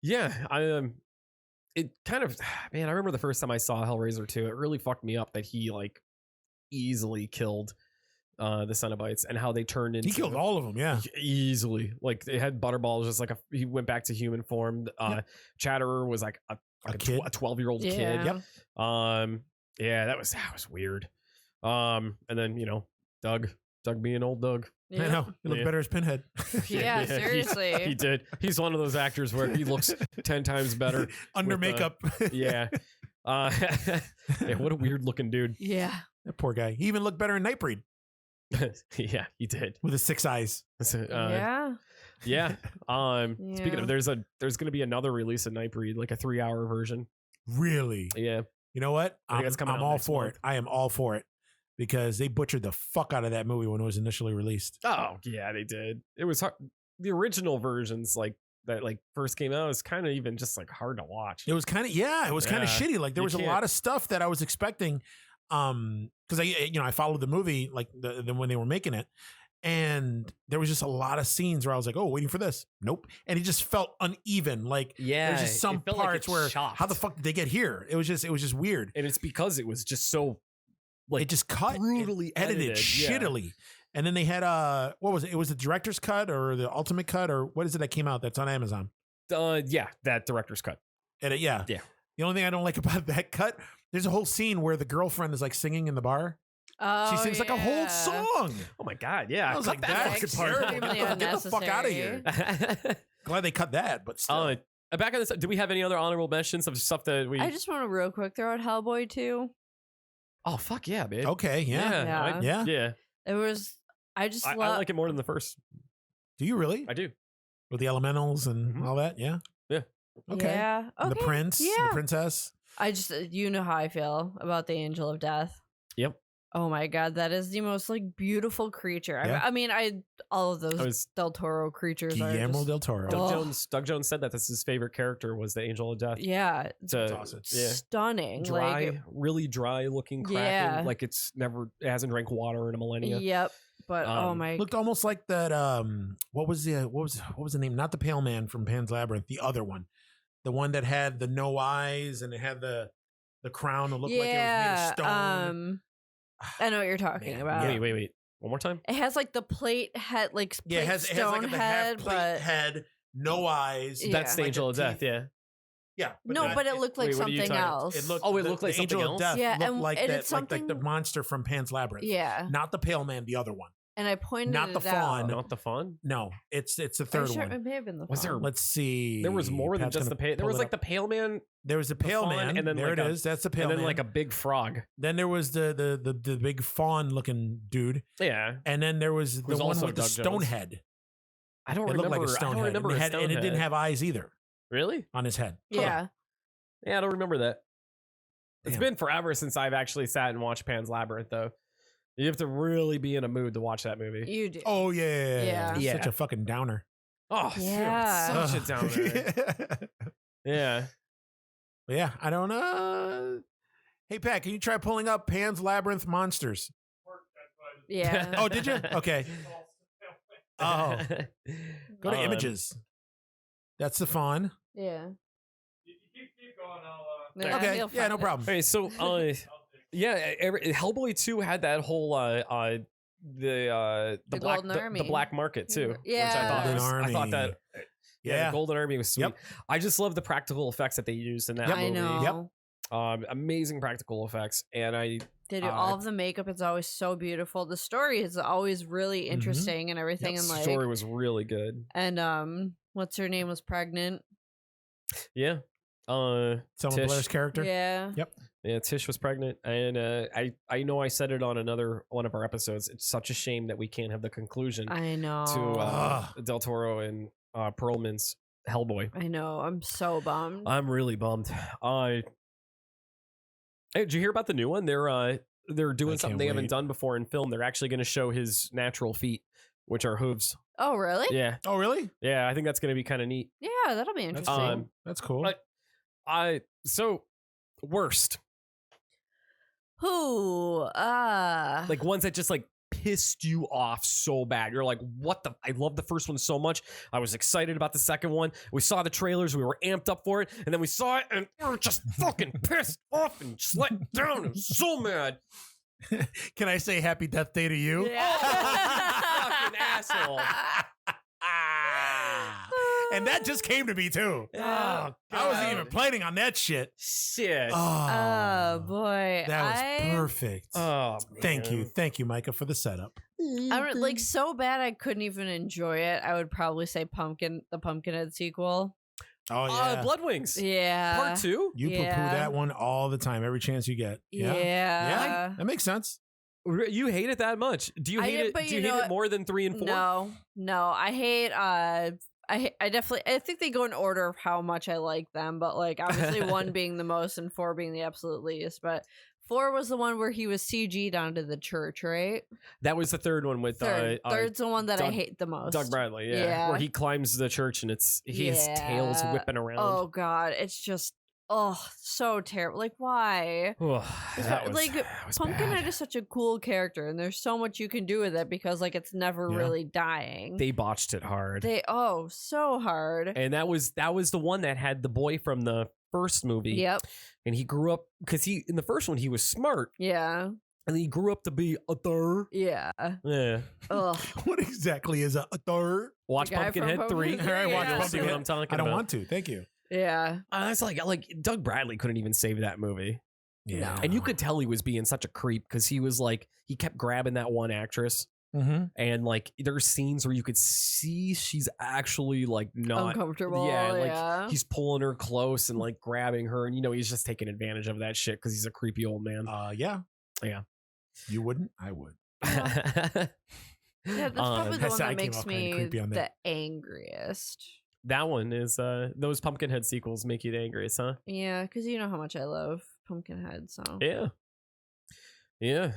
Speaker 3: Yeah, it kind of, man, I remember the first time I saw Hellraiser 2, it really fucked me up that he like easily killed the Cenobites and how they turned into
Speaker 1: He killed all of them. Yeah.
Speaker 3: easily. Like they had Butterball just like he went back to human form. Chatterer was like a
Speaker 1: kid.
Speaker 3: a 12-year-old
Speaker 4: Yeah.
Speaker 3: kid.
Speaker 1: Yep.
Speaker 3: Yeah, that was weird. And then Doug being old Doug.
Speaker 1: I know. He looked
Speaker 3: Yeah.
Speaker 1: better as Pinhead.
Speaker 4: Yeah,
Speaker 3: he-
Speaker 4: seriously.
Speaker 3: He did. He's one of those actors where he looks 10 times better
Speaker 1: Under
Speaker 3: with,
Speaker 1: makeup.
Speaker 3: yeah. Yeah, what a weird looking dude.
Speaker 4: Yeah.
Speaker 1: That poor guy. He even looked better in Nightbreed
Speaker 3: Yeah, he did.
Speaker 1: with his 6 eyes.
Speaker 4: Yeah.
Speaker 3: Yeah. Speaking
Speaker 4: Yeah.
Speaker 3: of, there's going to be another release of Nightbreed, like a 3-hour version.
Speaker 1: Really?
Speaker 3: Yeah.
Speaker 1: You know what?
Speaker 3: I think it's coming
Speaker 1: I'm
Speaker 3: out
Speaker 1: all
Speaker 3: next
Speaker 1: for
Speaker 3: month.
Speaker 1: it. I am all for it because they butchered the fuck out of that movie when it was initially released.
Speaker 3: Oh, yeah, they did. It was hard. The original versions that first came out was kind of even just like hard to watch.
Speaker 1: It was kind of kind of
Speaker 3: Yeah.
Speaker 1: shitty. Like there
Speaker 3: You
Speaker 1: was a
Speaker 3: can't-
Speaker 1: lot of stuff that I was expecting because I followed the movie like the when they were making it And there was just a lot of scenes where I was like, oh, waiting for this. Nope. And it just felt uneven. Like there's just some parts where how the fuck did they get here? It was just weird.
Speaker 3: And it's because it was just so like
Speaker 1: it just cut
Speaker 3: brutally
Speaker 1: edited shittily. Yeah. And then they had what was it? It was the director's cut or the ultimate cut or what is it that came out that's on Amazon?
Speaker 3: Yeah, that director's cut.
Speaker 1: And yeah. The only thing I don't like about that cut, there's a whole scene where the girlfriend is like singing in the bar.
Speaker 4: Oh,
Speaker 1: she sings like a whole song.
Speaker 3: Oh my God, yeah.
Speaker 1: I was like, that's terrible. Get the fuck out of here. Glad they cut that, but still.
Speaker 3: Back on this, do we have any other honorable mentions of stuff that we...
Speaker 4: I just want to real quick throw out Hellboy 2.
Speaker 3: Oh, fuck yeah, babe.
Speaker 1: Okay, yeah.
Speaker 3: Yeah.
Speaker 4: It was... I
Speaker 3: like it more than the first.
Speaker 1: Do you really?
Speaker 3: I do.
Speaker 1: With the elementals and all that, yeah?
Speaker 3: Yeah.
Speaker 1: Okay.
Speaker 4: Yeah. Okay.
Speaker 1: And the prince, the princess.
Speaker 4: I just, you know how I feel about the Angel of Death.
Speaker 3: Yep.
Speaker 4: Oh my God, that is the most like beautiful creature.
Speaker 1: Yeah.
Speaker 4: I mean, all of those Del Toro creatures
Speaker 1: Guillermo
Speaker 4: are
Speaker 1: del Toro.
Speaker 3: Doug Jones said that's his favorite character was the Angel of Death.
Speaker 4: Yeah.
Speaker 3: It's
Speaker 1: awesome.
Speaker 4: Stunning.
Speaker 3: Dry, really dry looking Kraken.
Speaker 4: Yeah.
Speaker 3: Like it hasn't drank water in a millennia.
Speaker 4: Yep. But oh my,
Speaker 1: looked almost like that. What was the name? Not the Pale Man from Pan's Labyrinth. The other one, the one that had the no eyes and it had the crown that looked like it was made of stone.
Speaker 4: I know what you're talking about.
Speaker 3: Wait. One more time.
Speaker 4: It has like the plate head, like
Speaker 1: it has like the half plate head, no eyes.
Speaker 3: That's the Angel of Death. Yeah.
Speaker 1: Yeah.
Speaker 4: But it looked like something else.
Speaker 1: It looked
Speaker 3: like something
Speaker 1: Angel
Speaker 3: else.
Speaker 1: of Death looked
Speaker 4: and
Speaker 1: like
Speaker 4: it's
Speaker 1: that,
Speaker 4: something...
Speaker 1: like the monster from Pan's Labyrinth.
Speaker 4: Yeah.
Speaker 1: Not the Pale Man, the other one.
Speaker 4: And I pointed
Speaker 1: not the fawn.
Speaker 3: Not the fawn?
Speaker 1: No, it's the third one.
Speaker 4: It may have been the fawn.
Speaker 3: Was there?
Speaker 1: Let's see.
Speaker 3: There was more than just the pale. There was like the Pale Man.
Speaker 1: There was the Pale Man, and then there it is. That's the Pale Man.
Speaker 3: And then like a big frog.
Speaker 1: Then there was the big fawn looking dude.
Speaker 3: Yeah.
Speaker 1: And then there was the one with the stone head.
Speaker 3: I don't
Speaker 1: remember.
Speaker 3: It looked
Speaker 1: like a stone head. And it didn't have eyes either.
Speaker 3: Really?
Speaker 1: On his head.
Speaker 4: Yeah.
Speaker 3: Yeah, I don't remember that. It's been forever since I've actually sat and watched Pan's Labyrinth, though. You have to really be in a mood to watch that movie.
Speaker 4: You do.
Speaker 1: Oh, yeah. Such a fucking downer.
Speaker 3: Oh,
Speaker 4: yeah.
Speaker 3: Such a downer. Yeah.
Speaker 1: Yeah, I don't know. Hey, Pat, can you try pulling up Pan's Labyrinth Monsters?
Speaker 4: Yeah.
Speaker 1: Oh, did you? Okay. Oh. Go to images. That's the fawn.
Speaker 4: Yeah.
Speaker 2: Keep going.
Speaker 1: Okay. Yeah, no problem.
Speaker 3: Okay, so Hellboy 2 had that whole the black market too.
Speaker 4: Yeah.
Speaker 3: Which I thought that the Golden Army was sweet.
Speaker 1: Yep.
Speaker 3: I just love the practical effects that they used in that movie.
Speaker 4: I know.
Speaker 1: Yep.
Speaker 3: Amazing practical effects, and
Speaker 4: they do all of the makeup. It's always so beautiful. The story is always really interesting and everything.
Speaker 3: Yep,
Speaker 4: and
Speaker 3: the story was really good.
Speaker 4: And what's her name was pregnant.
Speaker 3: Yeah.
Speaker 1: Selma Blair's character.
Speaker 4: Yeah.
Speaker 1: Yep.
Speaker 3: Yeah, Tish was pregnant, and I know I said it on another one of our episodes. It's such a shame that we can't have the conclusion.
Speaker 4: I know.
Speaker 3: To Del Toro and Perlman's Hellboy.
Speaker 4: I know. I'm so bummed.
Speaker 3: I'm really bummed. Hey, did you hear about the new one? They're doing something they haven't done before in film. They're actually going to show his natural feet, which are hooves.
Speaker 4: Oh, really?
Speaker 3: Yeah.
Speaker 1: Oh, really?
Speaker 3: Yeah, I think that's going to be kind of neat.
Speaker 4: Yeah, that'll be interesting.
Speaker 1: That's cool.
Speaker 3: So worst.
Speaker 4: Who?
Speaker 3: Like ones that just like pissed you off so bad. You're like, what the? I love the first one so much. I was excited about the second one. We saw the trailers. We were amped up for it. And then we saw it and we were just fucking pissed off and just let down. I was so mad.
Speaker 1: Can I say happy death day to you?
Speaker 4: Yeah.
Speaker 3: Fucking asshole.
Speaker 1: And that just came to me too.
Speaker 3: Oh,
Speaker 1: I wasn't even planning on that shit.
Speaker 3: Shit.
Speaker 4: Oh boy.
Speaker 1: That was perfect.
Speaker 3: Oh,
Speaker 1: Thank you, Micah, for the setup.
Speaker 4: I like so bad I couldn't even enjoy it. I would probably say the Pumpkinhead sequel.
Speaker 1: Oh yeah.
Speaker 3: Blood Wings.
Speaker 4: Yeah.
Speaker 3: Part 2?
Speaker 1: You poo-poo that one all the time, every chance you get.
Speaker 4: Yeah.
Speaker 1: That makes sense.
Speaker 3: You hate it that much? Do you hate it? Do you hate it more than 3 and 4?
Speaker 4: No. I hate I definitely, I think they go in order of how much I like them, but like obviously 1 being the most and 4 being the absolute least. But 4 was the one where he was CG'd onto the church, right?
Speaker 3: That was the third one with
Speaker 4: Third's the one that I hate the most.
Speaker 3: Doug Bradley, yeah. Where he climbs the church and his tail's whipping around.
Speaker 4: Oh god, it's just Oh, so terrible. Like, why? Pumpkinhead is such a cool character, and there's so much you can do with it because, like, it's never really dying.
Speaker 3: They botched it hard.
Speaker 4: So hard.
Speaker 3: And that was the one that had the boy from the first movie.
Speaker 4: Yep.
Speaker 3: And he grew up, because in the first one, he was smart.
Speaker 4: Yeah.
Speaker 3: And he grew up to be a third.
Speaker 4: Yeah.
Speaker 3: Yeah.
Speaker 4: Ugh.
Speaker 1: What exactly is a third?
Speaker 3: Watch Pumpkinhead 3.
Speaker 1: All right, watch
Speaker 3: You'll see what
Speaker 1: Pumpkinhead.
Speaker 3: I'm talking
Speaker 1: I don't
Speaker 3: about.
Speaker 1: want to. Thank you.
Speaker 4: Yeah.
Speaker 3: It's like Doug Bradley couldn't even save that movie.
Speaker 1: Yeah.
Speaker 3: And you could tell he was being such a creep because he was like, he kept grabbing that one actress.
Speaker 1: Mm-hmm.
Speaker 3: And like there's scenes where you could see she's actually like not
Speaker 4: uncomfortable.
Speaker 3: Yeah, like he's pulling her close and like grabbing her, and he's just taking advantage of that shit because he's a creepy old man.
Speaker 1: Yeah. You wouldn't? I would.
Speaker 4: Yeah, that's probably the one that makes me
Speaker 1: the
Speaker 4: angriest.
Speaker 3: That one is those Pumpkinhead sequels make you the angriest, huh?
Speaker 4: Yeah, because you know how much I love Pumpkinhead. So
Speaker 3: yeah. Yeah,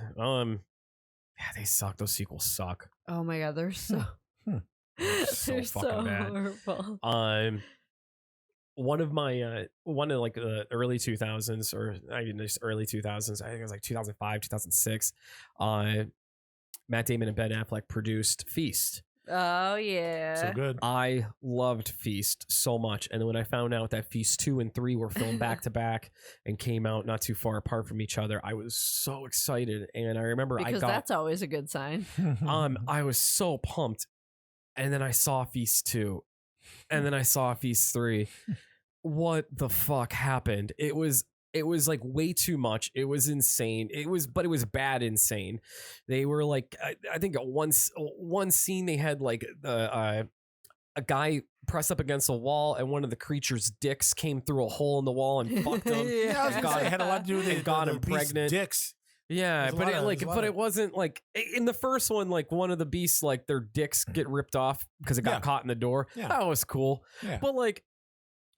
Speaker 3: they suck. Those sequels suck.
Speaker 4: Oh my god, they're so
Speaker 3: they're so bad.
Speaker 4: Horrible.
Speaker 3: One of like the early 2000s, or not even just early 2000s, I think it was like 2005, 2006. Matt Damon and Ben Affleck produced Feast.
Speaker 4: Oh yeah,
Speaker 1: so good.
Speaker 3: I loved Feast so much, and then when I found out that Feast 2 and 3 were filmed back to back and came out not too far apart from each other, I was so excited. And I remember
Speaker 4: that's always a good sign.
Speaker 3: I was so pumped, and then I saw Feast 2, and then I saw Feast 3. What the fuck happened? It was like way too much. It was insane. But it was bad insane. They were like, I think at one scene they had like a guy press up against a wall, and one of the creature's dicks came through a hole in the wall and fucked him.
Speaker 1: Yeah, I was gonna say, it had a lot to do with it.
Speaker 3: Got him pregnant.
Speaker 1: Dicks.
Speaker 3: Yeah, but it wasn't like in the first one, like one of the beasts, like their dicks get ripped off because it got caught in the door.
Speaker 1: Yeah.
Speaker 3: That was cool.
Speaker 1: Yeah.
Speaker 3: But like,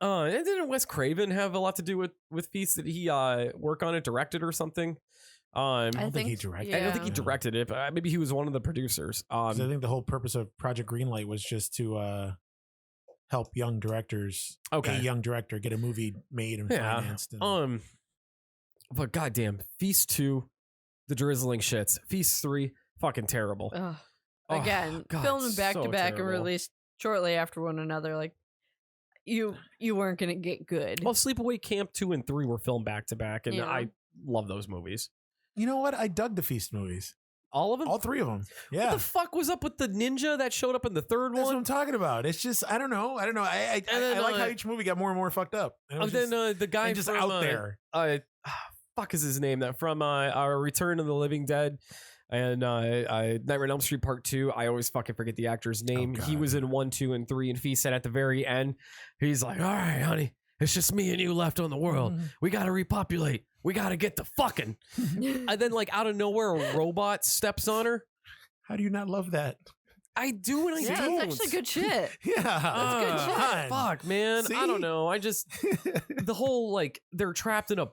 Speaker 3: didn't Wes Craven have a lot to do with Feast? Did he work on it, directed or something?
Speaker 1: I don't think he directed.
Speaker 3: Yeah. I don't think he directed it, but maybe he was one of the producers.
Speaker 1: I think the whole purpose of Project Greenlight was just to help young directors, a young director, get a movie made and financed.
Speaker 3: But goddamn, Feast 2, the drizzling shits. Feast 3, fucking terrible.
Speaker 4: Again, filmed back to back and released shortly after one another. Like, you weren't gonna get good.
Speaker 3: Well, Sleepaway Camp 2 and 3 were filmed back to back, and I love those movies.
Speaker 1: You know what? I dug the Feast movies.
Speaker 3: All of them?
Speaker 1: All three of them. Yeah.
Speaker 3: What the fuck was up with the ninja that showed up in the third one?
Speaker 1: That's what I'm talking about. It's just, I don't know. I like how each movie got more and more fucked up.
Speaker 3: And then the guy
Speaker 1: just
Speaker 3: from,
Speaker 1: out there.
Speaker 3: Fuck is his name? That from our Return of the Living Dead and Nightmare on Elm Street Part 2. I always fucking forget the actor's name. He was in 1, 2, and 3, and Feast said at the very end, he's like, all right, honey, it's just me and you left on the world. We got to repopulate. We got to get to fucking. And then like out of nowhere, a robot steps on her.
Speaker 1: How do you not love that?
Speaker 3: I do and I don't.
Speaker 4: That's actually good shit.
Speaker 1: Yeah.
Speaker 4: That's good shit.
Speaker 3: Fuck, man.
Speaker 1: See?
Speaker 3: I don't know. I just, the whole like, they were trapped in a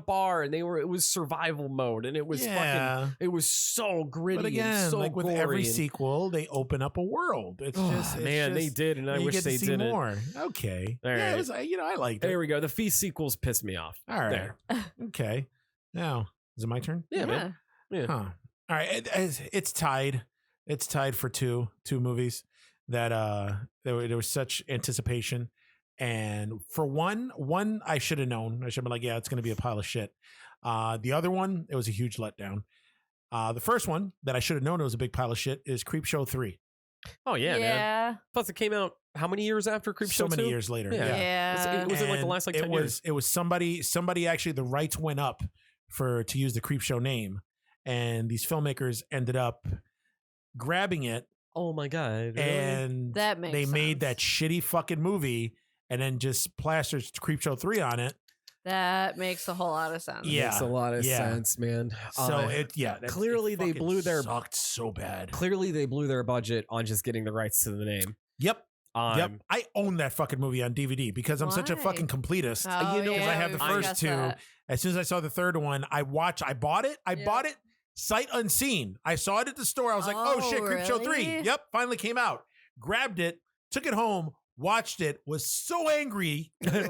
Speaker 3: bar and it was survival mode and it was fucking, it was so gritty.
Speaker 1: But again,
Speaker 3: and so
Speaker 1: like with
Speaker 3: gory
Speaker 1: every sequel, they open up a world. It's just,
Speaker 3: man, they did, and I wish they didn't.
Speaker 1: More. Okay.
Speaker 3: All right.
Speaker 1: It was, I liked it.
Speaker 3: There we go. The Feast sequels pissed me off.
Speaker 1: All right.
Speaker 3: There.
Speaker 1: Okay. Now, is it my turn?
Speaker 3: Yeah, man. Yeah.
Speaker 1: Huh. All right. It's tied. It's tied for two movies that there was such anticipation. And for one I should have known. I should have been like, yeah, it's going to be a pile of shit. The other one, it was a huge letdown. The first one that I should have known it was a big pile of shit is Creepshow 3.
Speaker 3: Oh, yeah, man. Plus, it came out how many years after Creepshow 2?
Speaker 1: So many years later.
Speaker 3: Yeah. Was it like the last 10 years?
Speaker 1: It was somebody actually, the rights went up to use the Creepshow name. And these filmmakers ended up grabbing it.
Speaker 3: Oh, my God. Really?
Speaker 1: And
Speaker 4: that makes sense.
Speaker 1: Made that shitty fucking movie and then just plasters Creepshow 3 on it.
Speaker 4: That makes a whole lot of sense.
Speaker 1: Yeah.
Speaker 3: Makes a lot of sense, man.
Speaker 1: So
Speaker 3: clearly they blew their
Speaker 1: sucked so bad.
Speaker 3: Clearly they blew their budget on just getting the rights to the name.
Speaker 1: Yep. I own that fucking movie on DVD because I'm such a fucking completist. Because I have the first two.
Speaker 4: That.
Speaker 1: As soon as I saw the third one, I bought it. I bought it sight unseen. I saw it at the store. I was like, oh shit, Creepshow 3. Yep, finally came out. Grabbed it, took it home, watched it, was so angry, took it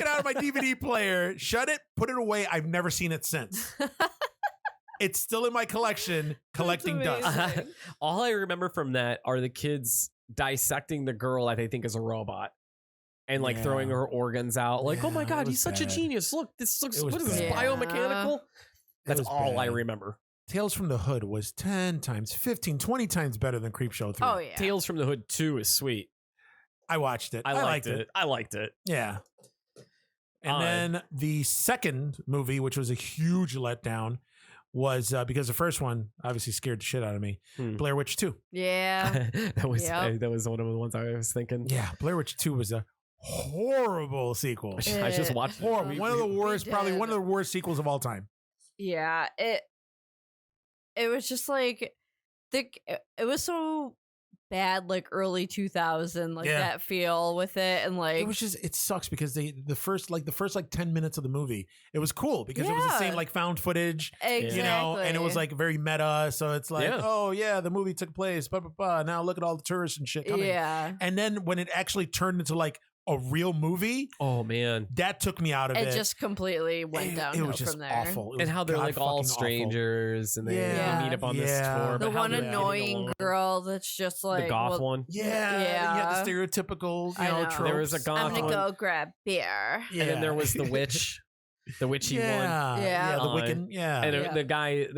Speaker 1: out of my DVD player, shut it, put it away. I've never seen it since. It's still in my collection, collecting dust.
Speaker 3: All I remember from that are the kids dissecting the girl that they think is a robot. And like throwing her organs out. Like, oh my God, he's such a genius. Look, this looks, what is this, biomechanical? That's all I remember.
Speaker 1: Tales from the Hood was 10 times, 15, 20 times better than Creepshow 3.
Speaker 4: Oh, yeah.
Speaker 3: Tales from the Hood 2 is sweet.
Speaker 1: I watched it.
Speaker 3: I liked it. I liked it.
Speaker 1: Yeah. And then the second movie, which was a huge letdown, was because the first one obviously scared the shit out of me. Blair Witch 2.
Speaker 4: Yeah.
Speaker 3: that was one of the ones I was thinking.
Speaker 1: Yeah. Blair Witch 2 was a horrible sequel.
Speaker 3: I just watched
Speaker 1: horrible. One of the worst, probably one of the worst sequels of all time.
Speaker 4: Yeah. It was just like it was so bad, like early 2000, like that feel with it, and like
Speaker 1: it was just, it sucks because the first 10 minutes of the movie, it was cool because it was the same like found footage, you know, and it was like very meta. So it's like, oh yeah, the movie took place, blah blah blah. Now look at all the tourists and shit coming. Yeah, and then when it actually turned into like a real movie,
Speaker 3: oh man,
Speaker 1: that took me out of it.
Speaker 4: It just completely went downhill.
Speaker 1: It was just
Speaker 4: from there.
Speaker 1: awful.
Speaker 3: And how they're like all strangers and they meet up on this tour.
Speaker 4: The one annoying girl that's just like
Speaker 3: the goth one.
Speaker 1: Yeah. You had the stereotypical, tropes.
Speaker 3: There was a goth
Speaker 4: I'm gonna
Speaker 3: one.
Speaker 4: go grab beer.
Speaker 3: And then there was the witch. The witchy one.
Speaker 1: Yeah, the Wiccan. Yeah.
Speaker 3: And the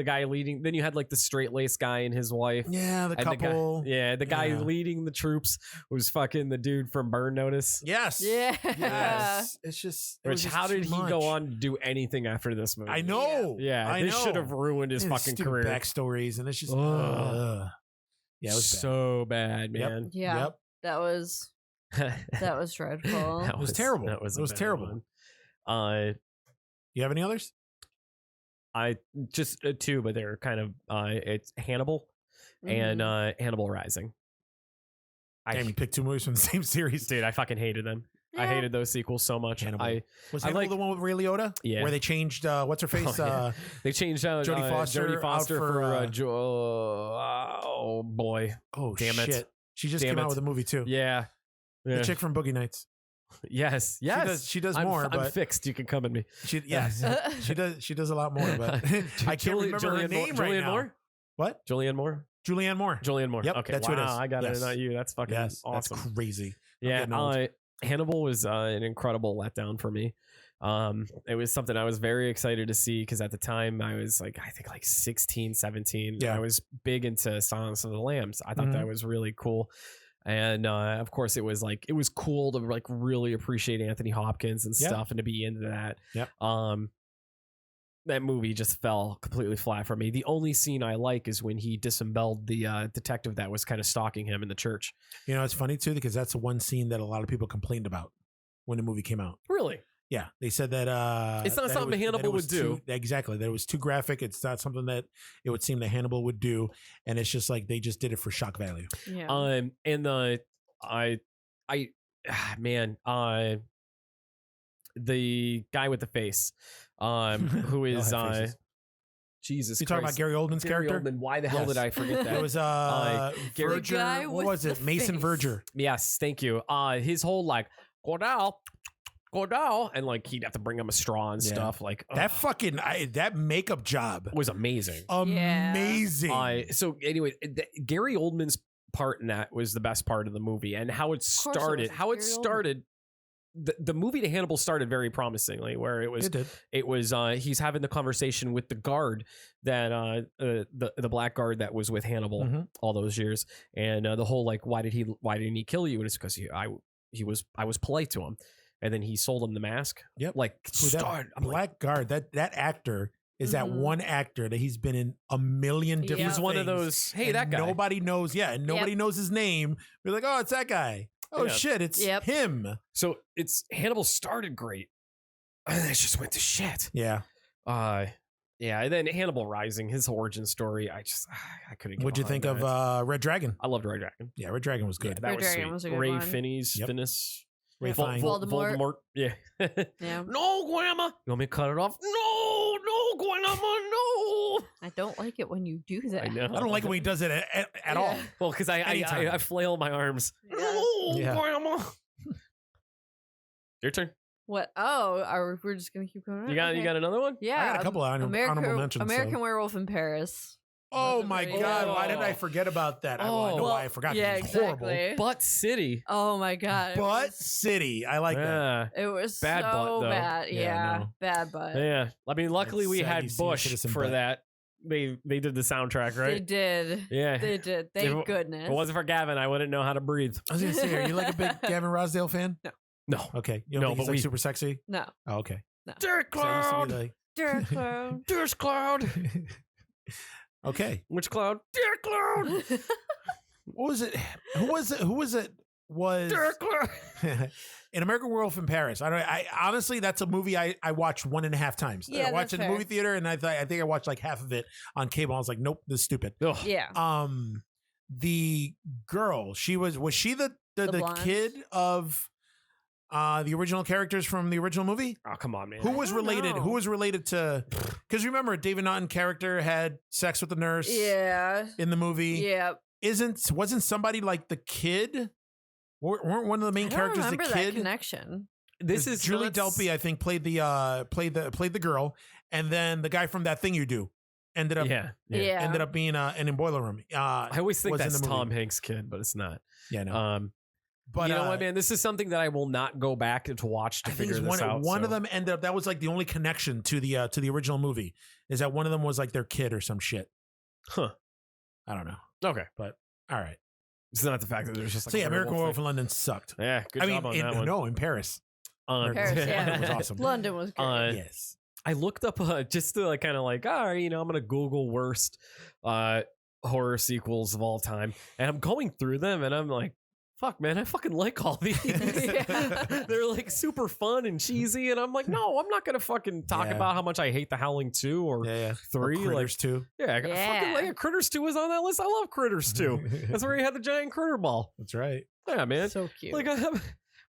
Speaker 3: guy leading, then you had like the straight laced guy and his wife.
Speaker 1: Yeah, the couple.
Speaker 3: The guy leading the troops was fucking the dude from Burn Notice.
Speaker 1: Yes.
Speaker 4: Yeah.
Speaker 1: Yes. It's just,
Speaker 3: how did he go on to do anything after this movie?
Speaker 1: I know.
Speaker 3: Yeah. This should have ruined his fucking career.
Speaker 1: Backstories, and it's just,
Speaker 3: yeah, it was so bad, man.
Speaker 1: Yep.
Speaker 4: Yeah. That was dreadful.
Speaker 1: That was terrible.
Speaker 3: It was
Speaker 1: terrible.
Speaker 3: One.
Speaker 1: You have any others?
Speaker 3: I just two, but they're kind of it's Hannibal and Hannibal Rising.
Speaker 1: Damn, you picked two movies from the same series.
Speaker 3: Dude, I fucking hated them. Yeah. I hated those sequels so much.
Speaker 1: Hannibal. Was Hannibal the one with Ray Liotta?
Speaker 3: Yeah.
Speaker 1: Where they changed what's her face?
Speaker 3: They changed
Speaker 1: Jodie Foster
Speaker 3: for oh boy.
Speaker 1: Oh
Speaker 3: damn
Speaker 1: shit.
Speaker 3: It.
Speaker 1: She just came out with a movie too.
Speaker 3: Yeah.
Speaker 1: The chick from Boogie Nights.
Speaker 3: Yes.
Speaker 1: She does more.
Speaker 3: I'm fixed. You can come at me.
Speaker 1: She does a lot more. But I can't remember her name right now.
Speaker 3: Moore?
Speaker 1: What?
Speaker 3: Julianne Moore.
Speaker 1: Julianne Moore.
Speaker 3: Yep,
Speaker 1: okay, that's who it is.
Speaker 3: I got it. Not you. That's fucking awesome.
Speaker 1: That's crazy.
Speaker 3: Yeah. Hannibal was an incredible letdown for me. It was something I was very excited to see because at the time I was like, I think like 16, 17. Yeah. I was big into Silence of the Lambs. I thought that was really cool. And of course, it was cool to like really appreciate Anthony Hopkins and stuff, and to be into that.
Speaker 1: Yep.
Speaker 3: That movie just fell completely flat for me. The only scene I like is when he disemboweled the detective that was kind of stalking him in the church.
Speaker 1: You know, it's funny too because that's the one scene that a lot of people complained about when the movie came out.
Speaker 3: Really?
Speaker 1: Yeah, they said that
Speaker 3: it's not something Hannibal would do.
Speaker 1: Exactly, that it was too graphic. It's not something that it would seem that Hannibal would do, and it's just like they just did it for shock value.
Speaker 4: Yeah.
Speaker 3: And the guy with the face, who is Jesus.
Speaker 1: You talking about Gary Oldman's character?
Speaker 3: Oldman. Why the hell did I forget that?
Speaker 1: It was Verger. What was it? Mason Verger.
Speaker 3: Yes, thank you. His whole like go down, and like he'd have to bring him a straw and stuff. Like
Speaker 1: that fucking that makeup job
Speaker 3: was amazing.
Speaker 1: Amazing.
Speaker 3: So anyway, Gary Oldman's part in that was the best part of the movie, and how it started. The movie to Hannibal started very promisingly, where it was he's having the conversation with the guard that the black guard that was with Hannibal all those years, and the whole like why didn't he kill you? And it's because I was polite to him, and then he sold him the mask.
Speaker 1: Yep,
Speaker 3: like
Speaker 1: black guard that actor is that one actor that he's been in a million different.
Speaker 3: He's one of those. Hey, that guy.
Speaker 1: Nobody knows. Yeah, and nobody knows his name. We're like, oh, it's that guy. Oh shit, it's him.
Speaker 3: So it's Hannibal started great, and then it just went to shit.
Speaker 1: Yeah.
Speaker 3: And then Hannibal Rising, his origin story, I couldn't get
Speaker 1: What'd you think of Red Dragon?
Speaker 3: I loved Red Dragon.
Speaker 1: Yeah, Red Dragon was good.
Speaker 3: Yeah, that
Speaker 4: Red
Speaker 3: was
Speaker 4: Dragon
Speaker 3: sweet.
Speaker 4: was a good
Speaker 3: Ray
Speaker 4: one.
Speaker 3: Fiennes.
Speaker 1: Ray
Speaker 4: Voldemort.
Speaker 3: Yeah.
Speaker 4: Yeah.
Speaker 3: No, Grandma. You want me to cut it off? No, Grandma, no.
Speaker 4: I don't like it when you do that.
Speaker 3: I know.
Speaker 1: I don't like it when he does it at all.
Speaker 3: Well, because I flail my arms.
Speaker 1: Yeah.
Speaker 3: Grandma. Your turn.
Speaker 4: What? Oh, we're just gonna keep going.
Speaker 3: You got another one?
Speaker 4: Yeah,
Speaker 1: I got a couple of honorable mentions.
Speaker 4: American Werewolf in Paris.
Speaker 1: Oh my God!
Speaker 3: Oh.
Speaker 1: Why did I forget about that? I know why I forgot.
Speaker 4: Yeah,
Speaker 1: It's
Speaker 4: exactly.
Speaker 1: horrible.
Speaker 3: Butt City.
Speaker 4: Oh my God.
Speaker 1: Butt City. I like that.
Speaker 3: Yeah.
Speaker 4: It was
Speaker 3: Bad
Speaker 4: so
Speaker 3: butt, though.
Speaker 4: bad.
Speaker 1: Yeah,
Speaker 4: Yeah,
Speaker 1: no.
Speaker 4: bad butt.
Speaker 3: Yeah. I mean, luckily
Speaker 1: It's
Speaker 3: we
Speaker 1: sad
Speaker 3: had
Speaker 1: you see a
Speaker 3: Bush
Speaker 1: citizen
Speaker 3: for
Speaker 1: butt.
Speaker 3: that. They did the soundtrack,
Speaker 4: They
Speaker 3: right?
Speaker 4: did.
Speaker 3: Yeah.
Speaker 4: They did.
Speaker 3: If
Speaker 4: Thank
Speaker 3: it-
Speaker 4: goodness.
Speaker 3: If it wasn't for Gavin, I wouldn't know how to breathe.
Speaker 1: I was gonna say, are you like a big Gavin Rossdale fan?
Speaker 3: No.
Speaker 1: Okay, you don't
Speaker 3: No,
Speaker 1: think he's
Speaker 3: but
Speaker 1: like super sexy?
Speaker 4: No.
Speaker 1: Oh, okay.
Speaker 3: Dirt
Speaker 1: So I used to be
Speaker 3: Cloud.
Speaker 1: like-
Speaker 4: Dirt cloud.
Speaker 3: Dirt Cloud.
Speaker 1: okay.
Speaker 3: Which cloud? Dirt Cloud.
Speaker 1: What was it? Who was it? Was
Speaker 3: Dirt Cloud.
Speaker 1: in American Werewolf in Paris? I honestly, that's a movie I watched 1.5 times.
Speaker 4: Yeah,
Speaker 1: I watched it in
Speaker 4: that's
Speaker 1: the movie theater, and I think I watched like half of it on cable. I was like, nope, this is stupid.
Speaker 3: Ugh.
Speaker 4: Yeah.
Speaker 1: The girl, was she the
Speaker 4: blonde?
Speaker 1: kid of the original characters from the original movie?
Speaker 3: Oh, come on, man.
Speaker 1: Who was
Speaker 4: don't
Speaker 1: related?
Speaker 4: know.
Speaker 1: Who was related to? Because remember, David Naughton character had sex with the nurse
Speaker 4: Yeah.
Speaker 1: in the movie.
Speaker 4: Yeah.
Speaker 1: Wasn't somebody like the kid? Weren't one of the main
Speaker 4: I don't
Speaker 1: characters the
Speaker 4: remember
Speaker 1: kid?
Speaker 4: that connection.
Speaker 3: This is
Speaker 1: Julie
Speaker 3: not-
Speaker 1: Delpy, I think, played the girl, and then the guy from That Thing You Do ended up
Speaker 3: Yeah.
Speaker 1: ended up being in Boiler Room.
Speaker 3: I always think
Speaker 1: was in
Speaker 3: that's
Speaker 1: the movie.
Speaker 3: Tom Hanks' kid, but it's not.
Speaker 1: Yeah, no. But
Speaker 3: you know what, man? This is something that I will not go back to watch to
Speaker 1: I think
Speaker 3: figure
Speaker 1: it's
Speaker 3: this out.
Speaker 1: one
Speaker 3: so.
Speaker 1: of them ended up. That was like the only connection to the original movie is that one of them was like their kid or some shit.
Speaker 3: Huh.
Speaker 1: I don't know.
Speaker 3: Okay.
Speaker 1: But all right.
Speaker 3: It's not the fact that there's just like
Speaker 1: So
Speaker 3: a
Speaker 1: yeah, American
Speaker 3: werewolf
Speaker 1: Werewolf in London sucked.
Speaker 3: thing. Yeah, good
Speaker 1: I
Speaker 3: job
Speaker 1: mean,
Speaker 3: on that one.
Speaker 1: no, in Paris.
Speaker 4: Paris, yeah.
Speaker 1: London was awesome.
Speaker 4: London was great.
Speaker 1: Yes.
Speaker 3: I looked up just to kind of like, all right, I'm going to Google worst horror sequels of all time. And I'm going through them and I'm like, fuck, man, I fucking like all these. They're like super fun and cheesy. And I'm like, no, I'm not going to fucking talk
Speaker 1: Yeah.
Speaker 3: about how much I hate The Howling 2 or
Speaker 1: Yeah.
Speaker 3: 3. Like,
Speaker 1: Critters too.
Speaker 3: yeah, I got fucking like Critters 2 was on that list. I love Critters 2. That's where he had the giant critter ball.
Speaker 1: That's right.
Speaker 3: Yeah, man.
Speaker 4: So cute.
Speaker 3: Like I'm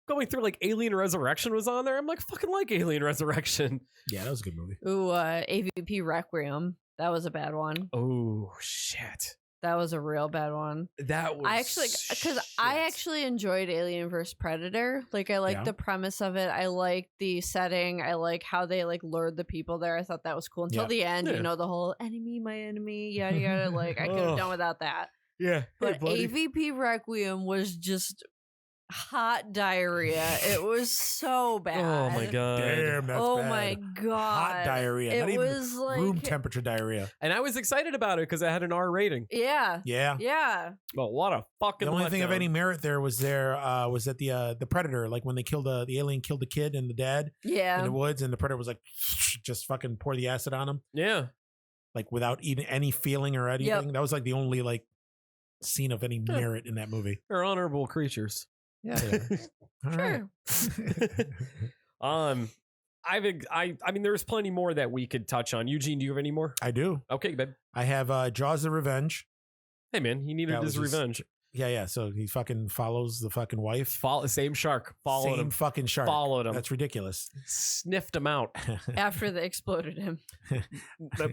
Speaker 3: going through like Alien Resurrection was on there. I'm like, fucking like Alien Resurrection.
Speaker 1: Yeah, that was a good movie.
Speaker 4: Ooh, AVP Requiem. That was a bad one.
Speaker 3: Oh shit.
Speaker 4: That was a real bad one.
Speaker 3: That was
Speaker 4: I
Speaker 3: shit.
Speaker 4: actually enjoyed Alien vs Predator. Like I like
Speaker 1: Yeah.
Speaker 4: the premise of it. I like the setting. I like how they like lured the people there. I thought that was cool until
Speaker 1: Yeah.
Speaker 4: the end.
Speaker 3: Yeah.
Speaker 4: You know, the whole enemy, my enemy, yada yada. Like I could have
Speaker 3: Ugh.
Speaker 4: done without that.
Speaker 3: Yeah.
Speaker 4: But AVP Requiem was just hot diarrhea. It was so bad.
Speaker 3: Oh my god.
Speaker 1: Damn, that's
Speaker 4: Oh
Speaker 1: bad.
Speaker 4: my god.
Speaker 1: Hot diarrhea. Not
Speaker 4: It
Speaker 1: even
Speaker 4: was like
Speaker 1: room temperature diarrhea.
Speaker 3: And I was excited about it because it had an R rating.
Speaker 4: Yeah.
Speaker 1: Yeah.
Speaker 4: Yeah.
Speaker 3: But what a fucking
Speaker 1: The only thing of
Speaker 3: letdown.
Speaker 1: any merit there was that the predator, like when they killed the alien killed the kid and the dad in
Speaker 4: Yeah.
Speaker 1: the woods, and the predator was like just fucking pour the acid on him,
Speaker 3: Yeah.
Speaker 1: like without even any feeling or anything. That was like the only like scene of any merit in that movie.
Speaker 3: They're honorable creatures.
Speaker 1: Yeah. All right.
Speaker 4: Sure.
Speaker 3: I mean there's plenty more that we could touch on. Eugene, do you have any more?
Speaker 1: I do.
Speaker 3: Okay, babe.
Speaker 1: I have Jaws the Revenge.
Speaker 3: Hey man, he needed
Speaker 1: That
Speaker 3: his
Speaker 1: was just-
Speaker 3: revenge.
Speaker 1: Yeah. So he fucking follows the fucking wife.
Speaker 3: Follow same shark. Followed
Speaker 1: Same
Speaker 3: him.
Speaker 1: fucking shark.
Speaker 3: Followed him.
Speaker 1: That's ridiculous.
Speaker 3: Sniffed him out.
Speaker 4: After they exploded him.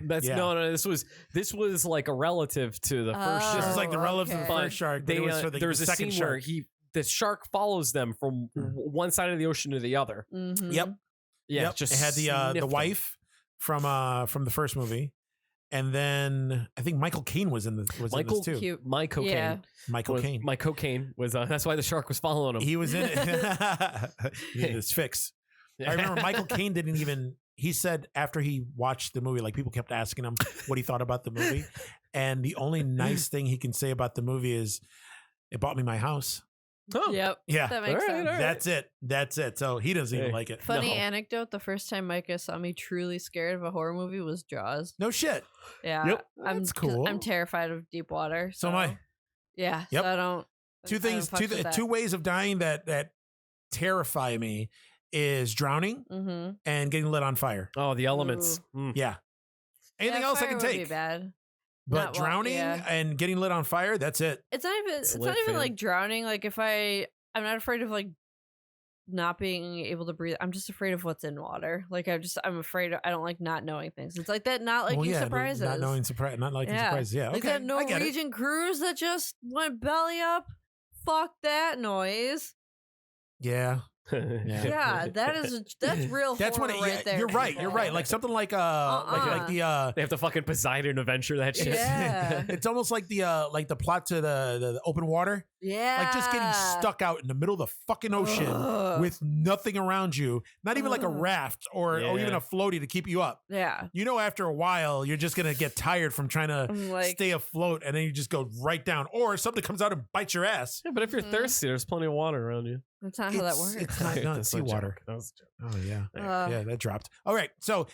Speaker 3: That's
Speaker 1: Yeah.
Speaker 3: no. This was like a relative to the first
Speaker 4: Oh,
Speaker 3: shark.
Speaker 1: This is like the relative of the
Speaker 4: okay.
Speaker 1: first shark, but
Speaker 3: They,
Speaker 1: it was for the
Speaker 3: there's a
Speaker 1: second
Speaker 3: scene where
Speaker 1: shark.
Speaker 3: the shark follows them from one side of the ocean to the other.
Speaker 4: Mm-hmm.
Speaker 1: Yep.
Speaker 3: Yeah,
Speaker 1: Yep.
Speaker 3: just
Speaker 1: it had
Speaker 3: sniffed
Speaker 1: the
Speaker 3: them.
Speaker 1: wife from the first movie, and then I think Michael Caine was in this too.
Speaker 4: Cute.
Speaker 3: My cocaine.
Speaker 4: Yeah.
Speaker 1: Michael
Speaker 3: was-
Speaker 1: Caine.
Speaker 3: My cocaine was. That's why the shark was following him.
Speaker 1: He was in it. He had his fix. I remember Michael Caine didn't even. He said after he watched the movie, like people kept asking him what he thought about the movie, and the only nice thing he can say about the movie is, "It bought me my house."
Speaker 3: Oh.
Speaker 4: Yep.
Speaker 1: Yeah,
Speaker 4: That makes
Speaker 3: All right,
Speaker 4: sense.
Speaker 3: all right.
Speaker 1: that's it. That's it. So he doesn't even
Speaker 3: Hey.
Speaker 1: like it.
Speaker 4: Funny
Speaker 3: No.
Speaker 4: anecdote: the first time Micah saw me truly scared of a horror movie was Jaws.
Speaker 1: No shit.
Speaker 4: Yeah,
Speaker 3: Yep.
Speaker 1: That's
Speaker 4: 'cause
Speaker 1: cool.
Speaker 4: I'm terrified of deep water.
Speaker 1: So am I.
Speaker 4: Yeah.
Speaker 1: Yep.
Speaker 4: So I don't.
Speaker 1: Two
Speaker 4: I
Speaker 1: things.
Speaker 4: don't fuck with that.
Speaker 1: Two ways of dying that terrify me is drowning
Speaker 4: Mm-hmm.
Speaker 1: and getting lit on fire.
Speaker 3: Oh, the elements. Mm.
Speaker 1: Yeah. Anything else I can
Speaker 4: Would be
Speaker 1: take,
Speaker 4: bad.
Speaker 1: but
Speaker 4: Not well,
Speaker 1: drowning
Speaker 4: yeah.
Speaker 1: and getting lit on fire, that's it.
Speaker 4: It's not even. It's
Speaker 3: lit,
Speaker 4: not even
Speaker 3: fam.
Speaker 4: like drowning. Like if I'm not afraid of like not being able to breathe. I'm just afraid of what's in water. Like I'm afraid. I don't like not knowing things. It's like that not liking surprises.
Speaker 1: Not liking surprises. Yeah, okay.
Speaker 4: Like that Norwegian cruise that just went belly up. Fuck that noise.
Speaker 1: Yeah.
Speaker 4: Yeah, that's real.
Speaker 1: That's
Speaker 4: horror
Speaker 1: what
Speaker 4: right there.
Speaker 1: You're right. You're right. Like something like like the
Speaker 3: they have to fucking Poseidon adventure that shit.
Speaker 4: Yeah.
Speaker 1: It's almost like the plot to the open water.
Speaker 4: Yeah.
Speaker 1: Like just getting stuck out in the middle of the fucking ocean with nothing around you, not even like a raft or even a floaty to keep you up.
Speaker 4: Yeah.
Speaker 1: You know, after a while, you're just gonna get tired from trying to stay afloat, and then you just go right down, or something comes out and bites your ass.
Speaker 3: Yeah, but if you're thirsty, there's plenty of water around you.
Speaker 4: That's not how that works.
Speaker 1: It's not
Speaker 3: That's
Speaker 1: seawater.
Speaker 3: That was a joke.
Speaker 1: Oh yeah, yeah, that dropped. All right, so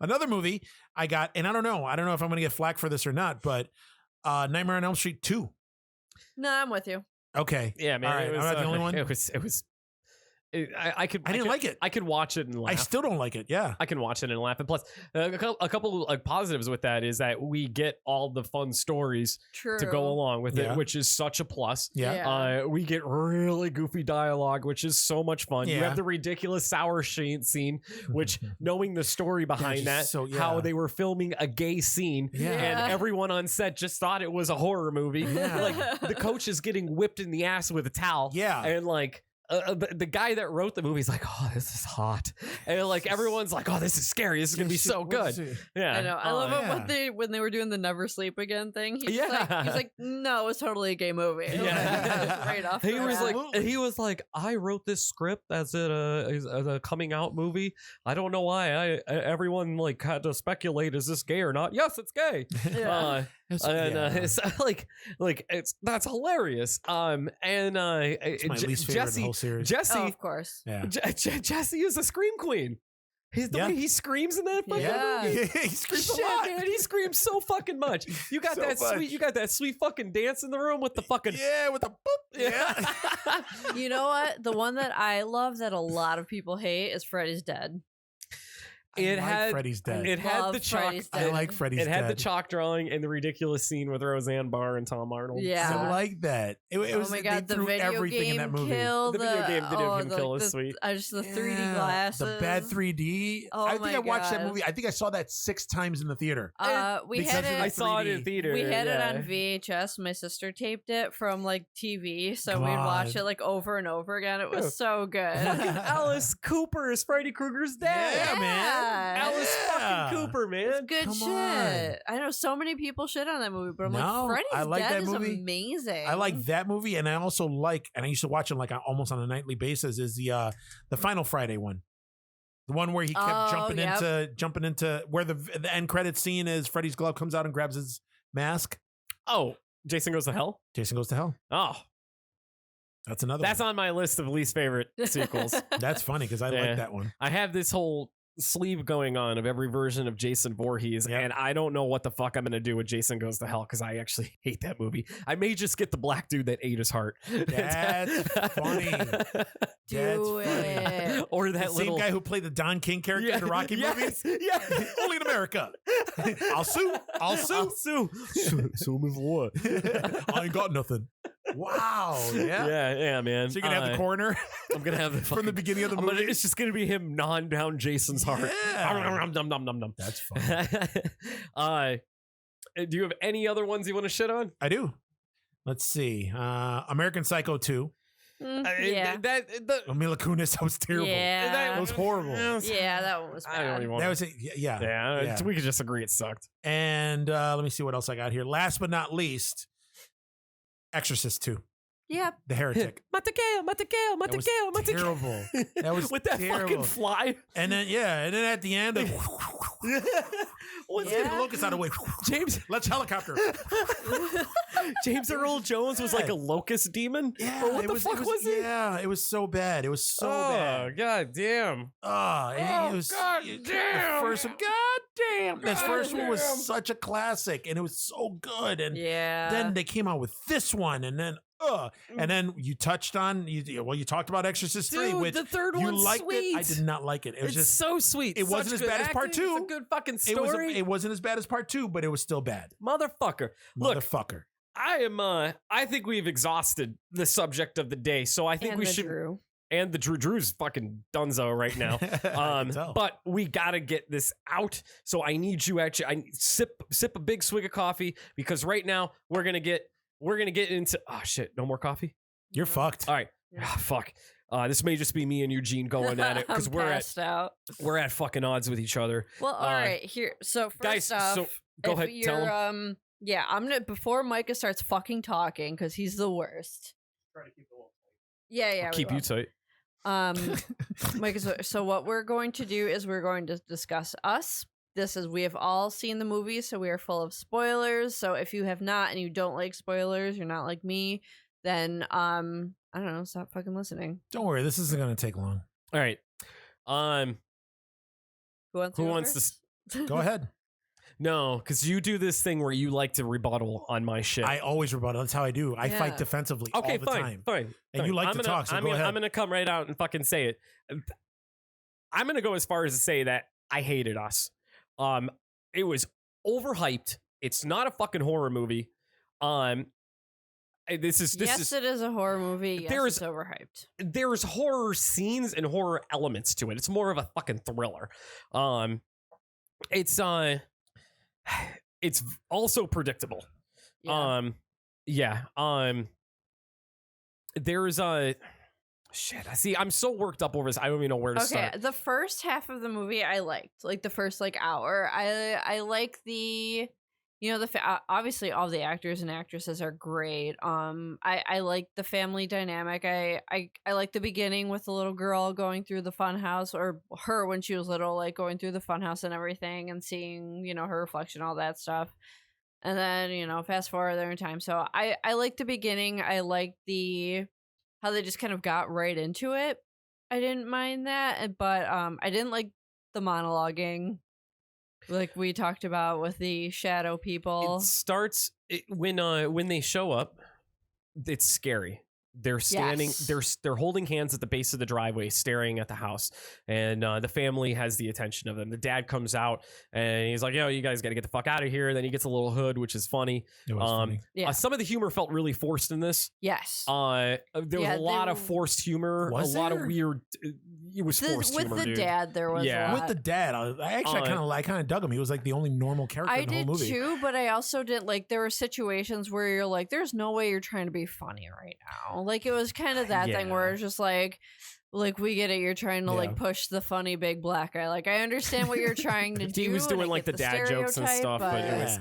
Speaker 1: another movie I got, and I don't know if I'm gonna get flack for this or not, but Nightmare on Elm Street 2.
Speaker 4: No, I'm with you.
Speaker 1: Okay,
Speaker 3: yeah, man.
Speaker 1: All right,
Speaker 3: I'm
Speaker 1: not the only one.
Speaker 3: It was. I didn't
Speaker 1: like it.
Speaker 3: I could watch it and laugh.
Speaker 1: I still don't like it. Yeah,
Speaker 3: I can watch it and laugh. And plus, a couple like positives with that is that we get all the fun stories to go along with it, which is such a plus.
Speaker 1: Yeah.
Speaker 3: We get really goofy dialogue, which is so much fun.
Speaker 1: Yeah.
Speaker 3: You have the ridiculous sour scene, which knowing the story behind that, how they were filming a gay scene, and everyone on set just thought it was a horror movie.
Speaker 1: Yeah.
Speaker 3: Like the coach is getting whipped in the ass with a towel.
Speaker 1: Yeah.
Speaker 3: And like. The guy that wrote the movie is like, oh, this is hot, and like everyone's like, oh, this is scary. This is gonna be so good. Yeah,
Speaker 4: I know. I love it when they were doing the Never Sleep Again thing. He's like, no, it's totally a gay movie.
Speaker 3: Yeah,
Speaker 4: right off.
Speaker 3: He was like, I wrote this script as a coming out movie. I don't know why everyone like had to speculate, is this gay or not? Yes, it's gay.
Speaker 4: Yeah.
Speaker 3: It's that's hilarious. And
Speaker 1: it's my least favorite in the whole series.
Speaker 3: Jesse,
Speaker 4: of course.
Speaker 1: Yeah.
Speaker 3: Jesse is a scream queen. The way he screams in that fucking movie.
Speaker 1: He screams a lot.
Speaker 3: Man, he screams so fucking much. You got that sweet fucking dance in the room with the fucking
Speaker 1: with the boop. Yeah.
Speaker 4: You know what? The one that I love that a lot of people hate is Freddy's Dead.
Speaker 3: It had
Speaker 1: Freddy's Dead.
Speaker 3: It had the chalk.
Speaker 1: I like Freddy's Dead.
Speaker 3: It had the chalk drawing and the ridiculous scene with Roseanne Barr and Tom Arnold.
Speaker 4: Yeah,
Speaker 1: I like that. It was,
Speaker 4: oh my god,
Speaker 1: they
Speaker 4: the
Speaker 1: threw
Speaker 4: video
Speaker 1: everything
Speaker 4: game
Speaker 1: in that movie.
Speaker 4: kill.
Speaker 3: The video game kill is sweet.
Speaker 4: Just the 3D glasses,
Speaker 1: the bad 3D. I think I watched that movie. I think I saw that 6 times in the theater.
Speaker 3: I saw it in theater.
Speaker 4: We had it on VHS. My sister taped it from like TV, so we'd watch it like over and over again. It was so good.
Speaker 3: Fucking Alice Cooper is Freddy Krueger's dad.
Speaker 1: Yeah, man.
Speaker 3: Alice fucking Cooper, man.
Speaker 4: It's good shit. I know so many people shit on that movie, but I'm like, Freddy's Dead is amazing.
Speaker 1: I like that movie, and I also like, and I used to watch it like almost on a nightly basis, is the Final Friday one. The one where he kept jumping into where the end credit scene is Freddy's glove comes out and grabs his mask.
Speaker 3: Oh, Jason Goes to Hell?
Speaker 1: Jason Goes to Hell.
Speaker 3: Oh.
Speaker 1: That's another
Speaker 3: That's
Speaker 1: one.
Speaker 3: on my list of least favorite sequels.
Speaker 1: That's funny because I like that one.
Speaker 3: I have this whole sleeve going on of every version of Jason Voorhees, and I don't know what the fuck I'm gonna do with Jason Goes to Hell because I actually hate that movie. I may just get the black dude that ate his heart.
Speaker 1: That's funny.
Speaker 4: Do it.
Speaker 3: Or that
Speaker 1: same guy who played the Don King character in the Rocky movies. Yeah, only in America. I'll sue.
Speaker 3: Sue me for what?
Speaker 1: I ain't got nothing. Wow.
Speaker 3: Yeah, man.
Speaker 1: So you're gonna have the coroner.
Speaker 3: I'm gonna have the
Speaker 1: from the beginning of the movie.
Speaker 3: It's just gonna be him gnawing down Jason's heart.
Speaker 1: Yeah. That's fun.
Speaker 3: Do you have any other ones you want to shit on?
Speaker 1: I do. Let's see. American Psycho 2. Mila Kunis, that was terrible.
Speaker 4: Yeah.
Speaker 1: That was horrible.
Speaker 4: Yeah, that one was bad.
Speaker 3: I don't even want
Speaker 1: that was it. Yeah.
Speaker 3: We could just agree it sucked.
Speaker 1: And let me see what else I got here. Last but not least, Exorcist 2.
Speaker 4: Yep.
Speaker 1: The Heretic.
Speaker 3: Mateo.
Speaker 1: Terrible. That was
Speaker 3: with that
Speaker 1: terrible.
Speaker 3: fucking fly.
Speaker 1: And then at the end, let's get the locust out of the way.
Speaker 3: James,
Speaker 1: let's helicopter.
Speaker 3: James Earl Jones was like a locust demon.
Speaker 1: Yeah,
Speaker 3: or what the fuck was he?
Speaker 1: Yeah, it was so bad. It was so bad.
Speaker 3: God damn.
Speaker 1: It was
Speaker 3: God damn.
Speaker 1: This first one was such a classic, and it was so good. And then they came out with this one, and then you touched on you talked about Exorcist 3, which
Speaker 3: the third
Speaker 1: you
Speaker 3: one's
Speaker 1: liked
Speaker 3: sweet.
Speaker 1: it. I did not like it. It was just
Speaker 3: so sweet.
Speaker 1: It wasn't as bad as part 2.
Speaker 3: It's a good fucking story.
Speaker 1: It wasn't as bad as part 2, but it was still bad.
Speaker 3: Motherfucker. Look, I think we've exhausted the subject of the day, so I think we should. And the Drew's fucking dunzo right now. But we gotta get this out. So I need you I sip a big swig of coffee, because right now we're gonna get into shit, no more coffee?
Speaker 1: You're fucked.
Speaker 3: All right.
Speaker 4: Yeah.
Speaker 3: Fuck. This may just be me and Eugene going at it, because we're at fucking odds with each other.
Speaker 4: Well, all right, here. So first
Speaker 3: guys,
Speaker 4: off,
Speaker 3: so go ahead, tell him.
Speaker 4: Yeah, I'm gonna, before Micah starts fucking talking, because he's the worst.
Speaker 2: Try to keep the wall tight.
Speaker 4: Yeah,
Speaker 3: I'll keep you tight.
Speaker 4: Micah, so what we're going to do is we're going to discuss Us. We have all seen the movie, so we are full of spoilers. So if you have not and you don't like spoilers, you're not like me, then I don't know, stop fucking listening.
Speaker 1: Don't worry, this isn't going to take long.
Speaker 3: All right.
Speaker 4: Who wants
Speaker 1: to go ahead?
Speaker 3: No, because you do this thing where you like to rebuttal on my shit.
Speaker 1: I always rebuttal. That's how I do. I fight defensively all the time.
Speaker 3: Fine.
Speaker 1: And you like to talk, so go ahead.
Speaker 3: I'm going to come right out and fucking say it. I'm going to go as far as to say that I hated Us. It was overhyped. It's not a fucking horror movie. It is
Speaker 4: a horror movie. Yes, it's overhyped.
Speaker 3: There's horror scenes and horror elements to it. It's more of a fucking thriller. It's also predictable.
Speaker 4: Yeah.
Speaker 3: There's shit. See, I'm so worked up over this. I don't even know where to start.
Speaker 4: Okay, the first half of the movie I liked, like the first hour. I like the, obviously all the actors and actresses are great. I like the family dynamic. I like the beginning with the little girl going through the fun house, or her when she was little, like going through the fun house and everything, and seeing, her reflection, all that stuff. And then, fast forward there in time. So I like the beginning. I like how they just kind of got right into it. I didn't mind that, but I didn't like the monologuing, like we talked about with the shadow people.
Speaker 3: It starts when they show up. It's scary. They're standing.
Speaker 4: Yes.
Speaker 3: They're holding hands at the base of the driveway, staring at the house, and the family has the attention of them. The dad comes out and he's like, "Yo, you guys got to get the fuck out of here." And then he gets a little hood, which is funny.
Speaker 1: It was funny.
Speaker 4: Yeah.
Speaker 3: Some of the humor felt really forced in this.
Speaker 4: Yes.
Speaker 3: There was a lot of forced humor.
Speaker 1: Was
Speaker 3: a lot
Speaker 1: there?
Speaker 3: of weird. It was forced
Speaker 4: with
Speaker 3: humor,
Speaker 4: the
Speaker 3: dude.
Speaker 4: dad. There was a lot.
Speaker 1: With the dad, I kind of dug him. He was like the only normal character in the whole movie.
Speaker 4: I did too, but I also didn't like. There were situations where you're like, "There's no way you're trying to be funny right now." Like it was kind of that thing where it's just like we get it. You're trying to like push the funny big black guy. Like I understand what you're trying to do.
Speaker 3: He was doing like the dad jokes and stuff, but it was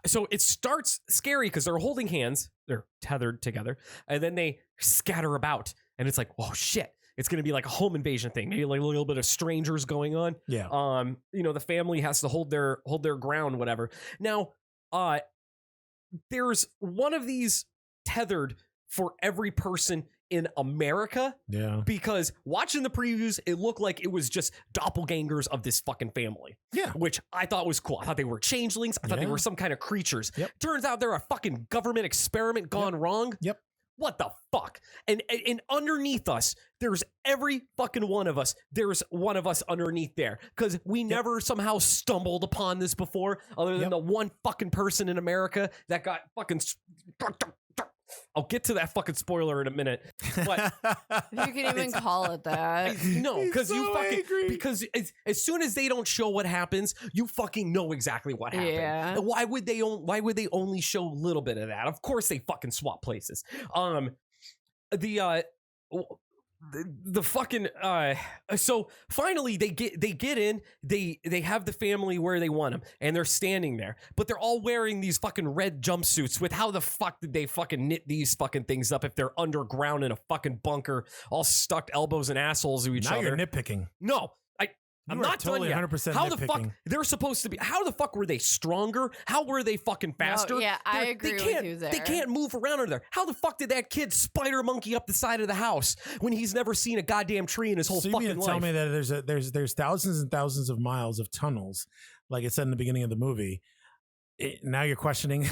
Speaker 3: So it starts scary because they're holding hands, they're tethered together, and then they scatter about, and it's like, oh shit. It's going to be like a home invasion thing. Maybe like a little bit of strangers going on.
Speaker 1: Yeah.
Speaker 3: The family has to hold their ground, whatever. Now, there's one of these tethered for every person in America.
Speaker 1: Yeah.
Speaker 3: Because watching the previews, it looked like it was just doppelgangers of this fucking family.
Speaker 1: Yeah.
Speaker 3: Which I thought was cool. I thought they were changelings. I thought they were some kind of creatures.
Speaker 1: Yep.
Speaker 3: Turns out they're a fucking government experiment gone wrong.
Speaker 1: Yep.
Speaker 3: What the fuck? And underneath us, there's every fucking one of us. There's one of us underneath there. Because we never somehow stumbled upon this before, other than the one fucking person in America that got fucking... I'll get to that fucking spoiler in a minute. But
Speaker 4: you can even call it that.
Speaker 3: No, because
Speaker 1: so
Speaker 3: you fucking
Speaker 1: angry.
Speaker 3: Because as soon as they don't show what happens, you fucking know exactly what happened.
Speaker 4: Yeah.
Speaker 3: And why would they only show a little bit of that? Of course they fucking swap places. The fucking so finally they get in, they have the family where they want them, and they're standing there, but they're all wearing these fucking red jumpsuits. With how the fuck did they fucking knit these fucking things up if they're underground in a fucking bunker, all stuck elbows and assholes to each
Speaker 1: Now
Speaker 3: other?
Speaker 1: you're nitpicking.
Speaker 3: No, I'm
Speaker 1: You are
Speaker 3: not
Speaker 1: totally
Speaker 3: done yet.
Speaker 1: 100%
Speaker 3: How the fuck
Speaker 1: nitpicking.
Speaker 3: they're supposed to be? How the fuck were they stronger? How were they fucking faster?
Speaker 4: No, yeah, I agree with you there.
Speaker 3: They can't move around under there. How the fuck did that kid spider monkey up the side of the house when he's never seen a goddamn tree in his whole
Speaker 1: So you
Speaker 3: fucking
Speaker 1: mean to
Speaker 3: life?
Speaker 1: tell me that there's thousands and thousands of miles of tunnels, like it said in the beginning of the movie. Now you're questioning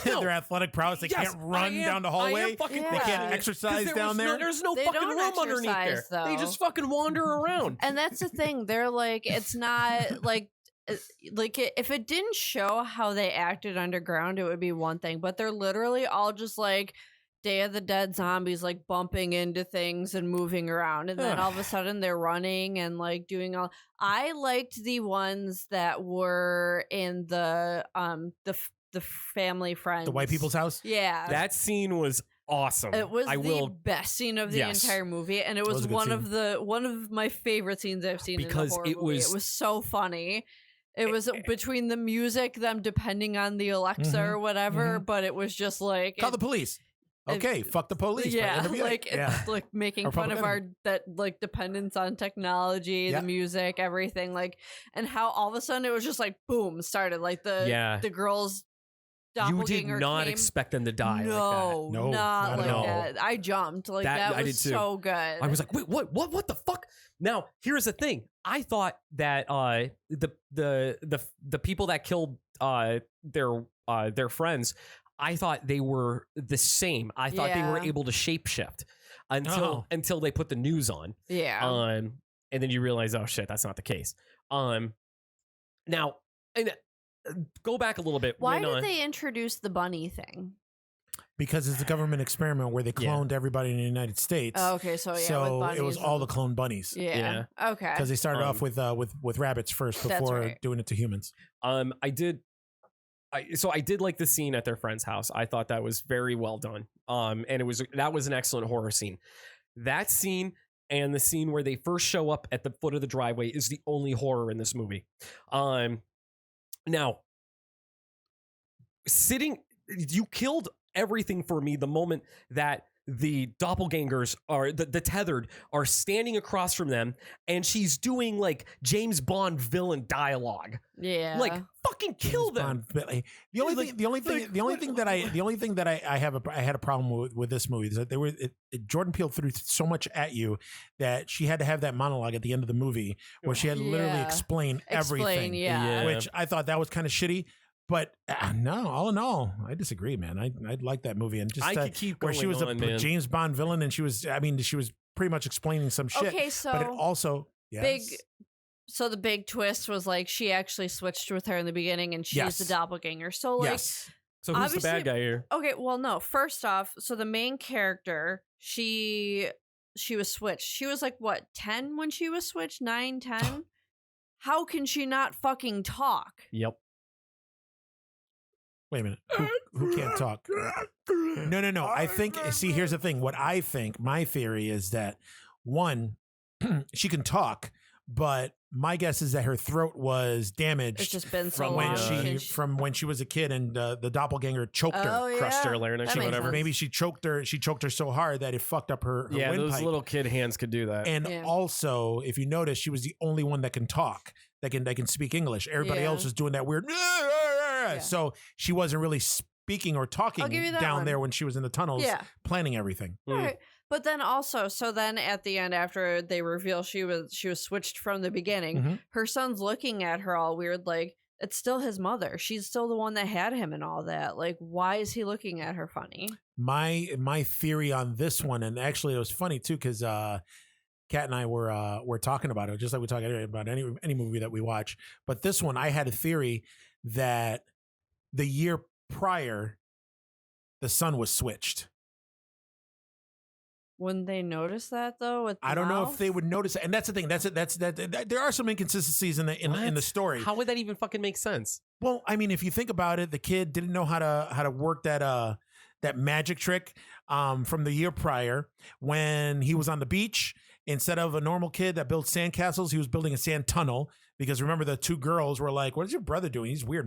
Speaker 1: their athletic prowess. They can't run down the hallway. They can't exercise down there.
Speaker 3: There's no
Speaker 4: They
Speaker 3: fucking
Speaker 4: don't
Speaker 3: room underneath there.
Speaker 4: exercise,
Speaker 3: They
Speaker 4: though.
Speaker 3: just fucking wander around.
Speaker 4: And that's the thing. They're like, it's not like if it didn't show how they acted underground, it would be one thing. But they're literally all just like Day of the Dead zombies like bumping into things and moving around, and then all of a sudden they're running and like doing all. I liked the ones that were in the family friends,
Speaker 1: The white people's house.
Speaker 4: Yeah,
Speaker 3: That scene was awesome.
Speaker 4: it was best scene of the entire movie, and it was one of my favorite scenes I've seen
Speaker 3: because
Speaker 4: in a horror movie. It was so funny. It was between the music, them depending on the Alexa or whatever, but it was just like
Speaker 1: call the police. Okay, fuck the police.
Speaker 4: Yeah, like making fun of our dependence on technology, the music, everything, like, and how all of a sudden it was just like boom started like the girls.
Speaker 3: You did not expect them to die.
Speaker 4: No,
Speaker 3: like that.
Speaker 4: not like that. I jumped like that was so good.
Speaker 3: I was like, wait, what the fuck? Now here's the thing. I thought that the people that killed their friends, I thought they were the same. I thought they were able to shapeshift until they put the news on.
Speaker 4: Yeah.
Speaker 3: And then you realize, oh shit, that's not the case. Now, and go back a little bit.
Speaker 4: Why did they introduce the bunny thing?
Speaker 1: Because it's a government experiment where they cloned everybody in the United States.
Speaker 4: Oh, okay, so
Speaker 1: it was all the cloned bunnies.
Speaker 4: Yeah. Okay.
Speaker 1: Because they started off with rabbits first before doing it to humans.
Speaker 3: I did like the scene at their friend's house. I thought that was very well done. And that was an excellent horror scene. That scene and the scene where they first show up at the foot of the driveway is the only horror in this movie. Now, you killed everything for me the moment that the doppelgangers the tethered are standing across from them, and she's doing like James Bond villain dialogue.
Speaker 4: Yeah,
Speaker 3: like fucking kill them.
Speaker 1: The only thing that I had a problem with this movie is that Jordan Peele threw so much at you that she had to have that monologue at the end of the movie where she had to literally explain everything. Which I thought that was kind of shitty. But no, all in all, I disagree, man. I like that movie, and just
Speaker 3: I could keep
Speaker 1: where she was a James Bond villain, and she was pretty much explaining some shit.
Speaker 4: Okay, so
Speaker 1: but it also
Speaker 4: So the big twist was like she actually switched with her in the beginning, and she's the doppelganger. So like,
Speaker 3: so who's the bad guy here?
Speaker 4: Okay, well no. First off, so the main character, she was switched. She was like what 10 when she was switched, 9, 10. How can she not fucking talk?
Speaker 3: Yep.
Speaker 1: Wait a minute. Who can't talk? No. I think, see, here's the thing. What I think, my theory is that, one, she can talk, but my guess is that her throat was damaged.
Speaker 4: It's just been
Speaker 1: from when she was a kid, and the doppelganger choked her,
Speaker 3: crushed her larynx or whatever.
Speaker 1: Maybe she choked her so hard that it fucked up her windpipe.
Speaker 3: Those little kid hands could do that.
Speaker 1: And also, if you notice, she was the only one that can talk, that can speak English. Everybody else was doing that weird. So she wasn't really speaking or talking down there when she was in the tunnels planning everything.
Speaker 4: All right. But then also, so then at the end, after they reveal she was switched from the beginning, her son's looking at her all weird, like it's still his mother. She's still the one that had him and all that. Like, why is he looking at her funny?
Speaker 1: My theory on this one, and actually it was funny too, because Kat and I were talking about it, just like we talk about any movie that we watch. But this one, I had a theory that the year prior, the son was switched.
Speaker 4: Wouldn't they notice that though?
Speaker 1: I don't know if they would notice it. And that's the thing. There are some inconsistencies in the story.
Speaker 3: How would that even fucking make sense?
Speaker 1: Well, I mean, if you think about it, the kid didn't know how to work that magic trick from the year prior when he was on the beach. Instead of a normal kid that built sandcastles, he was building a sand tunnel. Because remember, the two girls were like, "What is your brother doing? He's weird."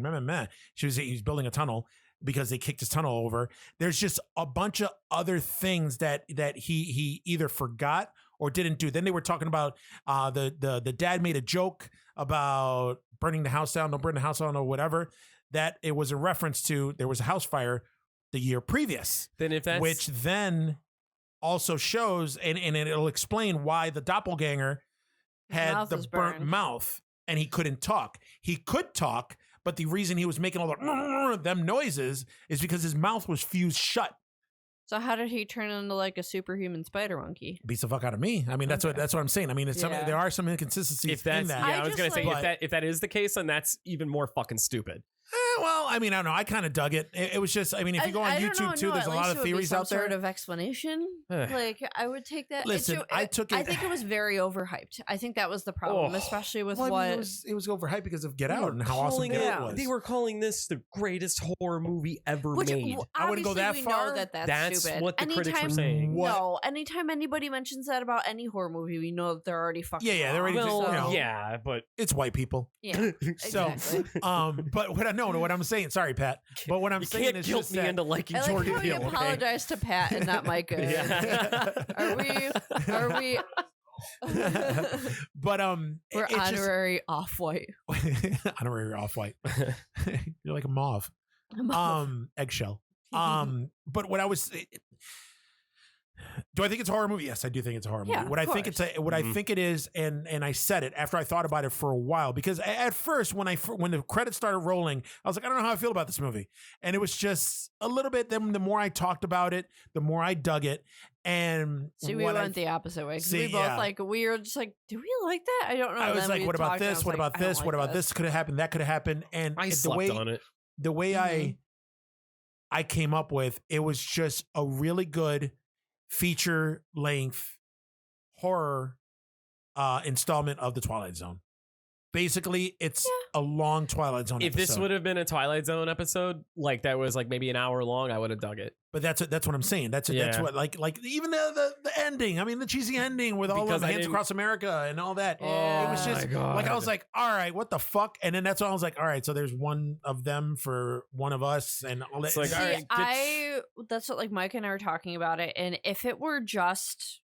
Speaker 1: He's building a tunnel because they kicked his tunnel over. There's just a bunch of other things that he either forgot or didn't do. Then they were talking about the dad made a joke about burning the house down, don't burn the house down or whatever. That it was a reference to there was a house fire the year previous.
Speaker 3: Then if that's
Speaker 1: which then also shows and it'll explain why the doppelganger had the burnt mouth and he couldn't talk. He could talk, but the reason he was making all them noises is because his mouth was fused shut.
Speaker 4: So how did he turn into like a superhuman spider monkey?
Speaker 1: Beats the fuck out of me. I mean, that's what I'm saying. I mean, there are some inconsistencies in that.
Speaker 3: Yeah, I was gonna say if that is the case, then that's even more fucking stupid.
Speaker 1: well, I mean, I don't know. I kind of dug it. It was just, I mean, if you go on YouTube too, there's a lot of theories out there.
Speaker 4: Sort of explanation. Like I would take that.
Speaker 1: Listen, I took it.
Speaker 4: I think it was very overhyped. I think that was the problem, especially with what
Speaker 1: it was overhyped because of Get Out and how awesome Get Out was.
Speaker 3: They were calling this the greatest horror movie ever made.
Speaker 1: I wouldn't go that far.
Speaker 4: Know that's
Speaker 3: stupid. What the critics were
Speaker 4: anytime,
Speaker 3: saying.
Speaker 4: No, anytime anybody mentions that about any horror movie, we know that they're already fucking.
Speaker 1: Yeah, they're already.
Speaker 3: Well,
Speaker 1: just, you know,
Speaker 3: yeah, but
Speaker 1: it's white people.
Speaker 4: Yeah,
Speaker 1: so,
Speaker 4: exactly.
Speaker 1: but what I'm saying, sorry, Pat, but what I'm
Speaker 3: you
Speaker 1: saying
Speaker 3: can't
Speaker 1: is
Speaker 3: guilt
Speaker 1: just
Speaker 3: me
Speaker 1: that,
Speaker 3: into liking
Speaker 4: I like
Speaker 3: Jordan
Speaker 4: how
Speaker 3: Peele.
Speaker 4: you apologize to Pat and not Micah. Are we?
Speaker 1: But
Speaker 4: we're honorary off-white.
Speaker 1: Honorary off-white. You're like a mauve. Eggshell. But what I was. Do I think it's a horror movie? Yes, I do think it's a horror movie.
Speaker 4: Yeah,
Speaker 1: What I think I think it is, and I said it after I thought about it for a while, because at first when the credits started rolling, I was like, I don't know how I feel about this movie, and it was just a little bit. Then the more I talked about it, the more I dug it, and
Speaker 4: we went the opposite way. We both we were just like, do we like that? I don't know.
Speaker 1: I was like, what about this? What about this? What about this? Could have happened. That could have happened. And
Speaker 3: I slept on it.
Speaker 1: The way I came up with it was just a really good feature length horror installment of the Twilight Zone. Basically, it's a long Twilight Zone episode.
Speaker 3: If this would have been a Twilight Zone episode, like that was like maybe an hour long, I would have dug it.
Speaker 1: But that's what I'm saying. That's what like even the ending. I mean, the cheesy ending with all of the Hands Across America and all that.
Speaker 4: Yeah.
Speaker 1: It was just like, I was like, all right, what the fuck? And then that's when I was like, all right, so there's one of them for one of us and all that.
Speaker 3: It's like, all right,
Speaker 4: that's what like Mike and I were talking about it. And if it were just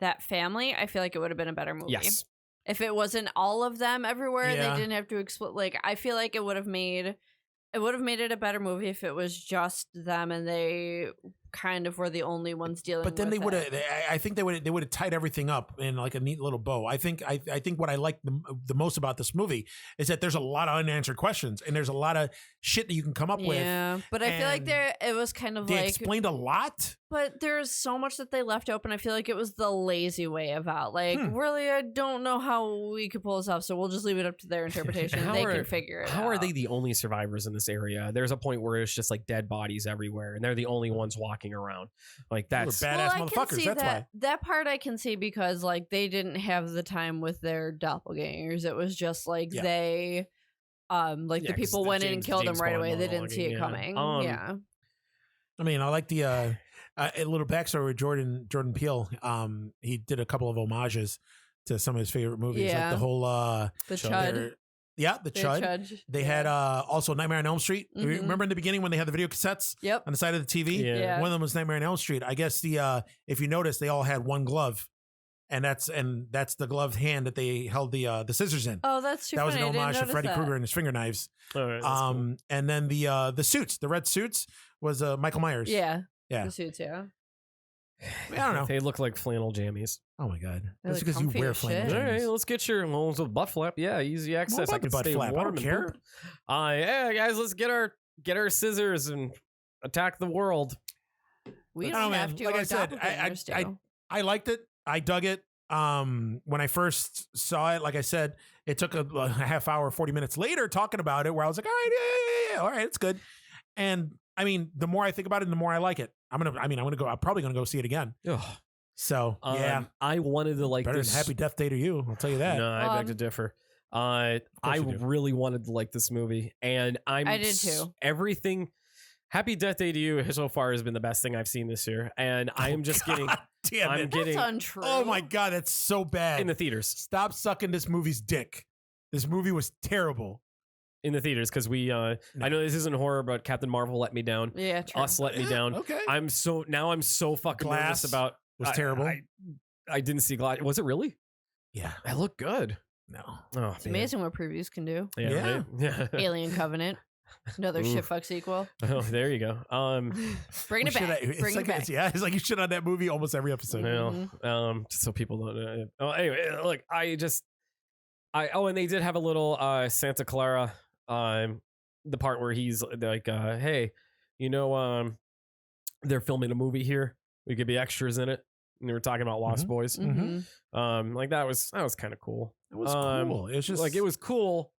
Speaker 4: that family, I feel like it would have been a better movie.
Speaker 3: Yes.
Speaker 4: If it wasn't all of them everywhere, they didn't have to explain. Like, I feel like it would have made it a better movie if it was just them and they kind of were the only ones dealing with it.
Speaker 1: But then they would have. I think they would have tied everything up in like a neat little bow. I think what I like the most about this movie is that there's a lot of unanswered questions and there's a lot of shit that you can come up with.
Speaker 4: Yeah, but I feel like it was kind of
Speaker 1: they explained a lot.
Speaker 4: But there's so much that they left open. I feel like it was the lazy way of out. Like, really, I don't know how we could pull this off, so we'll just leave it up to their interpretation. They can figure it out.
Speaker 3: How are they the only survivors in this area? There's a point where it's just like dead bodies everywhere, and they're the only ones walking around. Like, that's
Speaker 1: badass motherfuckers. That's why.
Speaker 4: That part I can see because, like, they didn't have the time with their doppelgangers. It was just like they, the people went in and killed them right away. They didn't see it coming. Yeah.
Speaker 1: I mean, I like the a little backstory with Jordan Peele. He did a couple of homages to some of his favorite movies, like the whole
Speaker 4: the Chud.
Speaker 1: The Chud. They had also Nightmare on Elm Street. Remember in the beginning when they had the video cassettes on the side of the TV?
Speaker 3: Yeah.
Speaker 1: One of them was Nightmare on Elm Street. I guess if you notice, they all had one glove. And that's the gloved hand that they held the scissors in.
Speaker 4: Oh, that's too
Speaker 1: That was
Speaker 4: funny.
Speaker 1: an homage to Freddy Krueger and his finger knives.
Speaker 3: All right, cool.
Speaker 1: And then the suits, the red suits, was Michael Myers.
Speaker 4: Yeah.
Speaker 1: Yeah.
Speaker 4: The suits, yeah.
Speaker 1: I don't know.
Speaker 3: They look like flannel jammies.
Speaker 1: Oh my god.
Speaker 4: They're
Speaker 1: That's
Speaker 4: like
Speaker 1: because you wear
Speaker 4: comfy
Speaker 1: flannel
Speaker 4: as shit.
Speaker 3: All
Speaker 1: jammies.
Speaker 3: right, let's get your ones with butt flap. Yeah, easy access. I can
Speaker 1: butt
Speaker 3: stay
Speaker 1: flap. I
Speaker 3: warm
Speaker 1: don't
Speaker 3: and
Speaker 1: care.
Speaker 3: poop. Yeah, guys, let's get our scissors and attack the world.
Speaker 4: We
Speaker 1: I
Speaker 4: don't
Speaker 1: don't know,
Speaker 4: have
Speaker 1: man.
Speaker 4: to.
Speaker 1: Like
Speaker 4: our
Speaker 1: I said,
Speaker 4: doppelgangers do.
Speaker 1: I liked it. I dug it. When I first saw it, like I said, it took a half hour, 40 minutes later talking about it where I was like, all right, yeah, all right, it's good. And I mean, the more I think about it, the more I like it. I'm probably gonna go see it again.
Speaker 3: Ugh.
Speaker 1: So yeah,
Speaker 3: I wanted to like
Speaker 1: better
Speaker 3: this.
Speaker 1: than Happy Death Day to you. I'll tell you that.
Speaker 3: No, I beg to differ. I
Speaker 1: you do.
Speaker 3: really wanted to like this movie, and
Speaker 4: I did too.
Speaker 3: Everything. Happy Death Day to you so far has been the best thing I've seen this year, and I am just getting.
Speaker 1: Damn it.
Speaker 4: That's untrue.
Speaker 1: Oh my god, that's so bad.
Speaker 3: In the theaters.
Speaker 1: Stop sucking this movie's dick. This movie was terrible.
Speaker 3: In the theaters, because I know this isn't horror, but Captain Marvel let me down.
Speaker 4: Yeah, true.
Speaker 3: Us let me down.
Speaker 1: Okay.
Speaker 3: I'm so fucking
Speaker 1: Glass
Speaker 3: nervous about.
Speaker 1: was terrible.
Speaker 3: I didn't see Glass. Was it really?
Speaker 1: Yeah.
Speaker 3: It looked good.
Speaker 1: No.
Speaker 3: Oh,
Speaker 4: It's amazing what previews can do.
Speaker 1: Yeah.
Speaker 3: Right? Yeah.
Speaker 4: Alien Covenant. Another shitfuck sequel.
Speaker 3: Oh, there you go.
Speaker 4: Bring it back. Bring it back.
Speaker 1: It's like you shit on that movie almost every episode.
Speaker 3: Well, just so people don't know. Oh, anyway, look, and they did have a little Santa Clara, the part where he's like, hey, they're filming a movie here. We could be extras in it. And they were talking about Lost Boys.
Speaker 4: Mhm.
Speaker 3: Like that was kind of cool.
Speaker 1: It was cool. It was just
Speaker 3: like it was cool.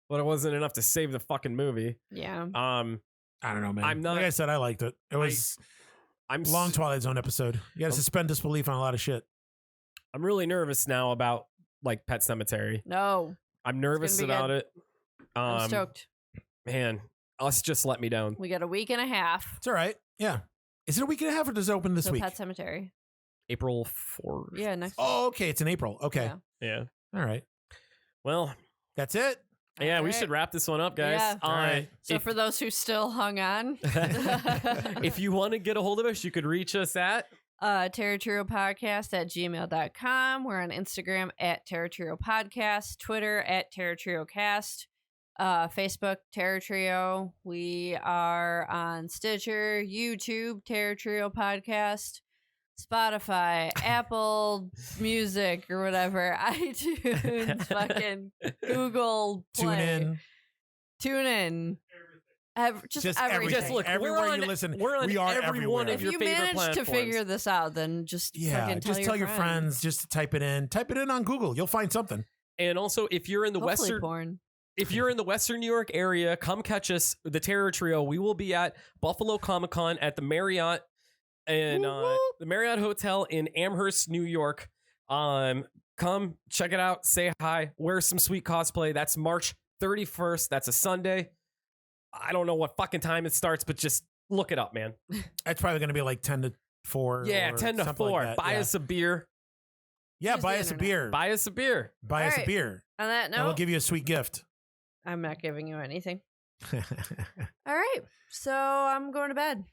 Speaker 3: but it wasn't enough to save the fucking movie.
Speaker 4: Yeah.
Speaker 1: I don't know, man.
Speaker 3: I'm not-
Speaker 1: Like I said, I liked it. It was
Speaker 3: I'm
Speaker 1: long Twilight Zone episode. You got to suspend disbelief on a lot of shit.
Speaker 3: I'm really nervous now about like Pet Cemetery.
Speaker 4: No.
Speaker 3: I'm nervous
Speaker 4: be
Speaker 3: about
Speaker 4: good.
Speaker 3: it.
Speaker 4: I'm stoked.
Speaker 3: Man, Us just let me down.
Speaker 4: We got a week and a half.
Speaker 1: It's all right. Yeah. Is it a week and a half or does it open this
Speaker 4: So
Speaker 1: week?
Speaker 4: Pet Cemetery.
Speaker 3: April 4th.
Speaker 4: Yeah, next
Speaker 1: Oh, okay. It's in April. Okay.
Speaker 4: Yeah.
Speaker 3: Yeah.
Speaker 1: All right.
Speaker 3: Well,
Speaker 1: That's it.
Speaker 3: yeah, we
Speaker 4: Alright.
Speaker 3: should wrap this one up, guys.
Speaker 4: Yeah.
Speaker 1: All right.
Speaker 4: So
Speaker 3: if,
Speaker 4: for those who still hung on,
Speaker 3: if you want to get a hold of us, you could reach us at
Speaker 4: TerraTrioPodcast@gmail.com. We're on Instagram at TerraTrioPodcast, Twitter at TerraTrioCast, Facebook Terra Trio. We are on Stitcher, YouTube Terra Trio Podcast, Spotify, Apple Music or whatever, iTunes, fucking Google Play.
Speaker 1: Tune in.
Speaker 4: Just
Speaker 1: everything.
Speaker 4: everything.
Speaker 3: Just look,
Speaker 1: Everywhere
Speaker 3: we're on,
Speaker 1: you listen,
Speaker 3: we're on
Speaker 1: we are
Speaker 3: every
Speaker 1: everywhere.
Speaker 3: one of
Speaker 4: If
Speaker 3: your
Speaker 4: you
Speaker 3: favorite
Speaker 4: manage
Speaker 3: platforms.
Speaker 4: to figure this out, then just fucking
Speaker 1: Tell your friends. Just to type it in. Type it in on Google. You'll find something.
Speaker 3: And also, if you're in the
Speaker 4: Hopefully
Speaker 3: western,
Speaker 4: porn.
Speaker 3: if you're in the Western New York area, come catch us. The Terror Trio. We will be at Buffalo Comic Con at the Marriott and the Marriott Hotel in Amherst, New York. Come check it out. Say hi. Wear some sweet cosplay. That's March 31st. That's a Sunday. I don't know what fucking time it starts, but just look it up, man.
Speaker 1: It's probably going to be like 10 to 4.
Speaker 3: Yeah,
Speaker 1: or
Speaker 3: 10 to
Speaker 1: something
Speaker 3: 4.
Speaker 1: Like that.
Speaker 3: Buy
Speaker 1: Yeah.
Speaker 3: us a beer.
Speaker 1: Yeah,
Speaker 4: Use
Speaker 1: buy
Speaker 4: the
Speaker 1: us a
Speaker 4: internet.
Speaker 1: beer.
Speaker 3: Buy us a beer.
Speaker 1: Buy us a
Speaker 4: Alright.
Speaker 1: beer.
Speaker 4: On that
Speaker 1: And we'll
Speaker 4: note,
Speaker 1: give you a sweet gift.
Speaker 4: I'm not giving you anything. All right. So I'm going to bed.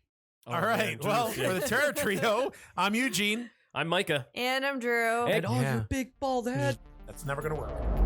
Speaker 1: All right. Well, for the Terror Trio, I'm Eugene.
Speaker 3: I'm Micah.
Speaker 4: And I'm Drew.
Speaker 3: And all
Speaker 1: Yeah.
Speaker 3: your big bald head.
Speaker 1: That's never going to work.